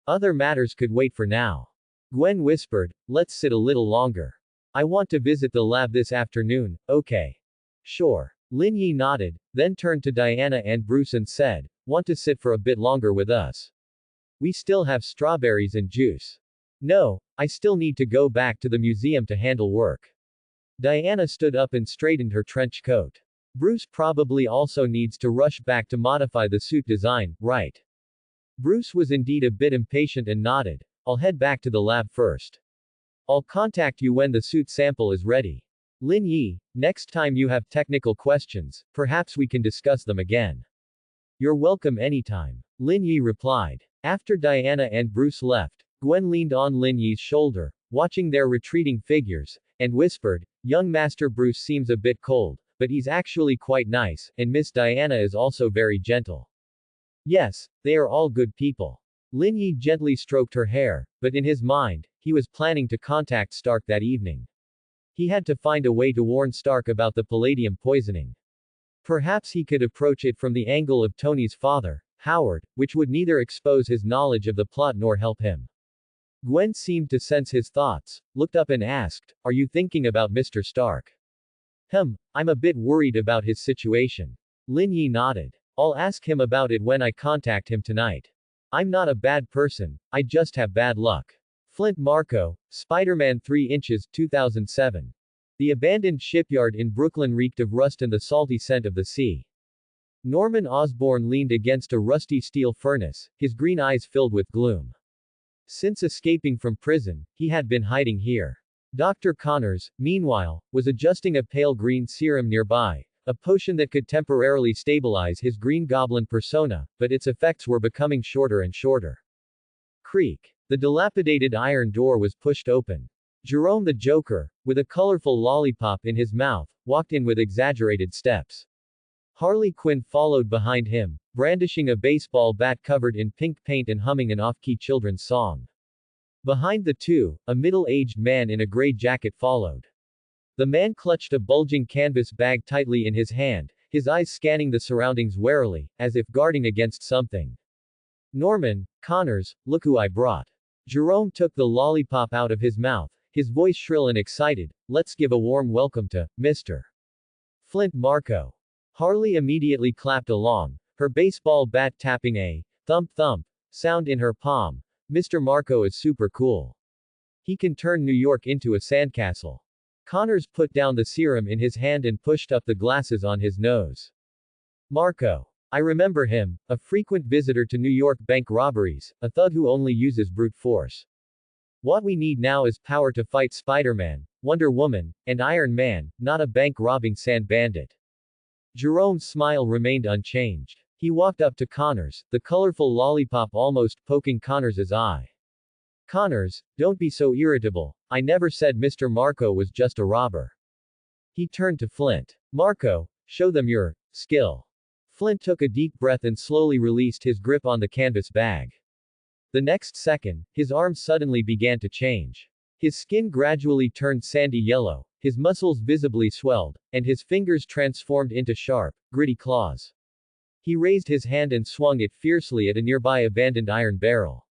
Other matters could wait for now. Gwen whispered, let's sit a little longer. I want to visit the lab this afternoon, okay? Sure. Lin Yi nodded, then turned to Diana and Bruce and said, want to sit for a bit longer with us? We still have strawberries and juice. No, I still need to go back to the museum to handle work. Diana stood up and straightened her trench coat. Bruce probably also needs to rush back to modify the suit design, right? Bruce was indeed a bit impatient and nodded. I'll head back to the lab first. I'll contact you when the suit sample is ready. Lin Yi, next time you have technical questions, perhaps we can discuss them again. You're welcome anytime. Lin Yi replied. After Diana and Bruce left, Gwen leaned on Lin Yi's shoulder, watching their retreating figures, and whispered, young Master Bruce seems a bit cold, but he's actually quite nice, and Miss Diana is also very gentle. Yes, they are all good people. Lin Yi gently stroked her hair, but in his mind, he was planning to contact Stark that evening. He had to find a way to warn Stark about the palladium poisoning. Perhaps he could approach it from the angle of Tony's father, Howard, which would neither expose his knowledge of the plot nor help him. Gwen seemed to sense his thoughts, looked up and asked, are you thinking about Mr. Stark? I'm a bit worried about his situation. Lin Yi nodded. I'll ask him about it when I contact him tonight. I'm not a bad person, I just have bad luck. Flint Marko, Spider-Man 3 inches, 2007. The abandoned shipyard in Brooklyn reeked of rust and the salty scent of the sea. Norman Osborn leaned against a rusty steel furnace, his green eyes filled with gloom. Since escaping from prison, he had been hiding here. Dr. Connors, meanwhile, was adjusting a pale green serum nearby, a potion that could temporarily stabilize his Green Goblin persona, but its effects were becoming shorter and shorter. Creak. The dilapidated iron door was pushed open. Jerome the Joker, with a colorful lollipop in his mouth, walked in with exaggerated steps. Harley Quinn followed behind him, brandishing a baseball bat covered in pink paint and humming an off-key children's song. Behind the two, a middle-aged man in a gray jacket followed. The man clutched a bulging canvas bag tightly in his hand, his eyes scanning the surroundings warily, as if guarding against something. Norman, Connors, look who I brought. Jerome took the lollipop out of his mouth, his voice shrill and excited. Let's give a warm welcome to Mr. Flint Marko. Harley immediately clapped along, her baseball bat tapping a thump thump sound in her palm. Mr. Marko is super cool. He can turn New York into a sandcastle. Connors put down the serum in his hand and pushed up the glasses on his nose. Marko. I remember him, a frequent visitor to New York bank robberies, a thug who only uses brute force. What we need now is power to fight Spider-Man, Wonder Woman, and Iron Man, not a bank-robbing sand bandit. Jerome's smile remained unchanged. He walked up to Connors, the colorful lollipop almost poking Connors's eye. Connors, don't be so irritable, I never said Mr. Marko was just a robber. He turned to Flint. Marko, show them your skill. Flint took a deep breath and slowly released his grip on the canvas bag. The next second, his arms suddenly began to change. His skin gradually turned sandy yellow, his muscles visibly swelled, and his fingers transformed into sharp, gritty claws. He raised his hand and swung it fiercely at a nearby abandoned iron barrel.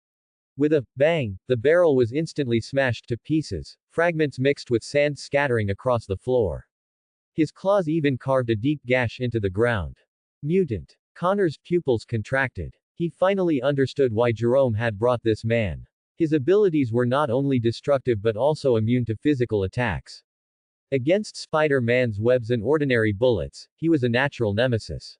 With a bang, the barrel was instantly smashed to pieces, fragments mixed with sand scattering across the floor. His claws even carved a deep gash into the ground. Mutant. Connor's pupils contracted. He finally understood why Jerome had brought this man. His abilities were not only destructive but also immune to physical attacks. Against Spider-Man's webs and ordinary bullets, he was a natural nemesis.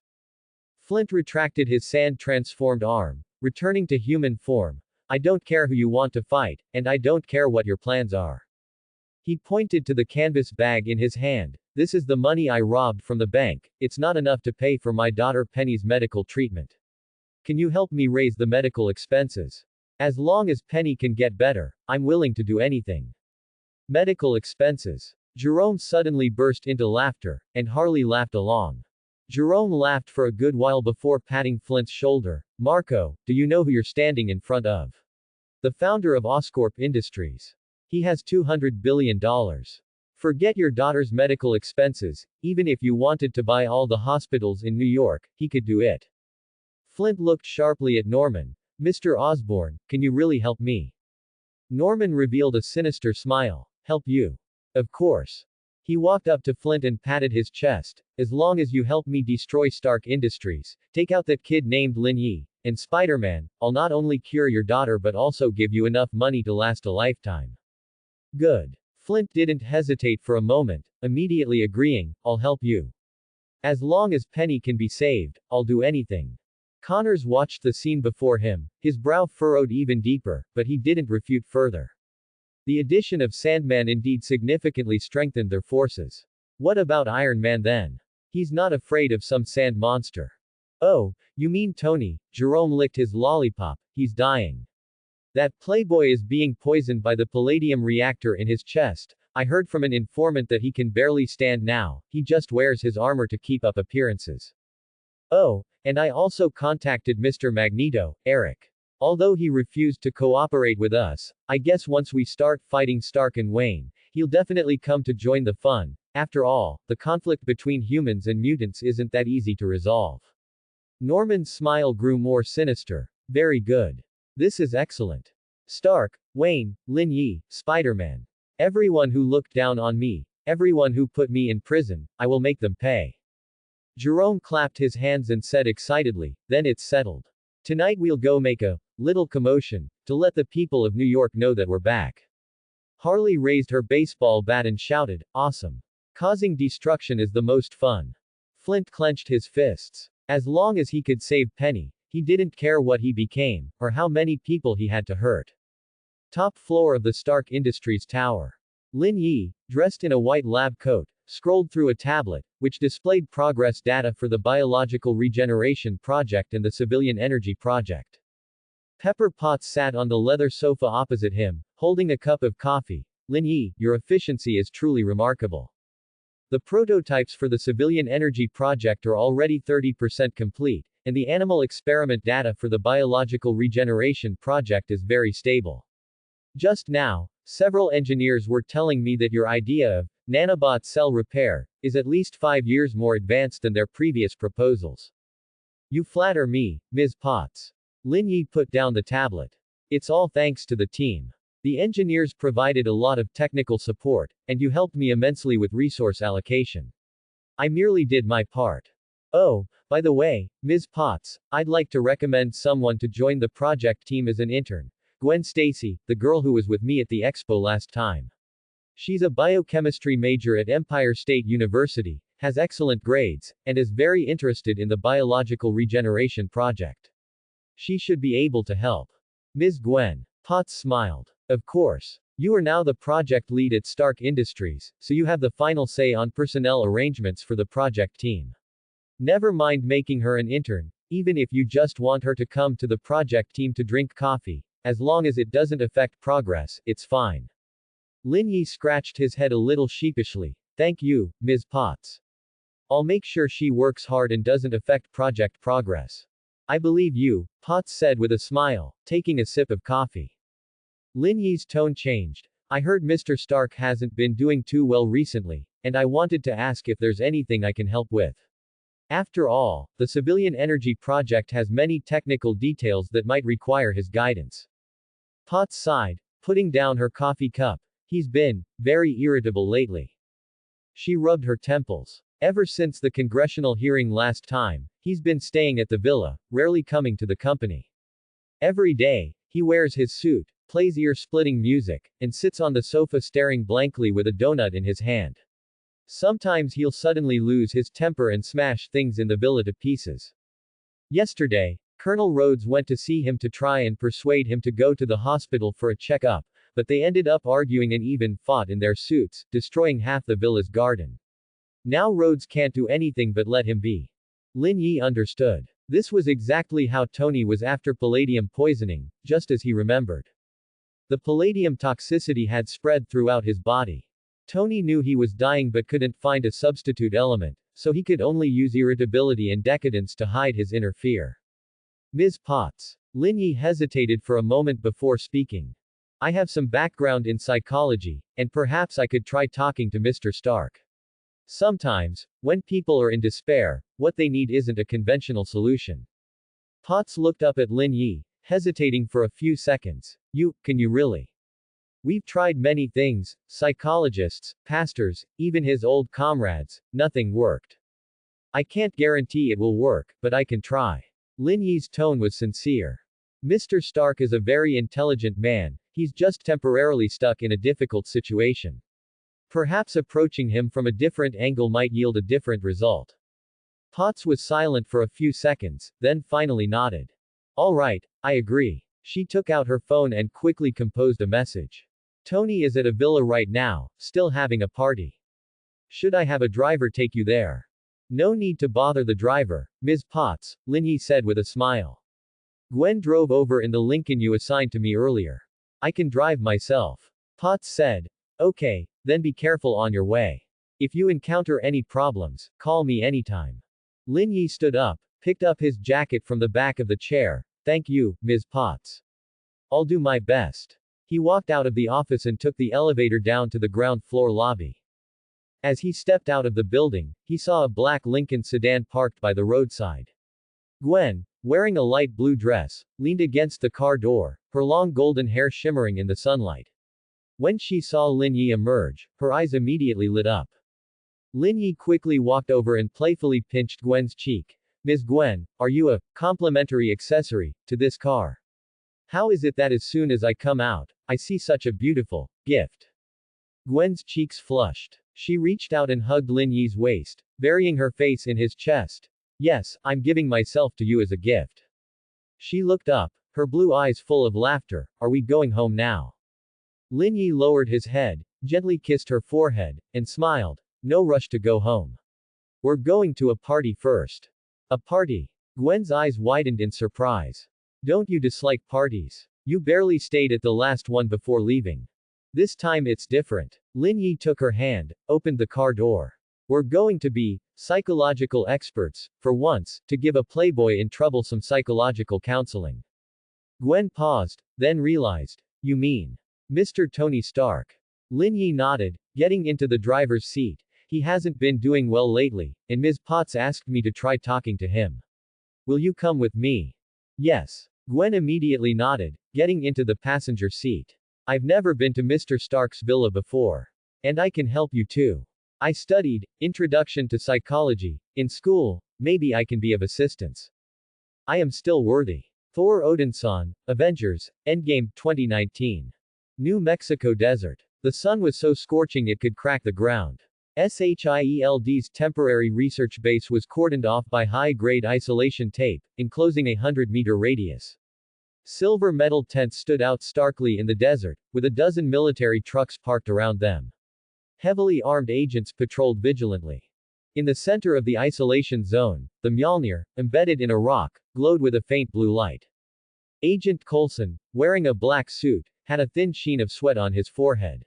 Flint retracted his sand-transformed arm, returning to human form. I don't care who you want to fight, and I don't care what your plans are. He pointed to the canvas bag in his hand. This is the money I robbed from the bank. It's not enough to pay for my daughter Penny's medical treatment. Can you help me raise the medical expenses? As long as Penny can get better, I'm willing to do anything. Medical expenses. Jerome suddenly burst into laughter, and Harley laughed along. Jerome laughed for a good while before patting Flint's shoulder. Marco, do you know who you're standing in front of? The founder of Oscorp Industries. He has $200 billion. Forget your daughter's medical expenses, even if you wanted to buy all the hospitals in New York, he could do it. Flint looked sharply at Norman. Mr. Osborn, can you really help me? Norman revealed a sinister smile. Help you? Of course. He walked up to Flint and patted his chest. As long as you help me destroy Stark Industries, take out that kid named Lin Yi, and Spider-Man, I'll not only cure your daughter but also give you enough money to last a lifetime. Good. Flint didn't hesitate for a moment, immediately agreeing, I'll help you. As long as Penny can be saved, I'll do anything. Connors watched the scene before him, his brow furrowed even deeper, but he didn't refute further. The addition of Sandman indeed significantly strengthened their forces. What about Iron Man then? He's not afraid of some sand monster. Oh, you mean Tony? Jerome licked his lollipop, he's dying. That playboy is being poisoned by the palladium reactor in his chest. I heard from an informant that he can barely stand now, he just wears his armor to keep up appearances. Oh, and I also contacted Mr. Magneto, Eric. Although he refused to cooperate with us, I guess once we start fighting Stark and Wayne, he'll definitely come to join the fun. After all, the conflict between humans and mutants isn't that easy to resolve. Norman's smile grew more sinister. Very good. This is excellent. Stark, Wayne, Lin Yi, Spider-Man. Everyone who looked down on me, everyone who put me in prison, I will make them pay. Jerome clapped his hands and said excitedly, then it's settled. Tonight we'll go make a little commotion, to let the people of New York know that we're back. Harley raised her baseball bat and shouted, awesome. Causing destruction is the most fun. Flint clenched his fists. As long as he could save Penny, he didn't care what he became, or how many people he had to hurt. Top floor of the Stark Industries tower. Lin Yi, dressed in a white lab coat, scrolled through a tablet, which displayed progress data for the Biological Regeneration Project and the Civilian Energy Project. Pepper Potts sat on the leather sofa opposite him, holding a cup of coffee. Lin Yi, your efficiency is truly remarkable. The prototypes for the Civilian Energy Project are already 30% complete, and the animal experiment data for the Biological Regeneration Project is very stable. Just now, several engineers were telling me that your idea of nanobot cell repair is at least 5 years more advanced than their previous proposals. You flatter me, Ms. Potts. Lin Yi put down the tablet. It's all thanks to the team. The engineers provided a lot of technical support, and you helped me immensely with resource allocation. I merely did my part. Oh, by the way, Ms. Potts, I'd like to recommend someone to join the project team as an intern. Gwen Stacy, the girl who was with me at the expo last time. She's a biochemistry major at Empire State University, has excellent grades, and is very interested in the Biological Regeneration Project. She should be able to help. Ms. Gwen. Potts smiled. Of course. You are now the project lead at Stark Industries, so you have the final say on personnel arrangements for the project team. Never mind making her an intern, even if you just want her to come to the project team to drink coffee, as long as it doesn't affect progress, it's fine. Lin Yi scratched his head a little sheepishly. Thank you, Ms. Potts. I'll make sure she works hard and doesn't affect project progress. I believe you, Potts said with a smile, taking a sip of coffee. Lin Yi's tone changed. I heard Mr. Stark hasn't been doing too well recently, and I wanted to ask if there's anything I can help with. After all, the Civilian Energy Project has many technical details that might require his guidance. Potts sighed, putting down her coffee cup. He's been very irritable lately. She rubbed her temples. Ever since the congressional hearing last time, he's been staying at the villa, rarely coming to the company. Every day, he wears his suit, plays ear-splitting music, and sits on the sofa staring blankly with a donut in his hand. Sometimes he'll suddenly lose his temper and smash things in the villa to pieces. Yesterday, Colonel Rhodes went to see him to try and persuade him to go to the hospital for a checkup, but they ended up arguing and even fought in their suits, destroying half the villa's garden. Now Rhodes can't do anything but let him be. Lin Yi understood. This was exactly how Tony was after palladium poisoning, just as he remembered. The palladium toxicity had spread throughout his body. Tony knew he was dying but couldn't find a substitute element, so he could only use irritability and decadence to hide his inner fear. Ms. Potts. Lin Yi hesitated for a moment before speaking. I have some background in psychology, and perhaps I could try talking to Mr. Stark. Sometimes, when people are in despair, what they need isn't a conventional solution. Potts looked up at Lin Yi, hesitating for a few seconds. Can you really? We've tried many things, psychologists, pastors, even his old comrades, nothing worked. I can't guarantee it will work, but I can try. Lin Yi's tone was sincere. Mr. Stark is a very intelligent man, he's just temporarily stuck in a difficult situation. Perhaps approaching him from a different angle might yield a different result. Potts was silent for a few seconds, then finally nodded. All right, I agree. She took out her phone and quickly composed a message. Tony is at a villa right now, still having a party. Should I have a driver take you there? No need to bother the driver, Ms. Potts, Lin Yi said with a smile. Gwen drove over in the Lincoln you assigned to me earlier. I can drive myself. Potts said. Okay, then be careful on your way. If you encounter any problems, call me anytime. Lin Yi stood up, picked up his jacket from the back of the chair. Thank you, Ms. Potts. I'll do my best. He walked out of the office and took the elevator down to the ground floor lobby. As he stepped out of the building, he saw a black Lincoln sedan parked by the roadside. Gwen, wearing a light blue dress, leaned against the car door, her long golden hair shimmering in the sunlight. When she saw Lin Yi emerge, her eyes immediately lit up. Lin Yi quickly walked over and playfully pinched Gwen's cheek. Ms. Gwen, are you a complimentary accessory to this car? How is it that as soon as I come out, I see such a beautiful gift? Gwen's cheeks flushed. She reached out and hugged Lin Yi's waist, burying her face in his chest. Yes, I'm giving myself to you as a gift. She looked up, her blue eyes full of laughter. Are we going home now? Lin Yi lowered his head, gently kissed her forehead, and smiled. No rush to go home. We're going to a party first. A party? Gwen's eyes widened in surprise. Don't you dislike parties? You barely stayed at the last one before leaving. This time it's different. Lin Yi took her hand, opened the car door. We're going to be psychological experts, for once, to give a playboy in trouble some psychological counseling. Gwen paused, then realized. You mean Mr. Tony Stark? Lin Yi nodded, getting into the driver's seat. He hasn't been doing well lately, and Ms. Potts asked me to try talking to him. Will you come with me? Yes. Gwen immediately nodded, getting into the passenger seat. I've never been to Mr. Stark's villa before. And I can help you too. I studied Introduction to Psychology in school, maybe I can be of assistance. I am still worthy. Thor Odinson, Avengers, Endgame 2019. New Mexico desert. The sun was so scorching it could crack the ground. SHIELD's temporary research base was cordoned off by high-grade isolation tape, enclosing a 100-meter radius. Silver metal tents stood out starkly in the desert, with a dozen military trucks parked around them. Heavily armed agents patrolled vigilantly. In the center of the isolation zone, the Mjolnir, embedded in a rock, glowed with a faint blue light. Agent Coulson, wearing a black suit, had a thin sheen of sweat on his forehead.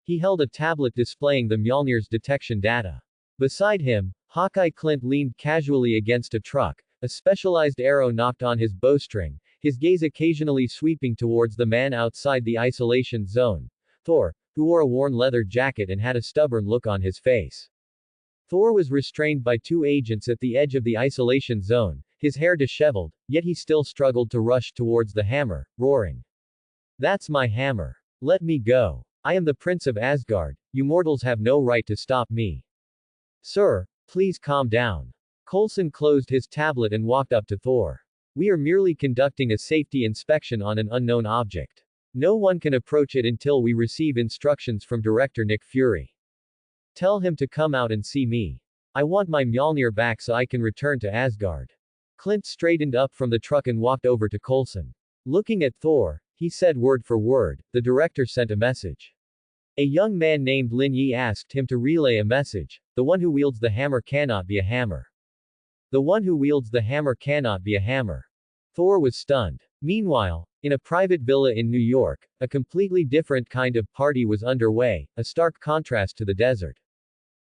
He held a tablet displaying the Mjolnir's detection data. Beside him, Hawkeye Clint leaned casually against a truck, a specialized arrow knocked on his bowstring, his gaze occasionally sweeping towards the man outside the isolation zone, Thor, who wore a worn leather jacket and had a stubborn look on his face. Thor was restrained by two agents at the edge of the isolation zone, his hair disheveled, yet he still struggled to rush towards the hammer, roaring. That's my hammer. Let me go. I am the Prince of Asgard, you mortals have no right to stop me. Sir, please calm down. Coulson closed his tablet and walked up to Thor. We are merely conducting a safety inspection on an unknown object. No one can approach it until we receive instructions from director Nick Fury. Tell him to come out and see me. I want my Mjolnir back so I can return to Asgard. Clint straightened up from the truck and walked over to Coulson. Looking at Thor, he said word for word, the director sent a message. A young man named Lin Yi asked him to relay a message. The one who wields the hammer cannot be a hammer. The one who wields the hammer cannot be a hammer. Thor was stunned. Meanwhile, in a private villa in New York, a completely different kind of party was underway, a stark contrast to the desert.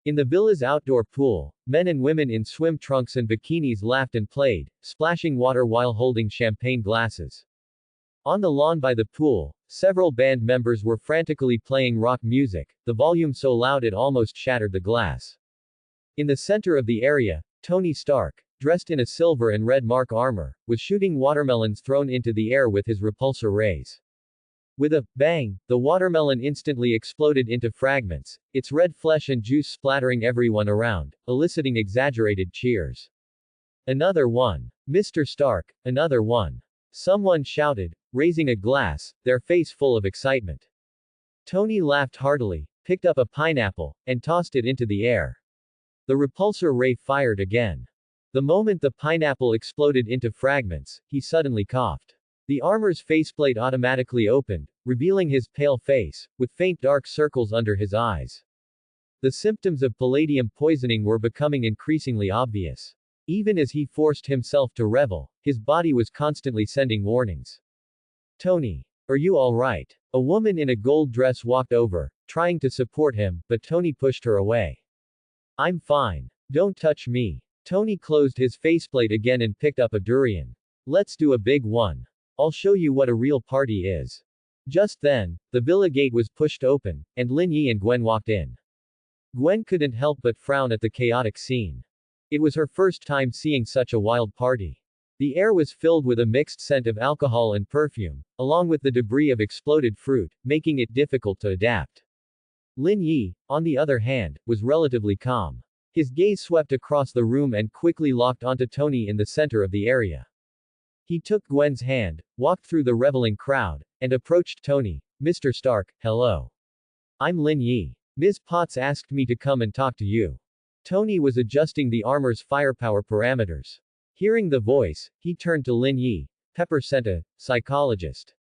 In the villa's outdoor pool, men and women in swim trunks and bikinis laughed and played, splashing water while holding champagne glasses. On the lawn by the pool, several band members were frantically playing rock music, the volume so loud it almost shattered the glass. In the center of the area, Tony Stark, dressed in a silver and red Mark armor, was shooting watermelons thrown into the air with his repulsor rays. With a bang, the watermelon instantly exploded into fragments, its red flesh and juice splattering everyone around, eliciting exaggerated cheers. Another one. Mr. Stark, another one. Someone shouted, raising a glass, their face full of excitement. Tony laughed heartily, picked up a pineapple, and tossed it into the air. The repulsor ray fired again. The moment the pineapple exploded into fragments, he suddenly coughed. The armor's faceplate automatically opened, revealing his pale face, with faint dark circles under his eyes. The symptoms of palladium poisoning were becoming increasingly obvious. Even as he forced himself to revel, his body was constantly sending warnings. Tony, are you all right? A woman in a gold dress walked over, trying to support him, but Tony pushed her away. I'm fine. Don't touch me. Tony closed his faceplate again and picked up a durian. Let's do a big one. I'll show you what a real party is. Just then, the villa gate was pushed open, and Lin Yi and Gwen walked in. Gwen couldn't help but frown at the chaotic scene. It was her first time seeing such a wild party. The air was filled with a mixed scent of alcohol and perfume, along with the debris of exploded fruit, making it difficult to adapt. Lin Yi, on the other hand, was relatively calm. His gaze swept across the room and quickly locked onto Tony in the center of the area. He took Gwen's hand, walked through the reveling crowd, and approached Tony. Mr. Stark, hello. I'm Lin Yi. Ms. Potts asked me to come and talk to you. Tony was adjusting the armor's firepower parameters. Hearing the voice, he turned to Lin Yi. Pepper sent a psychologist.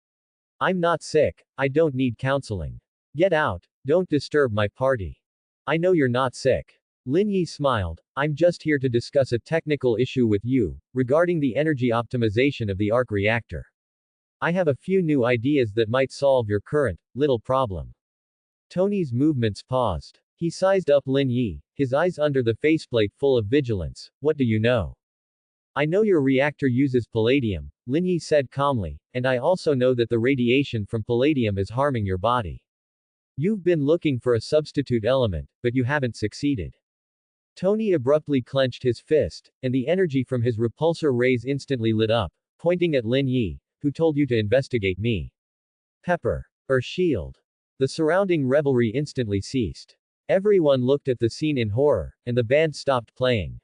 I'm not sick, I don't need counseling. Get out, don't disturb my party. I know you're not sick. Lin Yi smiled. I'm just here to discuss a technical issue with you, regarding the energy optimization of the arc reactor. I have a few new ideas that might solve your current, little problem. Tony's movements paused. He sized up Lin Yi, his eyes under the faceplate full of vigilance. What do you know? I know your reactor uses palladium, Lin Yi said calmly, and I also know that the radiation from palladium is harming your body. You've been looking for a substitute element, but you haven't succeeded. Tony abruptly clenched his fist, and the energy from his repulsor rays instantly lit up, pointing at Lin Yi. Who told you to investigate me? Pepper. Or shield. The surrounding revelry instantly ceased. Everyone looked at the scene in horror, and the band stopped playing.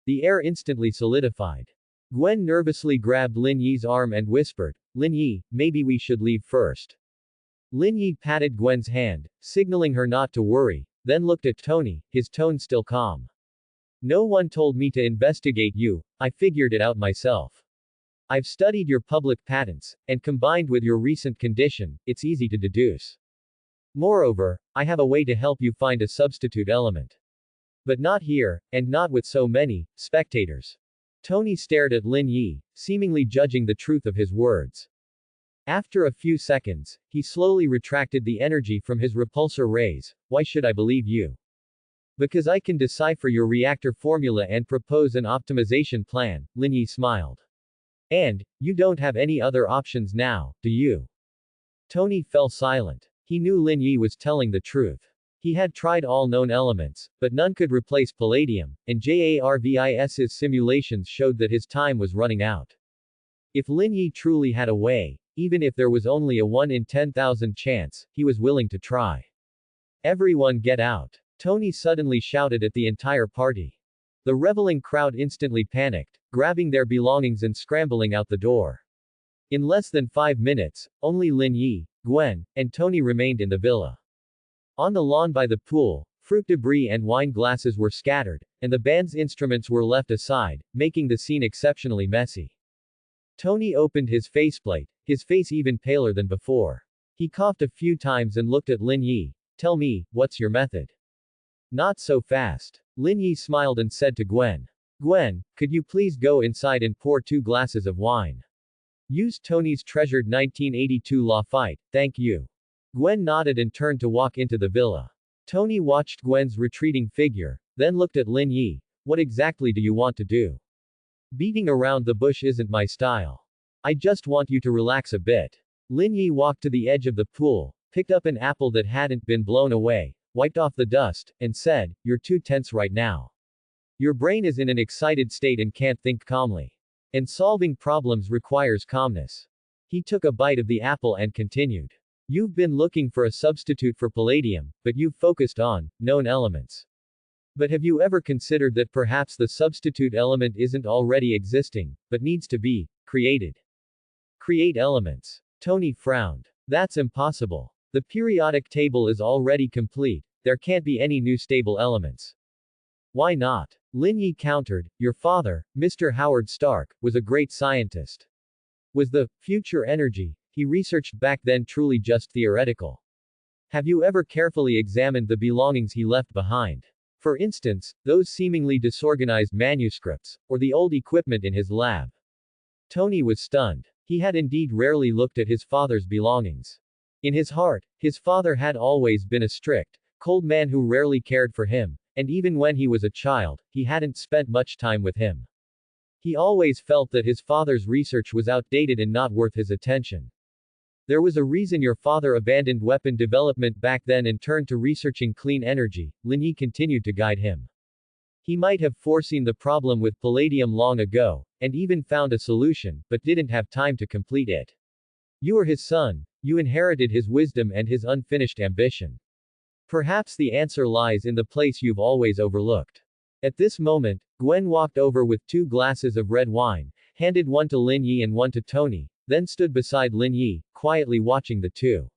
The air instantly solidified. Gwen nervously grabbed Lin Yi's arm and whispered, Lin Yi, maybe we should leave first. Lin Yi patted Gwen's hand, signaling her not to worry, then looked at Tony, his tone still calm. No one told me to investigate you, I figured it out myself. I've studied your public patents, and combined with your recent condition, it's easy to deduce. Moreover, I have a way to help you find a substitute element. But not here, and not with so many spectators. Tony stared at Lin Yi, seemingly judging the truth of his words. After a few seconds, he slowly retracted the energy from his repulsor rays. Why should I believe you? Because I can decipher your reactor formula and propose an optimization plan, Lin Yi smiled. And, you don't have any other options now, do you? Tony fell silent. He knew Lin Yi was telling the truth. He had tried all known elements, but none could replace palladium, and JARVIS's simulations showed that his time was running out. If Lin Yi truly had a way, even if there was only a 1 in 10,000 chance, he was willing to try. Everyone get out. Tony suddenly shouted at the entire party. The reveling crowd instantly panicked, grabbing their belongings and scrambling out the door. In less than 5 minutes, only Lin Yi, Gwen, and Tony remained in the villa. On the lawn by the pool, fruit debris and wine glasses were scattered, and the band's instruments were left aside, making the scene exceptionally messy. Tony opened his faceplate, his face even paler than before. He coughed a few times and looked at Lin Yi. Tell me, what's your method? Not so fast. Lin Yi smiled and said to Gwen. Gwen, could you please go inside and pour 2 glasses of wine? Use Tony's treasured 1982 Lafite, thank you. Gwen nodded and turned to walk into the villa. Tony watched Gwen's retreating figure, then looked at Lin Yi. What exactly do you want to do? Beating around the bush isn't my style. I just want you to relax a bit. Lin Yi walked to the edge of the pool, picked up an apple that hadn't been blown away, wiped off the dust, and said, You're too tense right now. Your brain is in an excited state and can't think calmly. And solving problems requires calmness. He took a bite of the apple and continued. You've been looking for a substitute for palladium, but you've focused on known elements. But have you ever considered that perhaps the substitute element isn't already existing, but needs to be created? Create elements. Tony frowned. That's impossible. The periodic table is already complete, there can't be any new stable elements. Why not? Lin Yi countered, your father, Mr. Howard Stark, was a great scientist. Was the future energy he researched back then truly just theoretical? Have you ever carefully examined the belongings he left behind? For instance, those seemingly disorganized manuscripts, or the old equipment in his lab. Tony was stunned. He had indeed rarely looked at his father's belongings. In his heart, his father had always been a strict, cold man who rarely cared for him, and even when he was a child, he hadn't spent much time with him. He always felt that his father's research was outdated and not worth his attention. There was a reason your father abandoned weapon development back then and turned to researching clean energy, Lin Yi continued to guide him. He might have foreseen the problem with palladium long ago, and even found a solution, but didn't have time to complete it. You are his son, you inherited his wisdom and his unfinished ambition. Perhaps the answer lies in the place you've always overlooked. At this moment, Gwen walked over with 2 glasses of red wine, handed one to Lin Yi and one to Tony, then stood beside Lin Yi, quietly watching the two.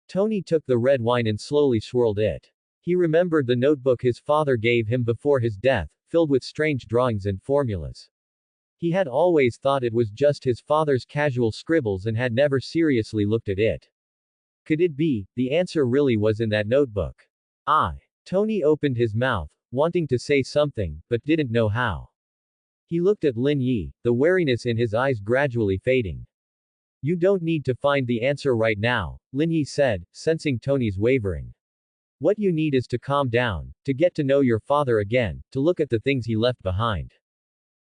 Tony took the red wine and slowly swirled it. He remembered the notebook his father gave him before his death, filled with strange drawings and formulas. He had always thought it was just his father's casual scribbles and had never seriously looked at it. Could it be, the answer really was in that notebook? Tony opened his mouth, wanting to say something, but didn't know how. He looked at Lin Yi, the wariness in his eyes gradually fading. You don't need to find the answer right now, Lin Yi said, sensing Tony's wavering. What you need is to calm down, to get to know your father again, to look at the things he left behind.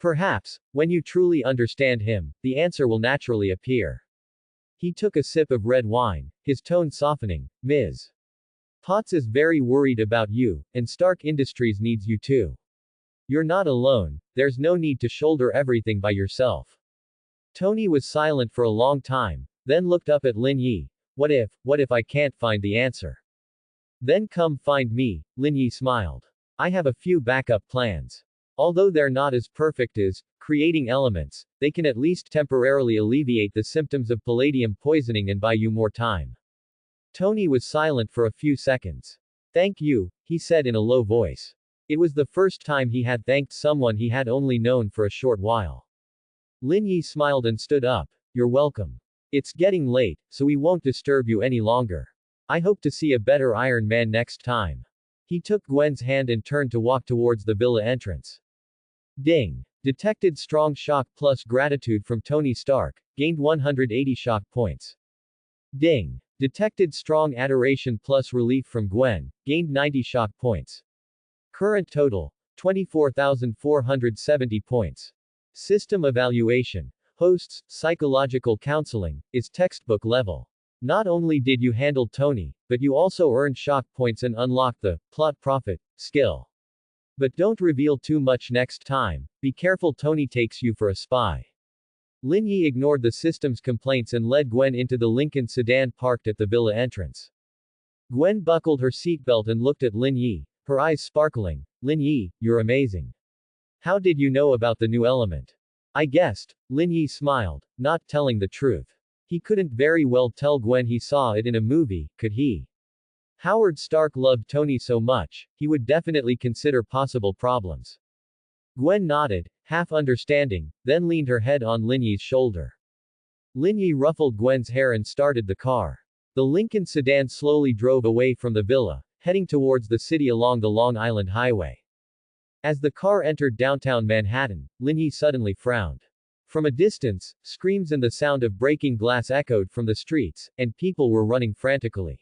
Perhaps, when you truly understand him, the answer will naturally appear. He took a sip of red wine, his tone softening. Ms. Potts is very worried about you, and Stark Industries needs you too. You're not alone, there's no need to shoulder everything by yourself. Tony was silent for a long time, then looked up at Lin Yi. What if I can't find the answer? Then come find me, Lin Yi smiled. I have a few backup plans. Although they're not as perfect as creating elements, they can at least temporarily alleviate the symptoms of palladium poisoning and buy you more time. Tony was silent for a few seconds. Thank you, he said in a low voice. It was the first time he had thanked someone he had only known for a short while. Lin Yi smiled and stood up. You're welcome. It's getting late, so we won't disturb you any longer. I hope to see a better Iron Man next time. He took Gwen's hand and turned to walk towards the villa entrance. Ding. Detected strong shock plus gratitude from Tony Stark, gained 180 shock points. Ding. Detected strong adoration plus relief from Gwen, gained 90 shock points. Current total, 24,470 points. System evaluation. Hosts, psychological counseling, is textbook level. Not only did you handle Tony, but you also earned shock points and unlocked the plot profit skill. But don't reveal too much next time, be careful Tony takes you for a spy. Lin Yi ignored the system's complaints and led Gwen into the Lincoln sedan parked at the villa entrance. Gwen buckled her seatbelt and looked at Lin Yi, her eyes sparkling. Lin Yi, you're amazing. How did you know about the new element? I guessed, Lin Yi smiled, not telling the truth. He couldn't very well tell Gwen he saw it in a movie, could he? Howard Stark loved Tony so much, he would definitely consider possible problems. Gwen nodded, half understanding, then leaned her head on Linyi's shoulder. Linyi ruffled Gwen's hair and started the car. The Lincoln sedan slowly drove away from the villa, heading towards the city along the Long Island Highway. As the car entered downtown Manhattan, Linyi suddenly frowned. From a distance, screams and the sound of breaking glass echoed from the streets, and people were running frantically.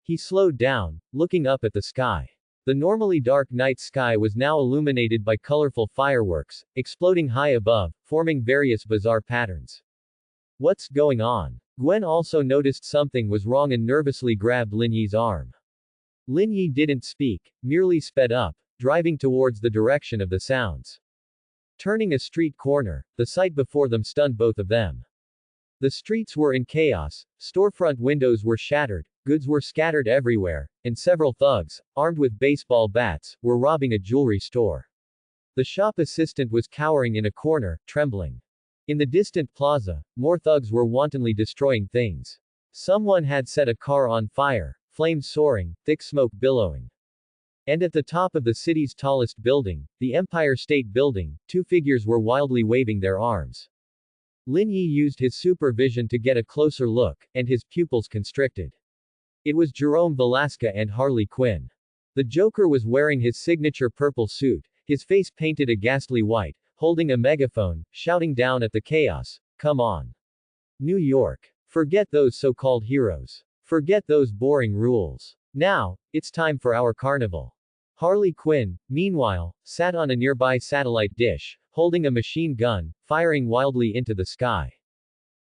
He slowed down, looking up at the sky. The normally dark night sky was now illuminated by colorful fireworks, exploding high above, forming various bizarre patterns. What's going on? Gwen also noticed something was wrong and nervously grabbed Linyi's arm. Linyi didn't speak, merely sped up, driving towards the direction of the sounds. Turning a street corner, the sight before them stunned both of them. The streets were in chaos, storefront windows were shattered, goods were scattered everywhere, and several thugs, armed with baseball bats, were robbing a jewelry store. The shop assistant was cowering in a corner, trembling. In the distant plaza, more thugs were wantonly destroying things. Someone had set a car on fire, flames soaring, thick smoke billowing. And at the top of the city's tallest building, the Empire State Building, two figures were wildly waving their arms. Linyi used his supervision to get a closer look, and his pupils constricted. It was Jerome Velasca and Harley Quinn. The Joker was wearing his signature purple suit, his face painted a ghastly white, holding a megaphone, shouting down at the chaos, "Come on. New York. Forget those so-called heroes. Forget those boring rules. Now, it's time for our carnival." Harley Quinn, meanwhile, sat on a nearby satellite dish, holding a machine gun, firing wildly into the sky.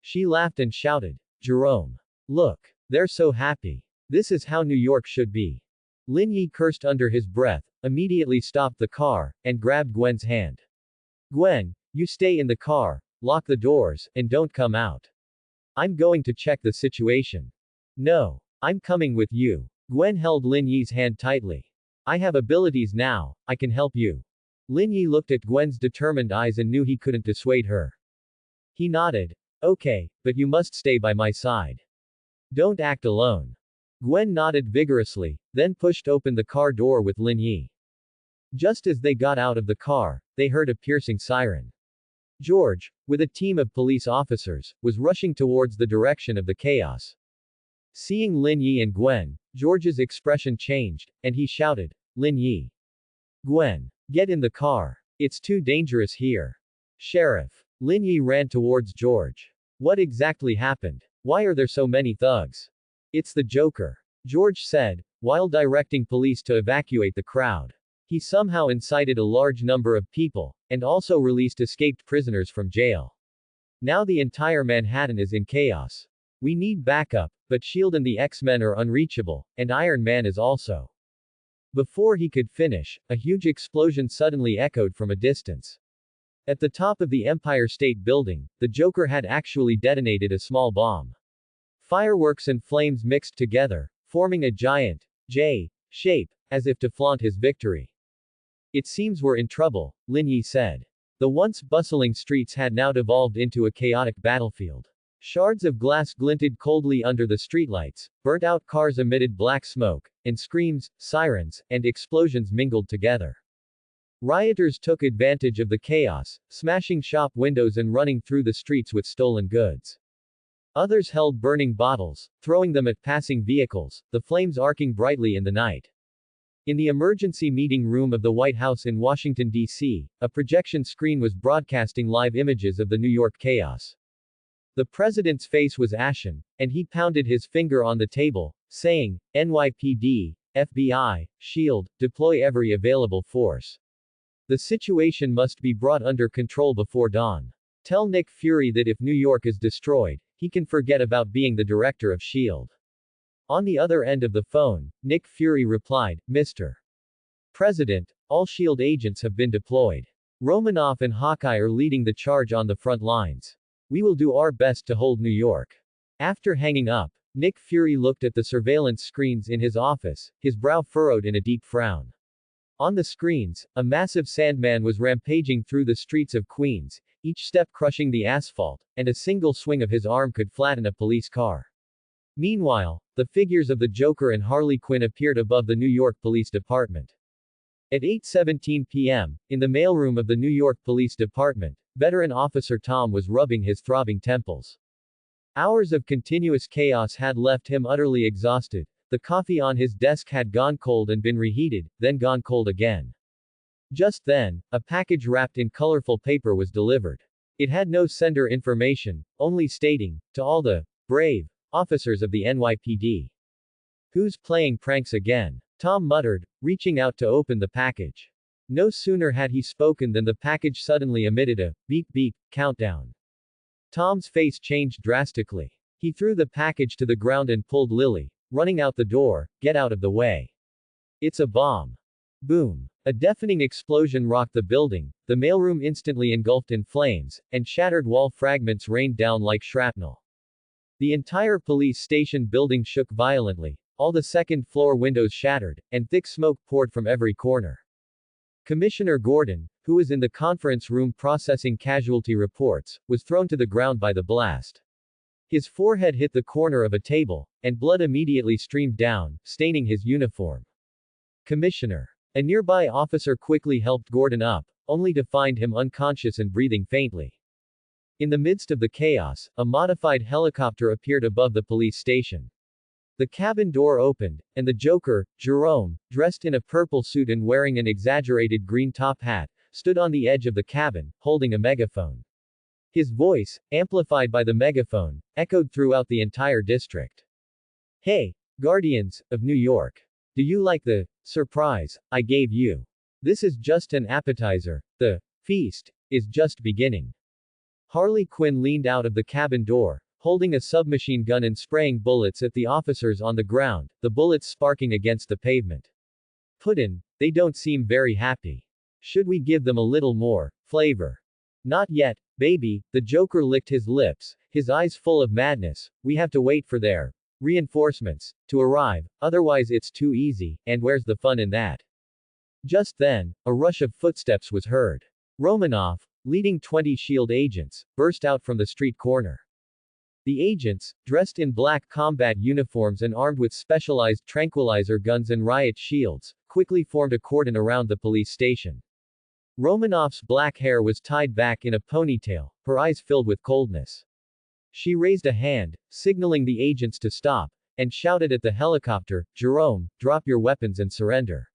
She laughed and shouted, "Jerome. Look. They're so happy. This is how New York should be." Linyi cursed under his breath, immediately stopped the car, and grabbed Gwen's hand. "Gwen, you stay in the car, lock the doors, and don't come out. I'm going to check the situation." "No. I'm coming with you." Gwen held Linyi's hand tightly. "I have abilities now, I can help you." Linyi looked at Gwen's determined eyes and knew he couldn't dissuade her. He nodded. "Okay, but you must stay by my side. Don't act alone." Gwen nodded vigorously, then pushed open the car door with Linyi. Just as they got out of the car, they heard a piercing siren. George, with a team of police officers, was rushing towards the direction of the chaos. Seeing Linyi and Gwen, George's expression changed, and he shouted, "Linyi! Gwen! Get in the car. It's too dangerous here." "Sheriff." Linyi ran towards George. "What exactly happened? Why are there so many thugs?" "It's the Joker," George said, while directing police to evacuate the crowd. "He somehow incited a large number of people, and also released escaped prisoners from jail. Now the entire Manhattan is in chaos. We need backup, but S.H.I.E.L.D. and the X-Men are unreachable, and Iron Man is also." Before he could finish, a huge explosion suddenly echoed from a distance. At the top of the Empire State Building, the Joker had actually detonated a small bomb. Fireworks and flames mixed together, forming a giant J shape, as if to flaunt his victory. "It seems we're in trouble," Linyi said. The once bustling streets had now devolved into a chaotic battlefield. Shards of glass glinted coldly under the streetlights, burnt-out cars emitted black smoke, and screams, sirens, and explosions mingled together. Rioters took advantage of the chaos, smashing shop windows and running through the streets with stolen goods. Others held burning bottles, throwing them at passing vehicles, the flames arcing brightly in the night. In the emergency meeting room of the White House in Washington, D.C., a projection screen was broadcasting live images of the New York chaos. The president's face was ashen, and he pounded his finger on the table, saying, "NYPD, FBI, S.H.I.E.L.D., deploy every available force. The situation must be brought under control before dawn. Tell Nick Fury that if New York is destroyed, he can forget about being the director of S.H.I.E.L.D. On the other end of the phone, Nick Fury replied, "Mr. President, all S.H.I.E.L.D. agents have been deployed. Romanoff and Hawkeye are leading the charge on the front lines. We will do our best to hold New York." After hanging up, Nick Fury looked at the surveillance screens in his office, his brow furrowed in a deep frown. On the screens, a massive Sandman was rampaging through the streets of Queens, each step crushing the asphalt, and a single swing of his arm could flatten a police car. Meanwhile, the figures of the Joker and Harley Quinn appeared above the New York Police Department. At 8:17 p.m., in the mailroom of the New York Police Department, veteran Officer Tom was rubbing his throbbing temples. Hours of continuous chaos had left him utterly exhausted. The coffee on his desk had gone cold and been reheated, then gone cold again. Just then, a package wrapped in colorful paper was delivered. It had no sender information, only stating, "To all the brave officers of the NYPD. Who's playing pranks again?" Tom muttered, reaching out to open the package. No sooner had he spoken than the package suddenly emitted a beep beep countdown. Tom's face changed drastically. He threw the package to the ground and pulled Lily, running out the door. "Get out of the way. It's a bomb." Boom. A deafening explosion rocked the building, the mailroom instantly engulfed in flames, and shattered wall fragments rained down like shrapnel. The entire police station building shook violently, all the second-floor windows shattered, and thick smoke poured from every corner. Commissioner Gordon, who was in the conference room processing casualty reports, was thrown to the ground by the blast. His forehead hit the corner of a table, and blood immediately streamed down, staining his uniform. "Commissioner." A nearby officer quickly helped Gordon up, only to find him unconscious and breathing faintly. In the midst of the chaos, a modified helicopter appeared above the police station. The cabin door opened, and the Joker, Jerome, dressed in a purple suit and wearing an exaggerated green top hat, stood on the edge of the cabin, holding a megaphone. His voice, amplified by the megaphone, echoed throughout the entire district. "Hey, Guardians of New York. Do you like the surprise I gave you? This is just an appetizer. The feast is just beginning." Harley Quinn leaned out of the cabin door, holding a submachine gun and spraying bullets at the officers on the ground, the bullets sparking against the pavement. "Puddin', they don't seem very happy. Should we give them a little more flavor?" "Not yet, baby." The Joker licked his lips, his eyes full of madness. "We have to wait for their reinforcements to arrive, otherwise it's too easy, and where's the fun in that?" Just then, a rush of footsteps was heard. Romanoff, leading 20 SHIELD agents, burst out from the street corner. The agents, dressed in black combat uniforms and armed with specialized tranquilizer guns and riot shields, quickly formed a cordon around the police station. Romanoff's black hair was tied back in a ponytail, her eyes filled with coldness. She raised a hand, signaling the agents to stop, and shouted at the helicopter, "Jerome, drop your weapons and surrender.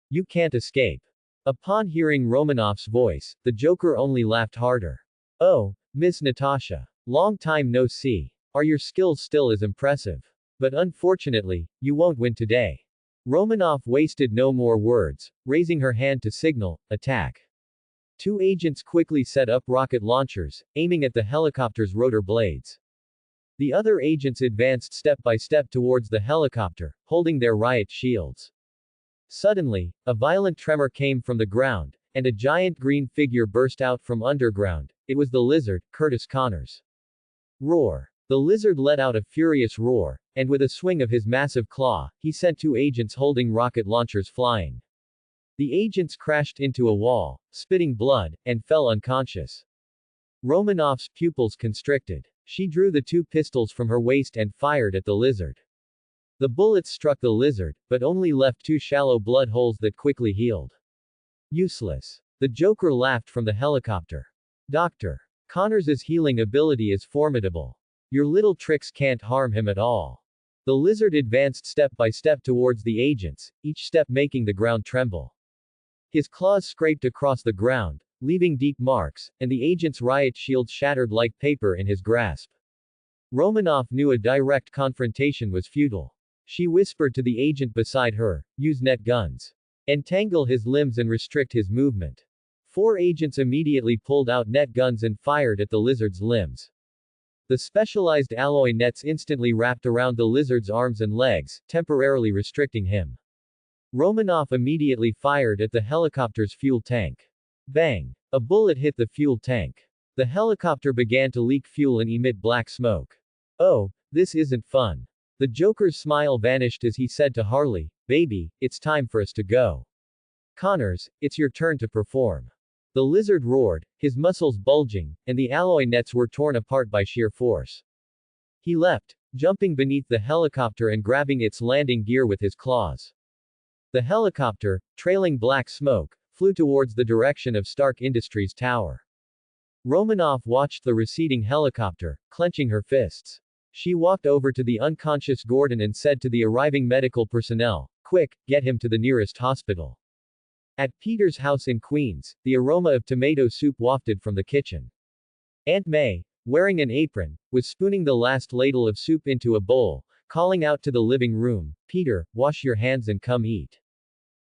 You can't escape." Upon hearing Romanoff's voice, the Joker only laughed harder. "Oh, Miss Natasha. Long time no see. Are your skills still as impressive? But unfortunately, you won't win today." Romanoff wasted no more words, raising her hand to signal, "Attack." Two agents quickly set up rocket launchers, aiming at the helicopter's rotor blades. The other agents advanced step by step towards the helicopter, holding their riot shields. Suddenly, a violent tremor came from the ground, and a giant green figure burst out from underground. It was the lizard, Curtis Connors. Roar. The lizard let out a furious roar, and with a swing of his massive claw, he sent two agents holding rocket launchers flying. The agents crashed into a wall, spitting blood, and fell unconscious. Romanoff's pupils constricted. She drew the two pistols from her waist and fired at the lizard. The bullets struck the lizard, but only left two shallow blood holes that quickly healed. Useless. The Joker laughed from the helicopter. "Dr. Connors's healing ability is formidable. Your little tricks can't harm him at all." The lizard advanced step by step towards the agents, each step making the ground tremble. His claws scraped across the ground, leaving deep marks, and the agent's riot shield shattered like paper in his grasp. Romanoff knew a direct confrontation was futile. She whispered to the agent beside her, "Use net guns. Entangle his limbs and restrict his movement." 4 agents immediately pulled out net guns and fired at the lizard's limbs. The specialized alloy nets instantly wrapped around the lizard's arms and legs, temporarily restricting him. Romanoff immediately fired at the helicopter's fuel tank. Bang! A bullet hit the fuel tank. The helicopter began to leak fuel and emit black smoke. "Oh, this isn't fun." The Joker's smile vanished as he said to Harley, "Baby, it's time for us to go. Connors, it's your turn to perform." The lizard roared, his muscles bulging, and the alloy nets were torn apart by sheer force. He leapt, jumping beneath the helicopter and grabbing its landing gear with his claws. The helicopter, trailing black smoke, flew towards the direction of Stark Industries' tower. Romanoff watched the receding helicopter, clenching her fists. She walked over to the unconscious Gordon and said to the arriving medical personnel, "Quick, get him to the nearest hospital." At Peter's house in Queens, the aroma of tomato soup wafted from the kitchen. Aunt May, wearing an apron, was spooning the last ladle of soup into a bowl, calling out to the living room, "Peter, wash your hands and come eat.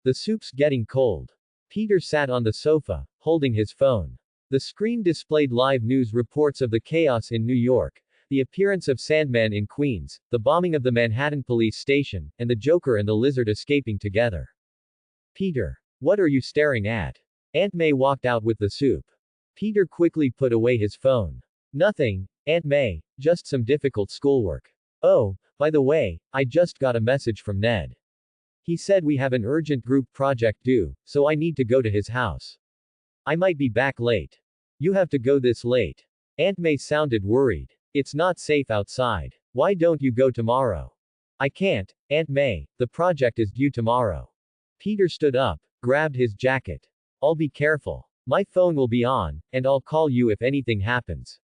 The soup's getting cold." Peter sat on the sofa, holding his phone. The screen displayed live news reports of the chaos in New York, the appearance of Sandman in Queens, the bombing of the Manhattan police station, and the Joker and the Lizard escaping together. "Peter, what are you staring at?" Aunt May walked out with the soup. Peter quickly put away his phone. "Nothing, Aunt May, just some difficult schoolwork. Oh, by the way, I just got a message from Ned. He said we have an urgent group project due, so I need to go to his house. I might be back late." "You have to go this late?" Aunt May sounded worried. "It's not safe outside. Why don't you go tomorrow?" "I can't, Aunt May, the project is due tomorrow." Peter stood up, grabbed his jacket. "I'll be careful. My phone will be on, and I'll call you if anything happens."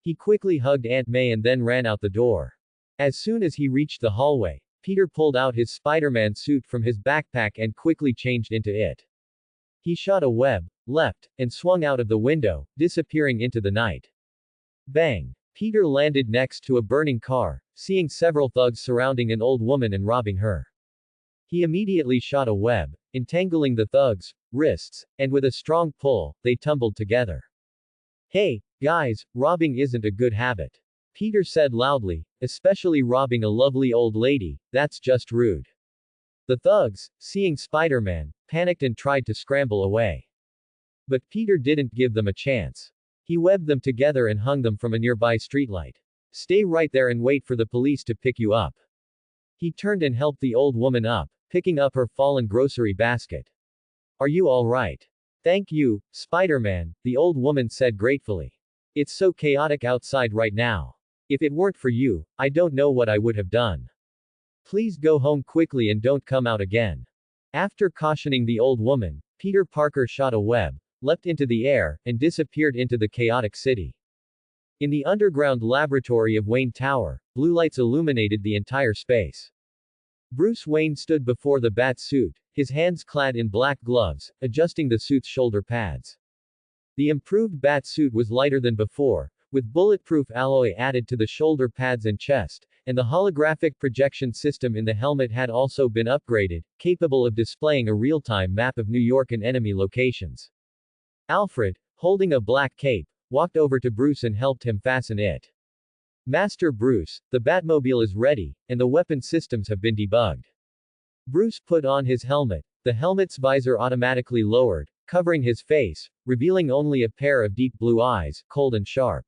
He quickly hugged Aunt May and then ran out the door. As soon as he reached the hallway, Peter pulled out his Spider-Man suit from his backpack and quickly changed into it. He shot a web, leapt, and swung out of the window, disappearing into the night. Bang! Peter landed next to a burning car, seeing several thugs surrounding an old woman and robbing her. He immediately shot a web, entangling the thugs' wrists, and with a strong pull, they tumbled together. "Hey, guys, robbing isn't a good habit," Peter said loudly, "especially robbing a lovely old lady, that's just rude." The thugs, seeing Spider-Man, panicked and tried to scramble away. But Peter didn't give them a chance. He webbed them together and hung them from a nearby streetlight. "Stay right there and wait for the police to pick you up." He turned and helped the old woman up, picking up her fallen grocery basket. "Are you all right?" "Thank you, Spider-Man," the old woman said gratefully. "It's so chaotic outside right now. If it weren't for you, I don't know what I would have done. Please go home quickly and don't come out again." After cautioning the old woman, Peter Parker shot a web, leapt into the air, and disappeared into the chaotic city. In the underground laboratory of Wayne Tower, blue lights illuminated the entire space. Bruce Wayne stood before the bat suit, his hands clad in black gloves, adjusting the suit's shoulder pads. The improved bat suit was lighter than before, with bulletproof alloy added to the shoulder pads and chest, and the holographic projection system in the helmet had also been upgraded, capable of displaying a real-time map of New York and enemy locations. Alfred, holding a black cape, walked over to Bruce and helped him fasten it. "Master Bruce, the Batmobile is ready, and the weapon systems have been debugged." Bruce put on his helmet. The helmet's visor automatically lowered, covering his face, revealing only a pair of deep blue eyes, cold and sharp.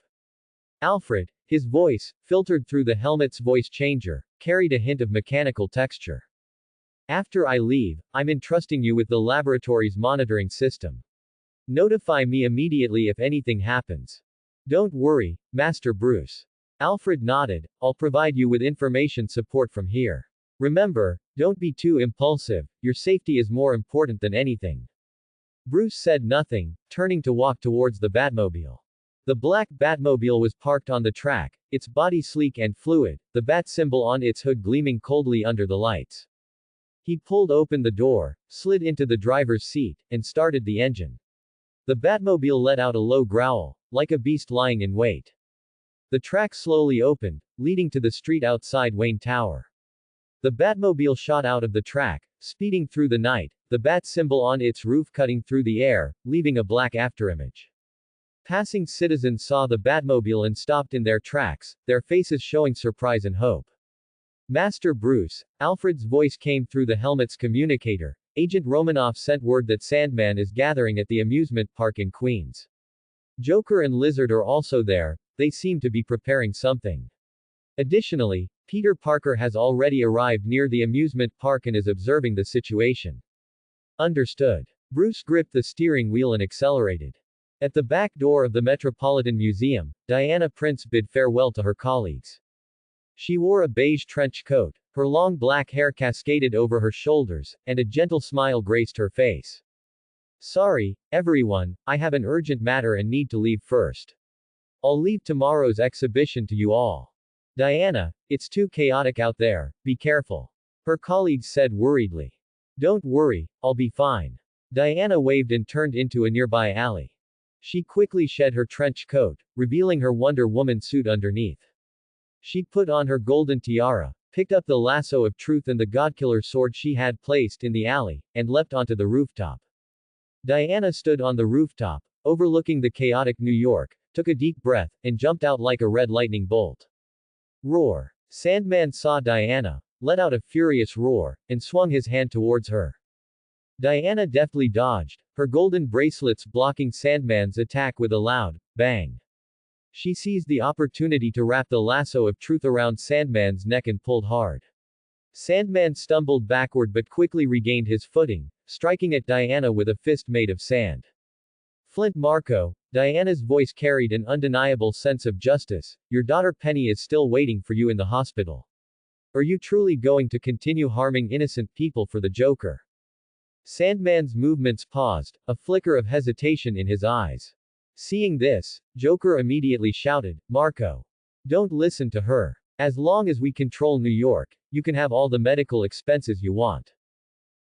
Alfred, his voice, filtered through the helmet's voice changer, carried a hint of mechanical texture. "After I leave, I'm entrusting you with the laboratory's monitoring system. Notify me immediately if anything happens." "Don't worry, Master Bruce." Alfred nodded, "I'll provide you with information support from here. Remember, don't be too impulsive, your safety is more important than anything." Bruce said nothing, turning to walk towards the Batmobile. The black Batmobile was parked on the track, its body sleek and fluid, the bat symbol on its hood gleaming coldly under the lights. He pulled open the door, slid into the driver's seat, and started the engine. The Batmobile let out a low growl, like a beast lying in wait. The track slowly opened, leading to the street outside Wayne Tower. The Batmobile shot out of the track, speeding through the night, the bat symbol on its roof cutting through the air, leaving a black afterimage. Passing citizens saw the Batmobile and stopped in their tracks, their faces showing surprise and hope. "Master Bruce," Alfred's voice came through the helmet's communicator. "Agent Romanoff sent word that Sandman is gathering at the amusement park in Queens. Joker and Lizard are also there, they seem to be preparing something. Additionally, Peter Parker has already arrived near the amusement park and is observing the situation." "Understood." Bruce gripped the steering wheel and accelerated. At the back door of the Metropolitan Museum, Diana Prince bid farewell to her colleagues. She wore a beige trench coat, her long black hair cascaded over her shoulders, and a gentle smile graced her face. Sorry, everyone, I have an urgent matter and need to leave first. I'll leave tomorrow's exhibition to you all. Diana, it's too chaotic out there, be careful. Her colleagues said worriedly. Don't worry, I'll be fine. Diana waved and turned into a nearby alley. She quickly shed her trench coat, revealing her Wonder Woman suit underneath. She put on her golden tiara, picked up the lasso of truth and the Godkiller sword she had placed in the alley, and leapt onto the rooftop. Diana stood on the rooftop, overlooking the chaotic New York, took a deep breath, and jumped out like a red lightning bolt. Roar! Sandman saw Diana, let out a furious roar, and swung his hand towards her. Diana deftly dodged, her golden bracelets blocking Sandman's attack with a loud bang. She seized the opportunity to wrap the lasso of truth around Sandman's neck and pulled hard. Sandman stumbled backward but quickly regained his footing, striking at Diana with a fist made of sand. Flint Marco, Diana's voice carried an undeniable sense of justice, your daughter Penny is still waiting for you in the hospital. Are you truly going to continue harming innocent people for the Joker? Sandman's movements paused, a flicker of hesitation in his eyes. Seeing this, Joker immediately shouted, Marco. Don't listen to her. As long as we control New York, you can have all the medical expenses you want.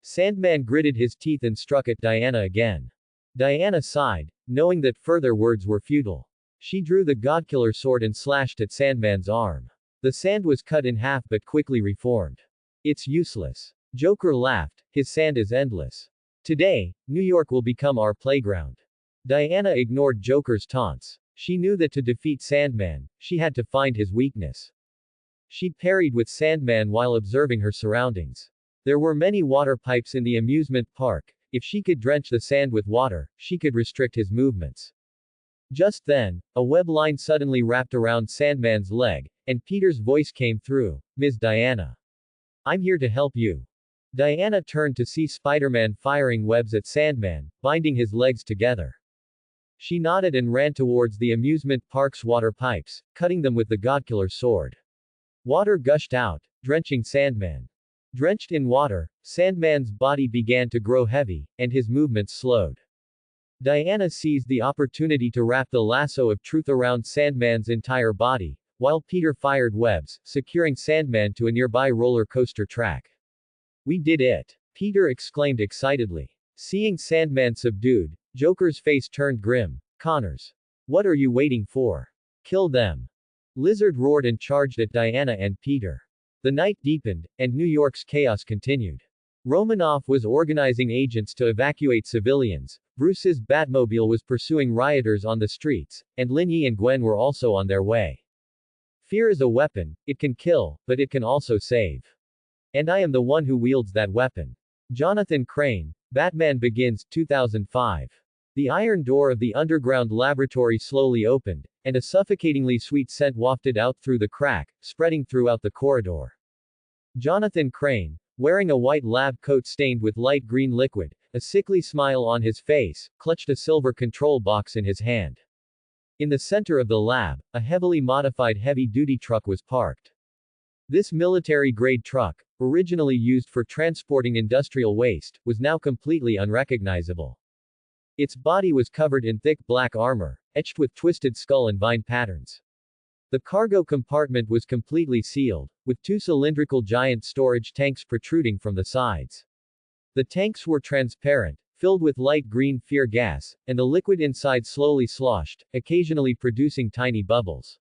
Sandman gritted his teeth and struck at Diana again. Diana sighed, knowing that further words were futile. She drew the Godkiller sword and slashed at Sandman's arm. The sand was cut in half but quickly reformed. It's useless. Joker laughed, his sand is endless. Today, New York will become our playground. Diana ignored Joker's taunts. She knew that to defeat Sandman, she had to find his weakness. She parried with Sandman while observing her surroundings. There were many water pipes in the amusement park. If she could drench the sand with water, she could restrict his movements. Just then, a web line suddenly wrapped around Sandman's leg, and Peter's voice came through, Ms. Diana. I'm here to help you. Diana turned to see Spider-Man firing webs at Sandman, binding his legs together. She nodded and ran towards the amusement park's water pipes, cutting them with the Godkiller sword. Water gushed out, drenching Sandman. Drenched in water, Sandman's body began to grow heavy, and his movements slowed. Diana seized the opportunity to wrap the lasso of truth around Sandman's entire body, while Peter fired webs, securing Sandman to a nearby roller coaster track. We did it! Peter exclaimed excitedly. Seeing Sandman subdued, Joker's face turned grim. Connors. What are you waiting for? Kill them! Lizard roared and charged at Diana and Peter. The night deepened, and New York's chaos continued. Romanoff was organizing agents to evacuate civilians, Bruce's Batmobile was pursuing rioters on the streets, and Linyi and Gwen were also on their way. Fear is a weapon, it can kill, but it can also save. And I am the one who wields that weapon. Jonathan Crane, Batman Begins, 2005. The iron door of the underground laboratory slowly opened, and a suffocatingly sweet scent wafted out through the crack, spreading throughout the corridor. Jonathan Crane, wearing a white lab coat stained with light green liquid, a sickly smile on his face, clutched a silver control box in his hand. In the center of the lab, a heavily modified heavy-duty truck was parked. This military-grade truck, originally used for transporting industrial waste, was now completely unrecognizable. Its body was covered in thick black armor, etched with twisted skull and vine patterns. The cargo compartment was completely sealed, with two cylindrical giant storage tanks protruding from the sides. The tanks were transparent, filled with light green fear gas, and the liquid inside slowly sloshed, occasionally producing tiny bubbles.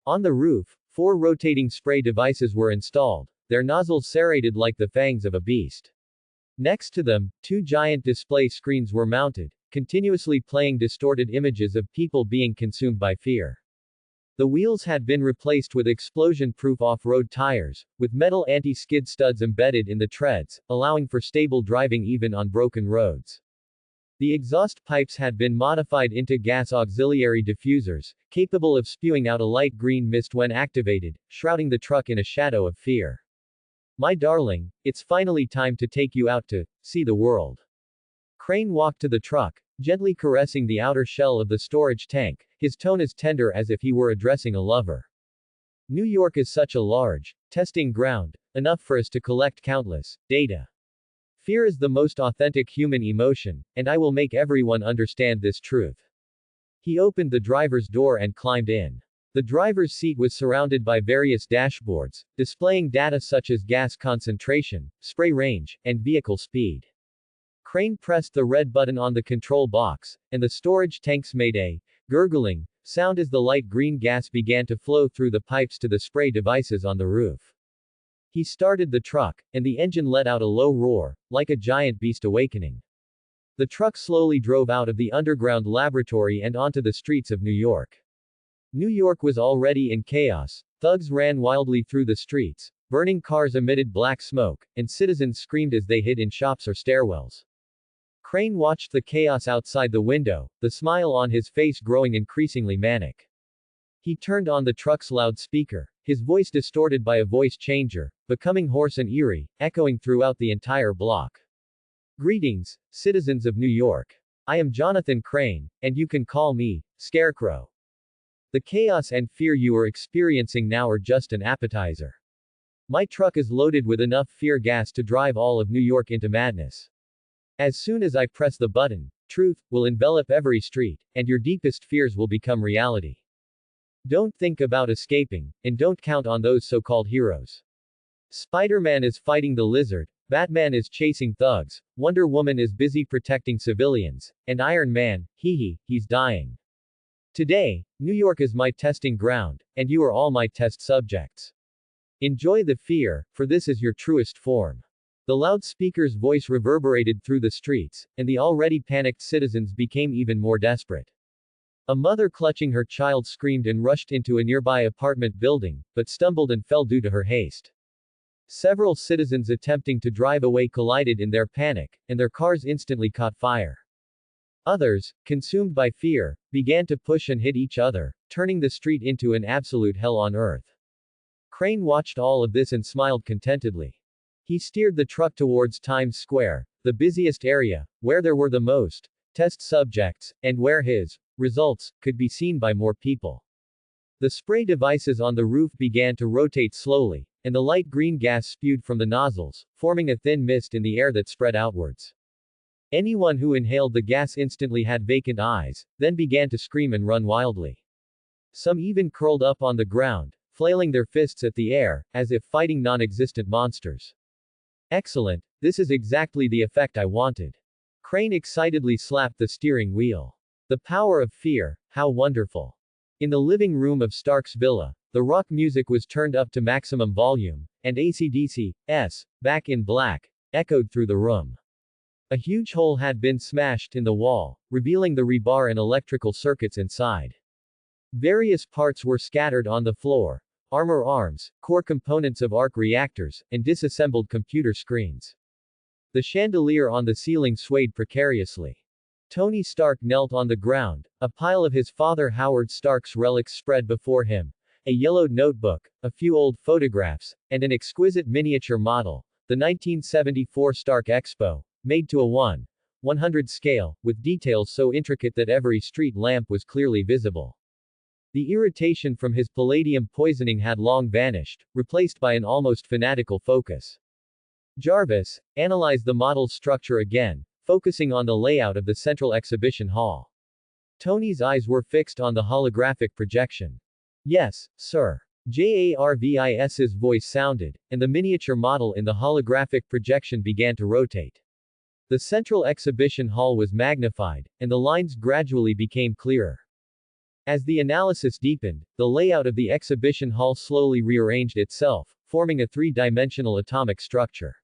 On the roof, 4 rotating spray devices were installed, their nozzles serrated like the fangs of a beast. Next to them, 2 giant display screens were mounted, continuously playing distorted images of people being consumed by fear. The wheels had been replaced with explosion-proof off-road tires, with metal anti-skid studs embedded in the treads, allowing for stable driving even on broken roads. The exhaust pipes had been modified into gas auxiliary diffusers, capable of spewing out a light green mist when activated, shrouding the truck in a shadow of fear. My darling, it's finally time to take you out to see the world. Crane walked to the truck, gently caressing the outer shell of the storage tank, his tone as tender as if he were addressing a lover. New York is such a large, testing ground, enough for us to collect countless data. Fear is the most authentic human emotion, and I will make everyone understand this truth. He opened the driver's door and climbed in. The driver's seat was surrounded by various dashboards, displaying data such as gas concentration, spray range, and vehicle speed. Crane pressed the red button on the control box, and the storage tanks made a gurgling sound as the light green gas began to flow through the pipes to the spray devices on the roof. He started the truck, and the engine let out a low roar, like a giant beast awakening. The truck slowly drove out of the underground laboratory and onto the streets of New York. New York was already in chaos. Thugs ran wildly through the streets, burning cars emitted black smoke, and citizens screamed as they hid in shops or stairwells. Crane watched the chaos outside the window, the smile on his face growing increasingly manic. He turned on the truck's loudspeaker, his voice distorted by a voice changer, becoming hoarse and eerie, echoing throughout the entire block. Greetings, citizens of New York. I am Jonathan Crane, and you can call me Scarecrow. The chaos and fear you are experiencing now are just an appetizer. My truck is loaded with enough fear gas to drive all of New York into madness. As soon as I press the button, truth will envelop every street, and your deepest fears will become reality. Don't think about escaping, and don't count on those so-called heroes. Spider-Man is fighting the lizard, Batman is chasing thugs, Wonder Woman is busy protecting civilians, and Iron Man, he's dying. Today, New York is my testing ground, and you are all my test subjects. Enjoy the fear, for this is your truest form. The loudspeaker's voice reverberated through the streets, and the already panicked citizens became even more desperate. A mother clutching her child screamed and rushed into a nearby apartment building, but stumbled and fell due to her haste. Several citizens attempting to drive away collided in their panic, and their cars instantly caught fire. Others, consumed by fear, began to push and hit each other, turning the street into an absolute hell on earth. Crane watched all of this and smiled contentedly. He steered the truck towards Times Square, the busiest area, where there were the most test subjects, and where his results could be seen by more people. The spray devices on the roof began to rotate slowly, and the light green gas spewed from the nozzles, forming a thin mist in the air that spread outwards. Anyone who inhaled the gas instantly had vacant eyes, then began to scream and run wildly. Some even curled up on the ground, flailing their fists at the air, as if fighting non-existent monsters. Excellent, this is exactly the effect I wanted. Crane excitedly slapped the steering wheel. The power of fear, how wonderful. In the living room of Stark's villa, the rock music was turned up to maximum volume, and AC/DC's Back in Black echoed through the room. A huge hole had been smashed in the wall, revealing the rebar and electrical circuits inside. Various parts were scattered on the floor. Armor arms, core components of arc reactors, and disassembled computer screens. The chandelier on the ceiling swayed precariously. Tony Stark knelt on the ground, a pile of his father Howard Stark's relics spread before him, a yellowed notebook, a few old photographs, and an exquisite miniature model, the 1974 Stark Expo, made to a 1/100 scale, with details so intricate that every street lamp was clearly visible. The irritation from his palladium poisoning had long vanished, replaced by an almost fanatical focus. Jarvis analyzed the model's structure again, focusing on the layout of the central exhibition hall. Tony's eyes were fixed on the holographic projection. Yes, sir. Jarvis's voice sounded, and the miniature model in the holographic projection began to rotate. The central exhibition hall was magnified, and the lines gradually became clearer. As the analysis deepened, the layout of the exhibition hall slowly rearranged itself, forming a three-dimensional atomic structure.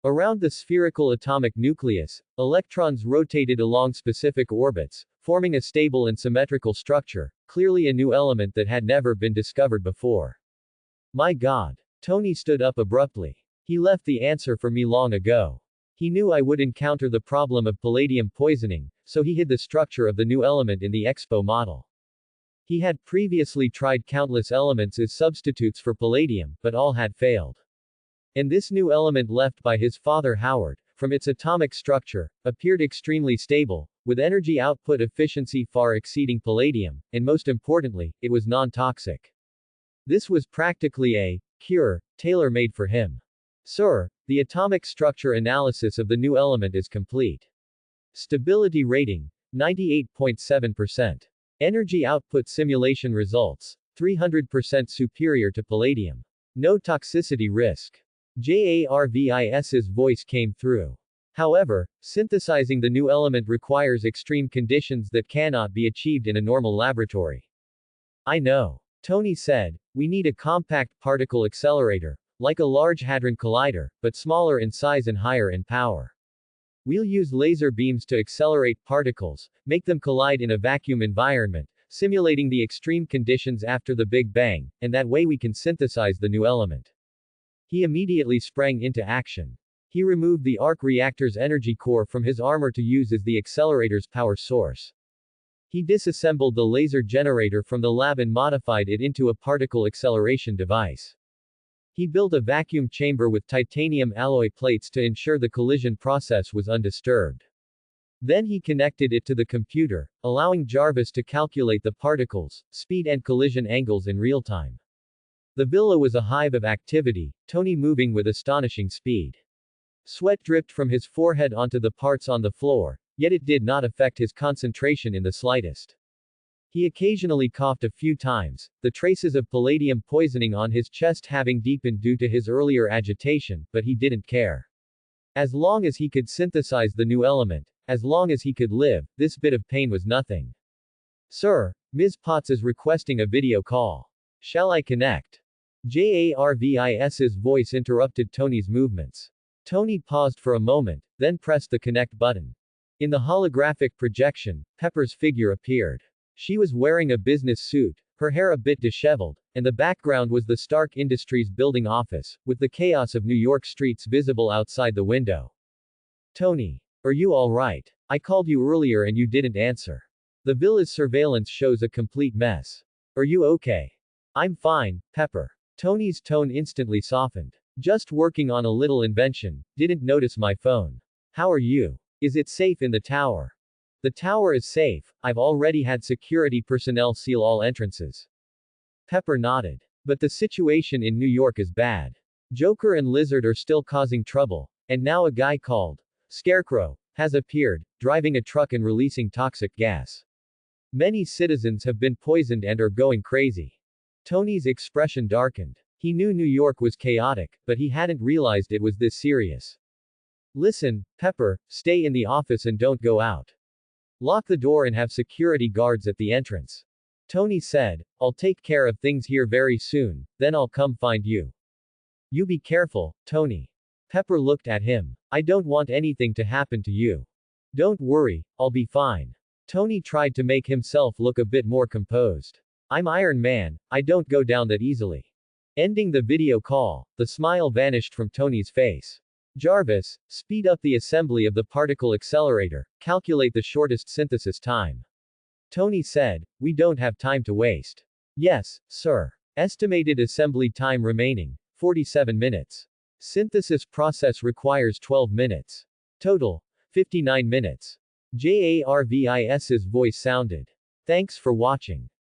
Around the spherical atomic nucleus, electrons rotated along specific orbits, forming a stable and symmetrical structure, clearly a new element that had never been discovered before. My God. Tony stood up abruptly. He left the answer for me long ago. He knew I would encounter the problem of palladium poisoning, so he hid the structure of the new element in the Expo model. He had previously tried countless elements as substitutes for palladium, but all had failed. And this new element left by his father Howard, from its atomic structure, appeared extremely stable, with energy output efficiency far exceeding palladium, and most importantly, it was non-toxic. This was practically a cure, tailor-made for him. Sir, the atomic structure analysis of the new element is complete. Stability rating, 98.7%. Energy output simulation results, 300% superior to palladium. No toxicity risk. Jarvis's voice came through. However, synthesizing the new element requires extreme conditions that cannot be achieved in a normal laboratory. I know. Tony said, we need a compact particle accelerator, like a Large Hadron Collider, but smaller in size and higher in power. We'll use laser beams to accelerate particles, make them collide in a vacuum environment, simulating the extreme conditions after the Big Bang, and that way we can synthesize the new element. He immediately sprang into action. He removed the arc reactor's energy core from his armor to use as the accelerator's power source. He disassembled the laser generator from the lab and modified it into a particle acceleration device. He built a vacuum chamber with titanium alloy plates to ensure the collision process was undisturbed. Then he connected it to the computer, allowing Jarvis to calculate the particles, speed and collision angles in real time. The villa was a hive of activity, Tony moving with astonishing speed. Sweat dripped from his forehead onto the parts on the floor, yet it did not affect his concentration in the slightest. He occasionally coughed a few times, the traces of palladium poisoning on his chest having deepened due to his earlier agitation, but he didn't care. As long as he could synthesize the new element, as long as he could live, this bit of pain was nothing. Sir, Ms. Potts is requesting a video call. Shall I connect? Jarvis's voice interrupted Tony's movements. Tony paused for a moment, then pressed the connect button. In the holographic projection, Pepper's figure appeared. She was wearing a business suit, her hair a bit disheveled, and the background was the Stark Industries building office, with the chaos of New York streets visible outside the window. Tony. Are you alright? I called you earlier and you didn't answer. The villa's surveillance shows a complete mess. Are you okay? I'm fine, Pepper. Tony's tone instantly softened. Just working on a little invention, didn't notice my phone. How are you? Is it safe in the tower? The tower is safe, I've already had security personnel seal all entrances. Pepper nodded. But the situation in New York is bad. Joker and Lizard are still causing trouble, and now a guy called Scarecrow has appeared, driving a truck and releasing toxic gas. Many citizens have been poisoned and are going crazy. Tony's expression darkened. He knew New York was chaotic, but he hadn't realized it was this serious. Listen, Pepper, stay in the office and don't go out. Lock the door and have security guards at the entrance. Tony said, I'll take care of things here very soon, then I'll come find you. You be careful, Tony. Pepper looked at him. I don't want anything to happen to you. Don't worry, I'll be fine. Tony tried to make himself look a bit more composed. I'm Iron Man, I don't go down that easily. Ending the video call, the smile vanished from Tony's face. Jarvis, speed up the assembly of the particle accelerator, calculate the shortest synthesis time. Tony said, we don't have time to waste. Yes, sir. Estimated assembly time remaining, 47 minutes. Synthesis process requires 12 minutes. Total, 59 minutes. Jarvis's voice sounded. Thanks for watching.